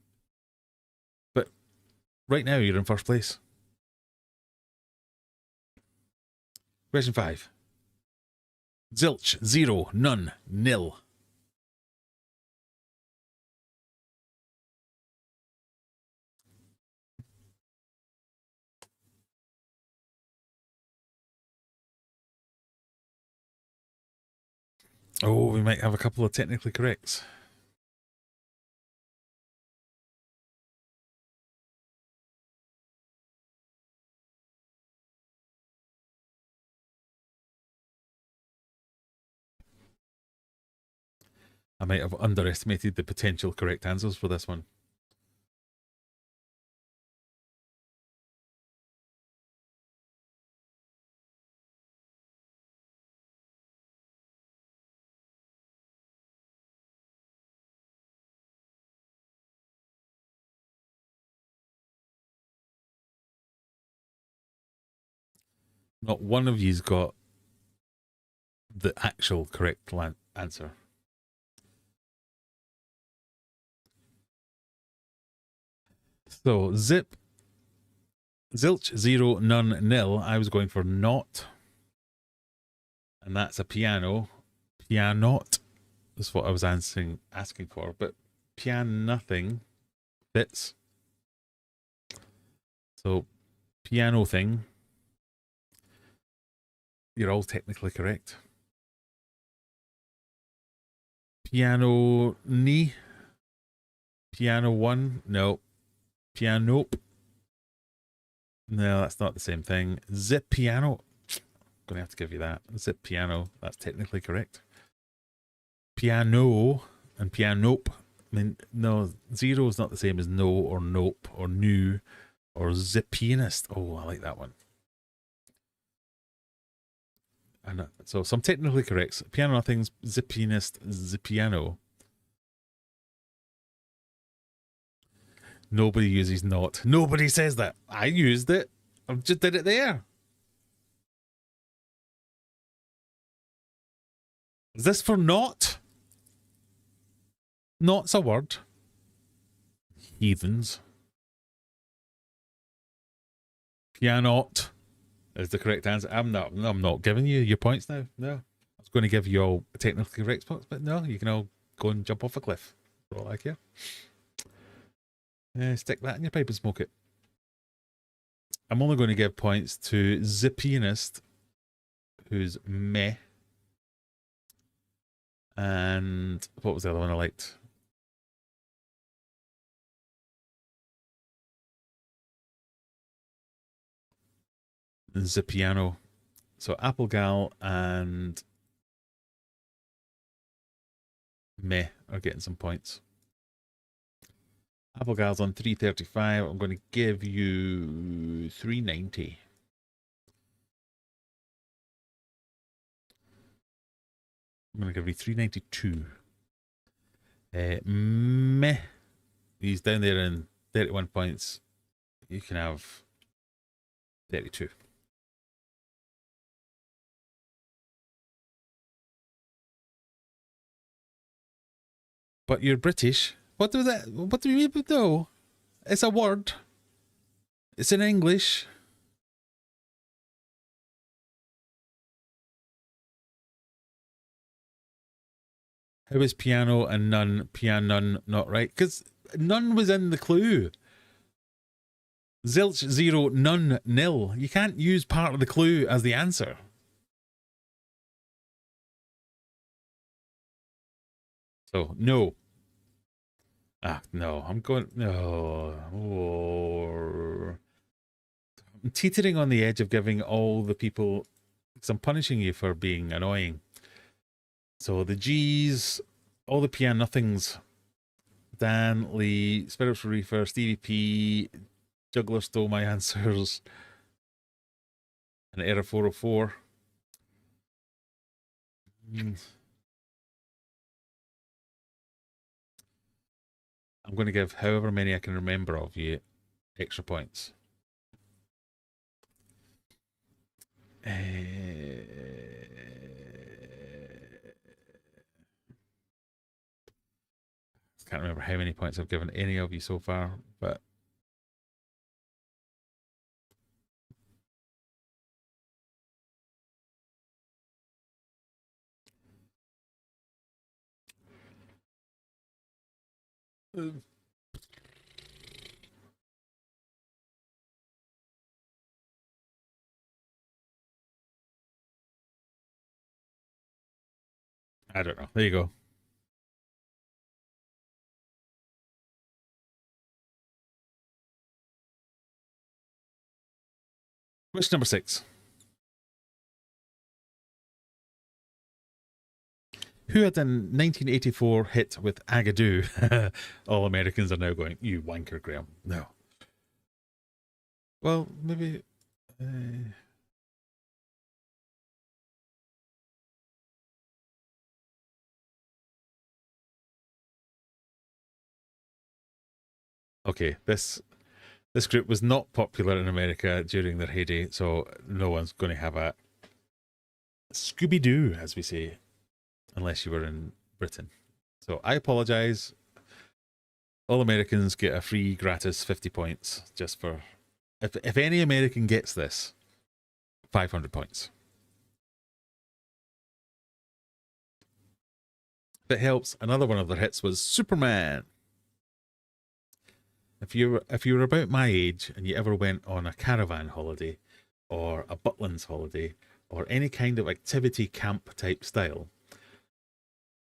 But right now, you're in first place. Question 5. Zilch, 0, none, nil. Oh, we might have a couple of technically corrects. I might have underestimated the potential correct answers for this one. Not one of you's got the actual correct answer. So, zilch, 0, none, nil. I was going for not. And that's a piano. Pianot is what I was asking for. But pian nothing fits. So, piano thing. You're all technically correct. Piano ni. Piano 1. No. Pianope. No, that's not the same thing. Zip piano. Gonna have to give you that. Zip piano. That's technically correct. Piano and pianope. I mean, no, 0 is not the same as no or nope or new or zip pianist. Oh, I like that one. And so some technically corrects. Piano nothings, zip pianist, zip piano. Nobody uses not. Nobody says that. I used it. I just did it there. Is this for not? Not's a word. Heathens. Pianot is the correct answer. I'm not giving you your points now. No. I was going to give you all technically correct spots, but no, you can all go and jump off a cliff. For all I care. Stick that in your pipe and smoke it. I'm only going to give points to the pianist, who's meh. And what was the other one I liked? the piano. So Applegal and Meh are getting some points. Applegal's on 335. I'm going to give you 390. I'm going to give you 392. Meh. He's down there in 31 points. You can have 32. But you're British. What do that? What do you even know? It's a word. It's in English. How is piano and none, piano not right? Because none was in the clue. Zilch 0, none, nil. You can't use part of the clue as the answer. So, no. Ah, no. I'm going... No. Oh. I'm teetering on the edge of giving all the people... Because I'm punishing you for being annoying. So, the G's, all the piano nothings. Dan, Lee, Spiritual Reefer, Stevie P, Juggler stole my answers. And Error 404. I'm going to give however many I can remember of you extra points. Can't remember how many points I've given any of you so far, but I don't know. There you go. Question number 6. Who had a 1984 hit with Agadoo? All Americans are now going, you wanker, Graham. No. Well, maybe... Okay, this group was not popular in America during their heyday, so no one's going to have a Scooby-Doo, as we say, unless you were in Britain. So I apologise. All Americans get a free gratis 50 points just for... If any American gets this, 500 points. If it helps, another one of their hits was Superman. If you were about my age and you ever went on a caravan holiday or a Butlins holiday or any kind of activity camp type style,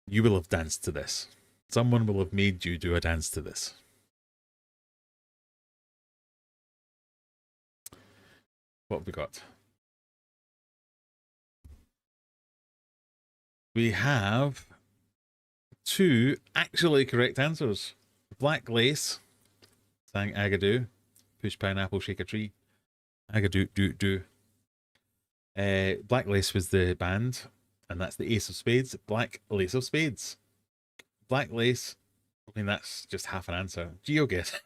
you will have danced to this. Someone will have made you do a dance to this. What have we got? We have 2 actually correct answers. Black Lace sang Agadoo. Push pineapple, shake a tree. Agadoo, do, do. Black Lace was the band, and that's the Ace of Spades. Black Lace of Spades. Black Lace, I mean, that's just half an answer. Geogesser.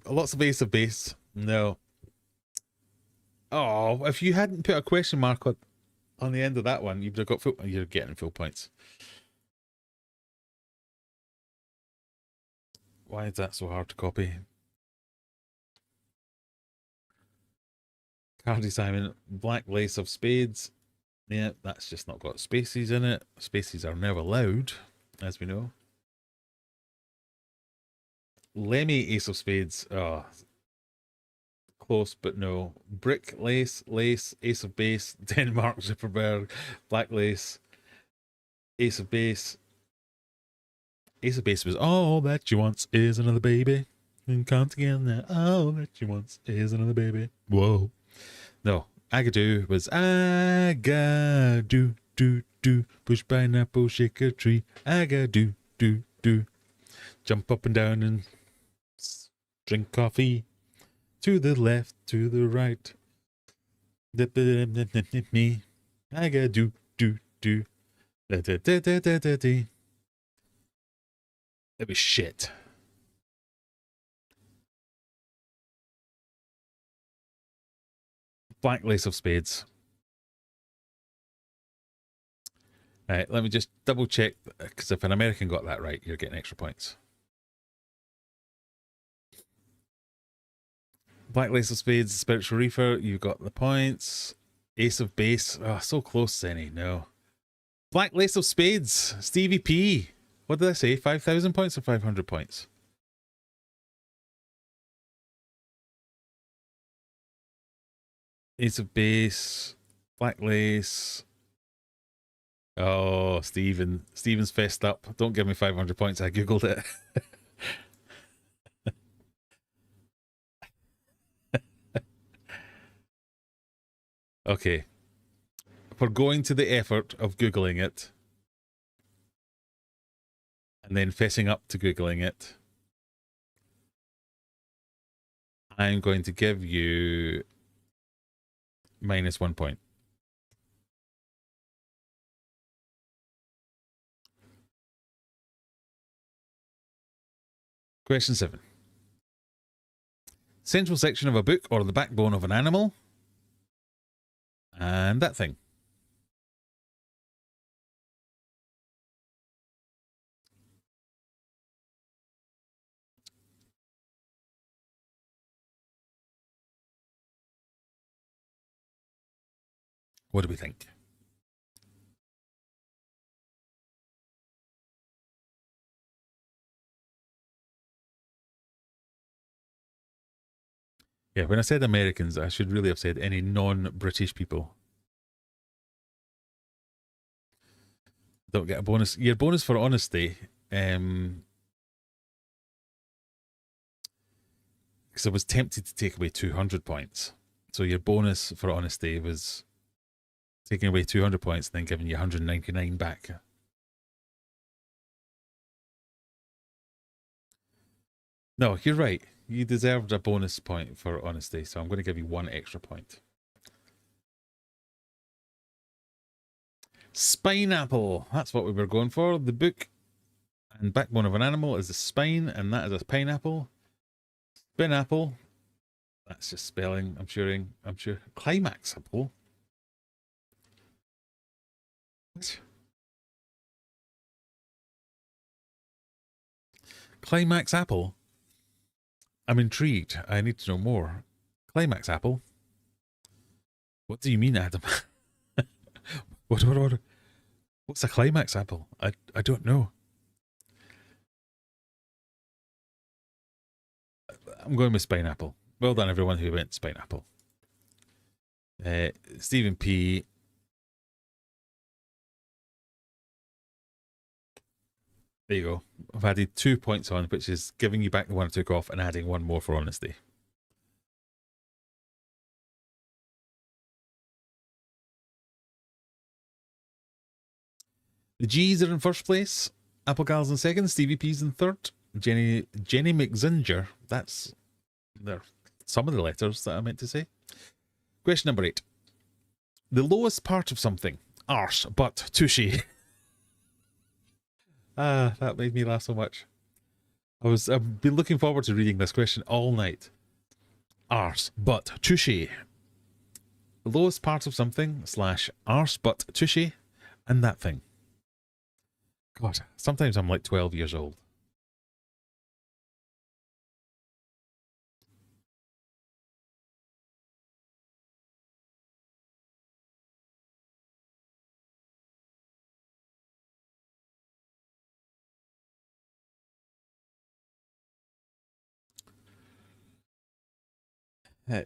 Lots of Ace of Base. No. Oh, if you hadn't put a question mark on the end of that one, you'd have got full. You're getting full points. Why is that so hard to copy? Cardi Simon, Black Lace of Spades. Yeah, that's just not got spaces in it. Spaces are never allowed, as we know. Lemmy, Ace of Spades. Oh, close, but no. Brick, Lace, Lace, Ace of Base, Denmark, Zuckerberg, Black Lace, Ace of Base, Ace of base was all that she wants is another baby. And come together, all that she wants is another baby. Whoa. No, Agadoo was Agadoo, do, do. Push pineapple, shake a tree. Agadoo, do, do. Jump up and down and drink coffee. To the left, to the right. Me. Agadoo, do, do. Da, da, da, da, da, da, da. It was shit. Black lace of spades. Alright, let me just double check, because if an American got that right, you're getting extra points. Black lace of spades, spiritual reefer, you got the points. Ace of base, oh, so close, Senny, no. Black lace of spades, Stevie P. What did I say, 5,000 points or 500 points? Ace of base, black lace. Oh, Steven's fessed up. Don't give me 500 points. I googled it. Okay. For going to the effort of googling it and then fessing up to googling it, I'm going to give you -1 point. Question 7. Central section of a book or the backbone of an animal. And that thing. What do we think? Yeah, when I said Americans, I should really have said any non-British people. Don't get a bonus. Your bonus for honesty, because I was tempted to take away 200 points. So your bonus for honesty was taking away 200 points and then giving you 199 back. No, you're right. You deserved a bonus point for honesty, so I'm going to give you 1 extra point. Spineapple. That's what we were going for. The book and backbone of an animal is the spine, and that is a pineapple. Spinapple. That's just spelling, I'm sure. Climax apple. What? Climax apple? I'm intrigued. I need to know more. Climax apple? What do you mean, Adam? What? What's a climax apple? I don't know. I'm going with spineapple. Well done, everyone who went spineapple. Stephen P. There you go. I've added 2 points on, which is giving you back the one I took off and adding 1 more for honesty. The G's are in first place. Apple Gal's in second. Stevie P's in third. Jenny McZinger. That's some of the letters that I meant to say. Question number 8. The lowest part of something. Arse, butt, tushy. Ah, that made me laugh so much. I've been looking forward to reading this question all night. Arse, butt, tushy. The lowest part of something / arse, butt, tushy, and that thing. God, sometimes I'm like 12 years old.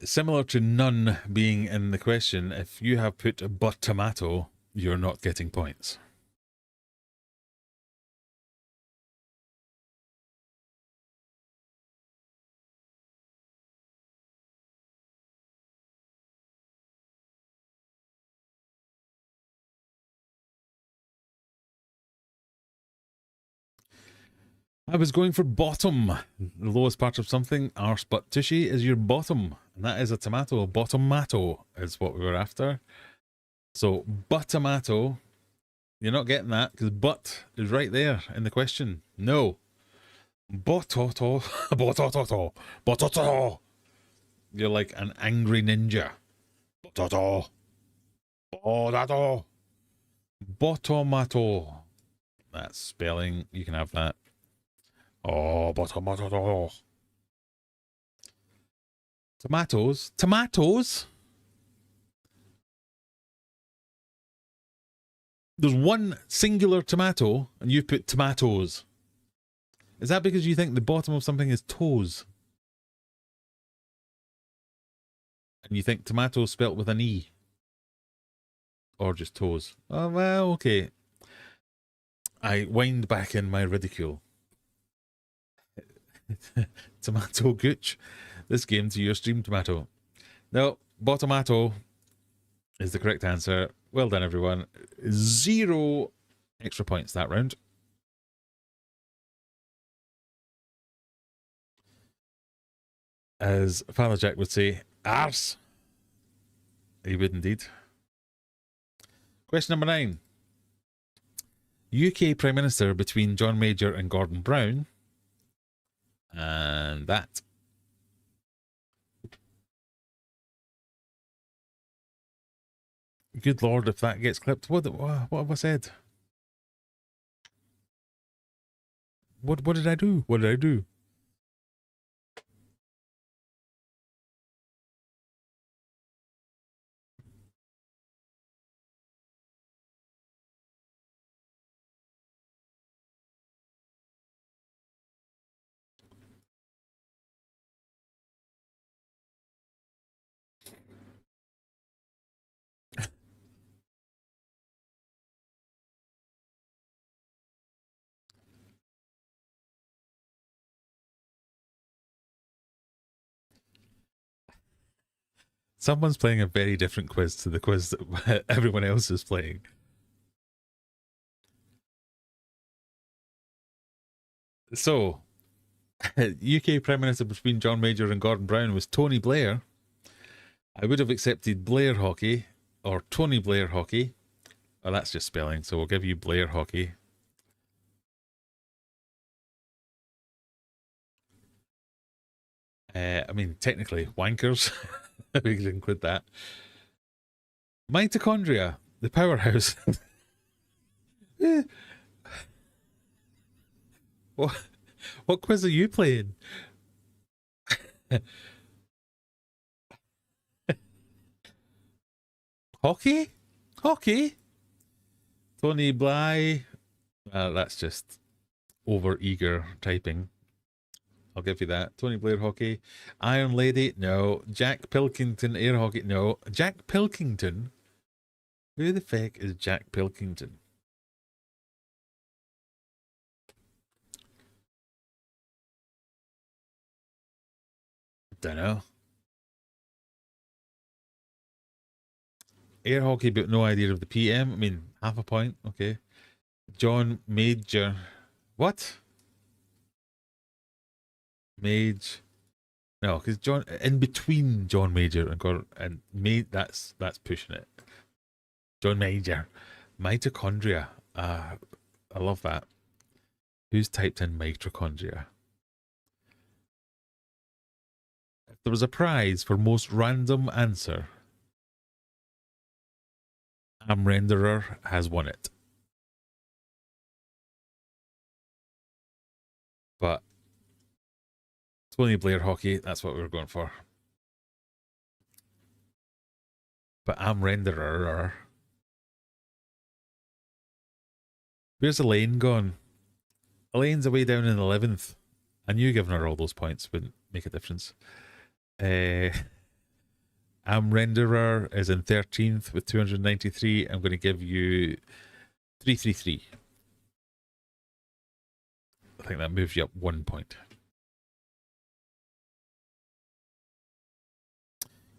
Similar to none being in the question, if you have put but tomato, you're not getting points. I was going for bottom. The lowest part of something, arse but tushy, is your bottom. And that is a tomato. Bottomato is what we were after. So, buttomato, you're not getting that because but is right there in the question. No. Bototo. Bototo. Bototo. You're like an angry ninja. Bototo. Bototo. Bottomato. That's spelling. You can have that. Oh, bottomato. Tomatoes. Tomatoes? There's one singular tomato and you put tomatoes. Is that because you think the bottom of something is toes? And you think tomato spelt with an E? Or just toes? Oh, well, okay. I wind back in my ridicule. Tomato gooch. This game to your stream, tomato. No, bottomato is the correct answer. Well done, everyone. 0 extra points that round. As Father Jack would say, arse. He would indeed. Question number 9. UK Prime Minister between John Major and Gordon Brown. And that. Good Lord, if that gets clipped. What have I said? What did I do? What did I do? Someone's playing a very different quiz to the quiz that everyone else is playing. So, UK Prime Minister between John Major and Gordon Brown was Tony Blair. I would have accepted Blair Hockey or Tony Blair Hockey. Oh, that's just spelling, so we'll give you Blair Hockey. I mean, technically, wankers. We could include that. Mitochondria, the powerhouse. What quiz are you playing? Hockey? Hockey? Tony Bly? That's just over-eager typing. I'll give you that. Tony Blair Hockey. Iron Lady? No. Jack Pilkington Air Hockey? No. Jack Pilkington? Who the feck is Jack Pilkington? Dunno. Air hockey, but no idea of the PM. I mean, half a point. Okay. John Major. What? Mage. No, because John in between John Major and Gordon and that's pushing it. John Major. Mitochondria. I love that. Who's typed in mitochondria? If there was a prize for most random answer, Renderer has won it. But Tony Blair Hockey, that's what we were going for. But Renderer. Where's Elaine gone? Elaine's away down in 11th. I knew giving her all those points wouldn't make a difference. Renderer is in 13th with 293. I'm going to give you 333. I think that moves you up 1 point.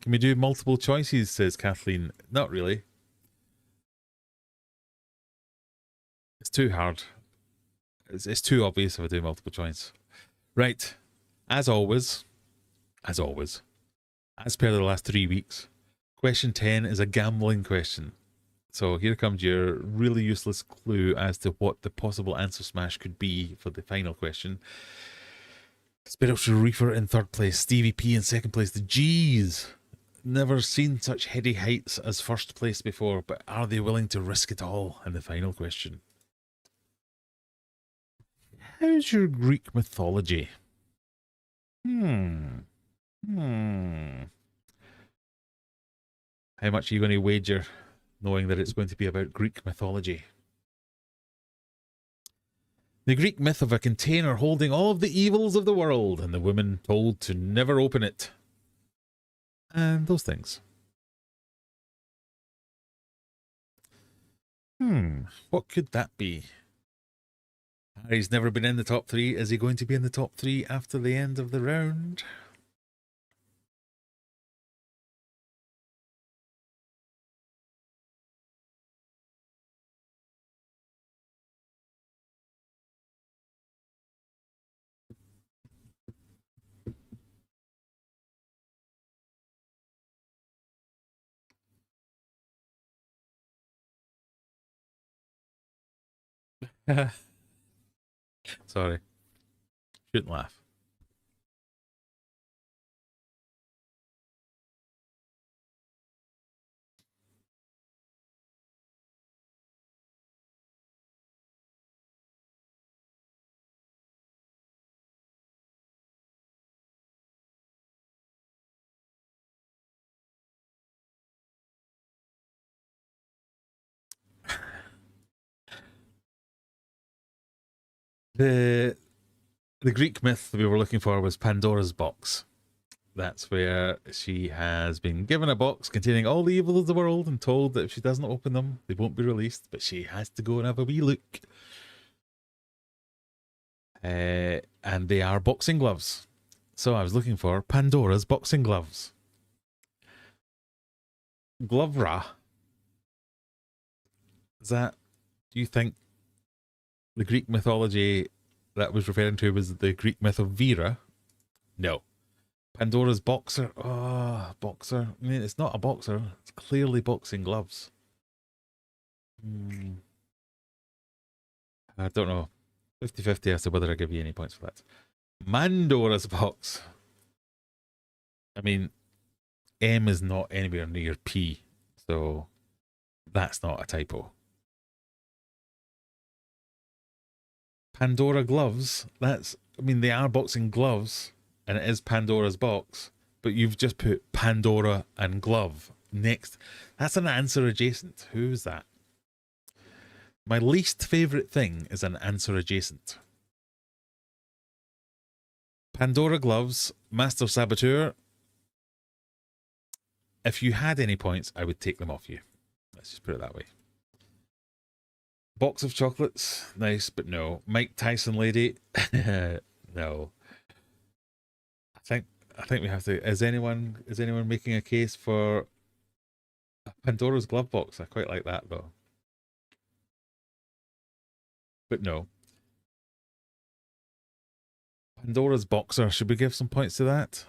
Can we do multiple choices, says Kathleen. Not really. It's too hard. It's too obvious if I do multiple choice. Right. As always, as per the last 3 weeks, question 10 is a gambling question. So here comes your really useless clue as to what the possible answer smash could be for the final question. Spiritual Reefer in third place, Stevie P in second place. The G's. Never seen such heady heights as first place before, but are they willing to risk it all in the final question? How's your Greek mythology? How much are you going to wager, knowing that it's going to be about Greek mythology? The Greek myth of a container holding all of the evils of the world and the woman told to never open it. And those things. What could that be? Harry's never been in the top 3. Is he going to be in the top 3 after the end of the round? Sorry. Shouldn't laugh. The Greek myth that we were looking for was Pandora's box. That's where she has been given a box containing all the evil of the world and told that if she doesn't open them, they won't be released, but she has to go and have a wee look. And they are boxing gloves. So I was looking for Pandora's boxing gloves. Glovra. Is that, do you think the Greek mythology that was referring to was the Greek myth of Vera? No. Pandora's boxer. Oh, boxer. I mean, it's not a boxer. It's clearly boxing gloves. I don't know. 50-50 as to whether I give you any points for that. Mandora's box. I mean, M is not anywhere near P, so that's not a typo. Pandora gloves. That's, I mean, they are boxing gloves, and it is Pandora's box, but you've just put Pandora and glove next. That's an answer adjacent. Who's that? My least favourite thing is an answer adjacent. Pandora gloves, Master Saboteur. If you had any points, I would take them off you. Let's just put it that way. Box of chocolates, nice, but no. Mike Tyson lady, no. I think we have to. Is anyone making a case for a Pandora's glove box? I quite like that though. But no. Pandora's boxer. Should we give some points to that?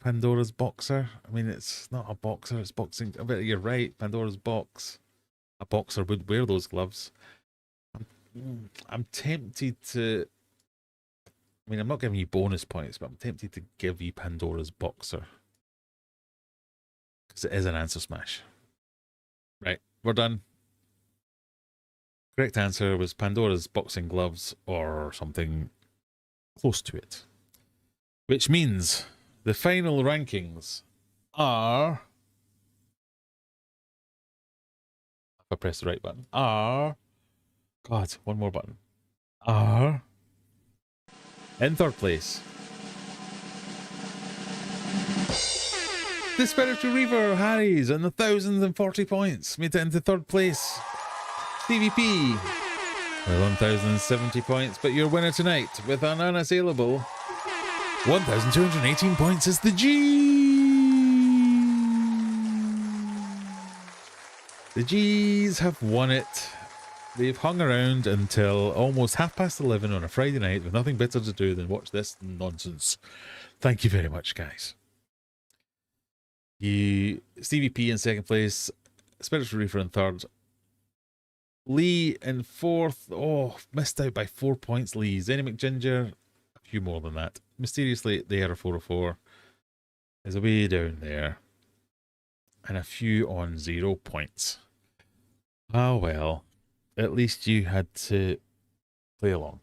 Pandora's boxer. I mean, it's not a boxer. It's boxing. I bet you're right. Pandora's box. A boxer would wear those gloves. I'm tempted to. I mean, I'm not giving you bonus points, but I'm tempted to give you Pandora's boxer because it is an answer smash. Right, we're done. Correct answer was Pandora's boxing gloves or something close to it. Which means the final rankings are, if I press the right button, are, God, one more button, are in third place the Spiritual Reaver Harry's and the 1,040 points made it into third place. Stevie P with 1,070 points, but your winner tonight with an unassailable 1,218 points is the G. The G's have won it They've hung around until almost 11:30 on a Friday night with nothing better to do than watch this nonsense. Thank you very much, guys. Stevie P in second place, Spiritual Reefer in third, Lee in fourth. Oh, missed out by 4 points, Lee. Zenny McGinger, a few more than that. Mysteriously, the Error 404 is way down there. And a few on 0 points. Ah, well. At least you had to play along.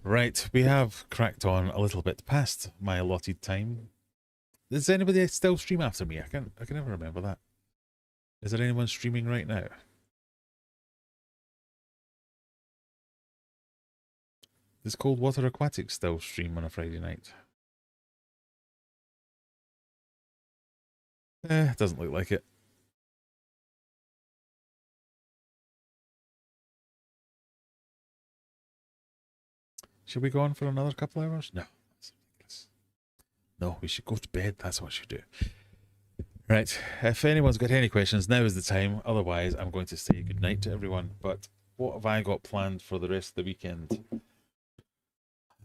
Right, we have cracked on a little bit past my allotted time. Does anybody still stream after me? I can never remember that. Is there anyone streaming right now? Does Cold Water Aquatic still stream on a Friday night? Doesn't look like it. Should we go on for another couple hours? No. No, we should go to bed. That's what we should do. Right. If anyone's got any questions, now is the time. Otherwise, I'm going to say good night to everyone. But what have I got planned for the rest of the weekend?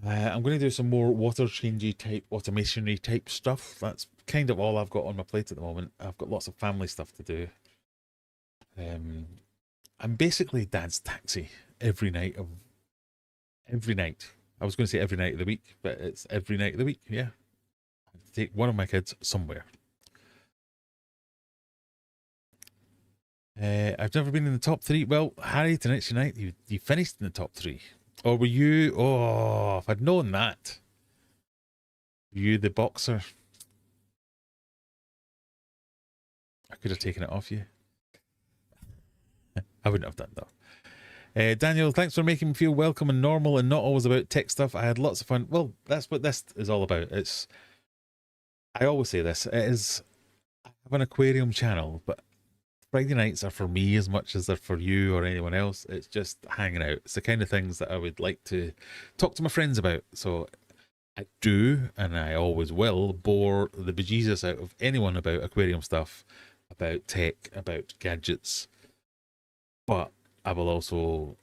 I'm going to do some more water changey type, automation-y type stuff. That's kind of all I've got on my plate at the moment. I've got lots of family stuff to do. I'm basically Dad's taxi every night. I was going to say every night of the week, but it's every night of the week, yeah. I have to take one of my kids somewhere. I've never been in the top 3. Well, Harry, tonight's your night. You finished in the top 3. Or were you... Oh, if I'd known that. Were you the boxer? I could have taken it off you. I wouldn't have done though. Daniel, thanks for making me feel welcome and normal and not always about tech stuff. I had lots of fun. Well, that's what this is all about. I always say this. I have an aquarium channel, but Friday nights are for me as much as they're for you or anyone else. It's just hanging out. It's the kind of things that I would like to talk to my friends about. So I do, and I always will, bore the bejesus out of anyone about aquarium stuff, about tech, about gadgets. But I will also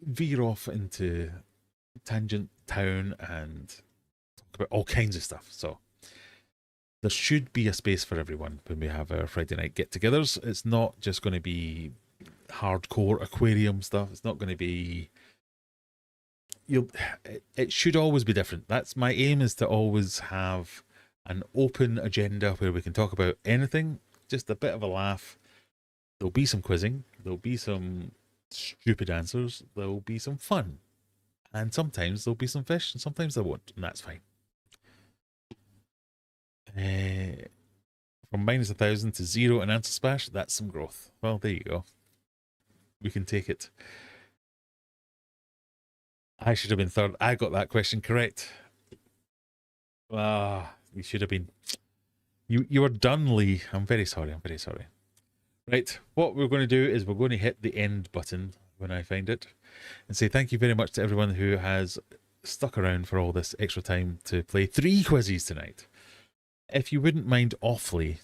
veer off into tangent town and talk about all kinds of stuff. So there should be a space for everyone when we have our Friday night get-togethers. It's not just going to be hardcore aquarium stuff. It's not going to be... It should always be different. That's my aim, is to always have an open agenda where we can talk about anything, just a bit of a laugh. There'll be some quizzing. There'll be some stupid answers. There'll be some fun. And sometimes there'll be some fish, and sometimes there won't, and that's fine. From -1,000 to 0 in answer splash, that's some growth. Well, there you go. We can take it. I should have been third. I got that question correct. You should have been. You were done, Lee. I'm very sorry. I'm very sorry. Right, what we're going to do is we're going to hit the end button when I find it and say thank you very much to everyone who has stuck around for all this extra time to play 3 quizzes tonight. If you wouldn't mind awfully,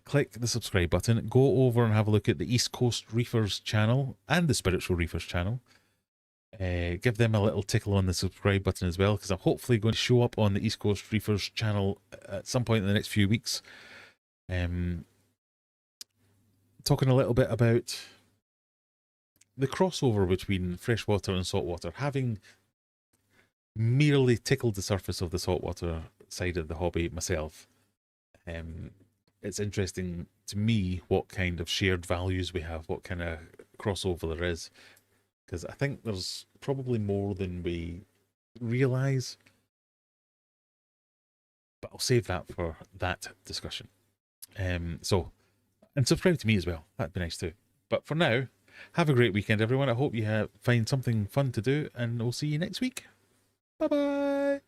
click the subscribe button, go over and have a look at the East Coast Reefers channel and the Spiritual Reefers channel. Give them a little tickle on the subscribe button as well, because I'm hopefully going to show up on the East Coast Reefers channel at some point in the next few weeks. Talking a little bit about the crossover between freshwater and saltwater, having merely tickled the surface of the saltwater side of the hobby myself. It's interesting to me what kind of shared values we have, what kind of crossover there is, because I think there's probably more than we realise, but I'll save that for that discussion. And subscribe to me as well. That'd be nice too. But for now, have a great weekend, everyone. I hope you find something fun to do, and we'll see you next week. Bye-bye.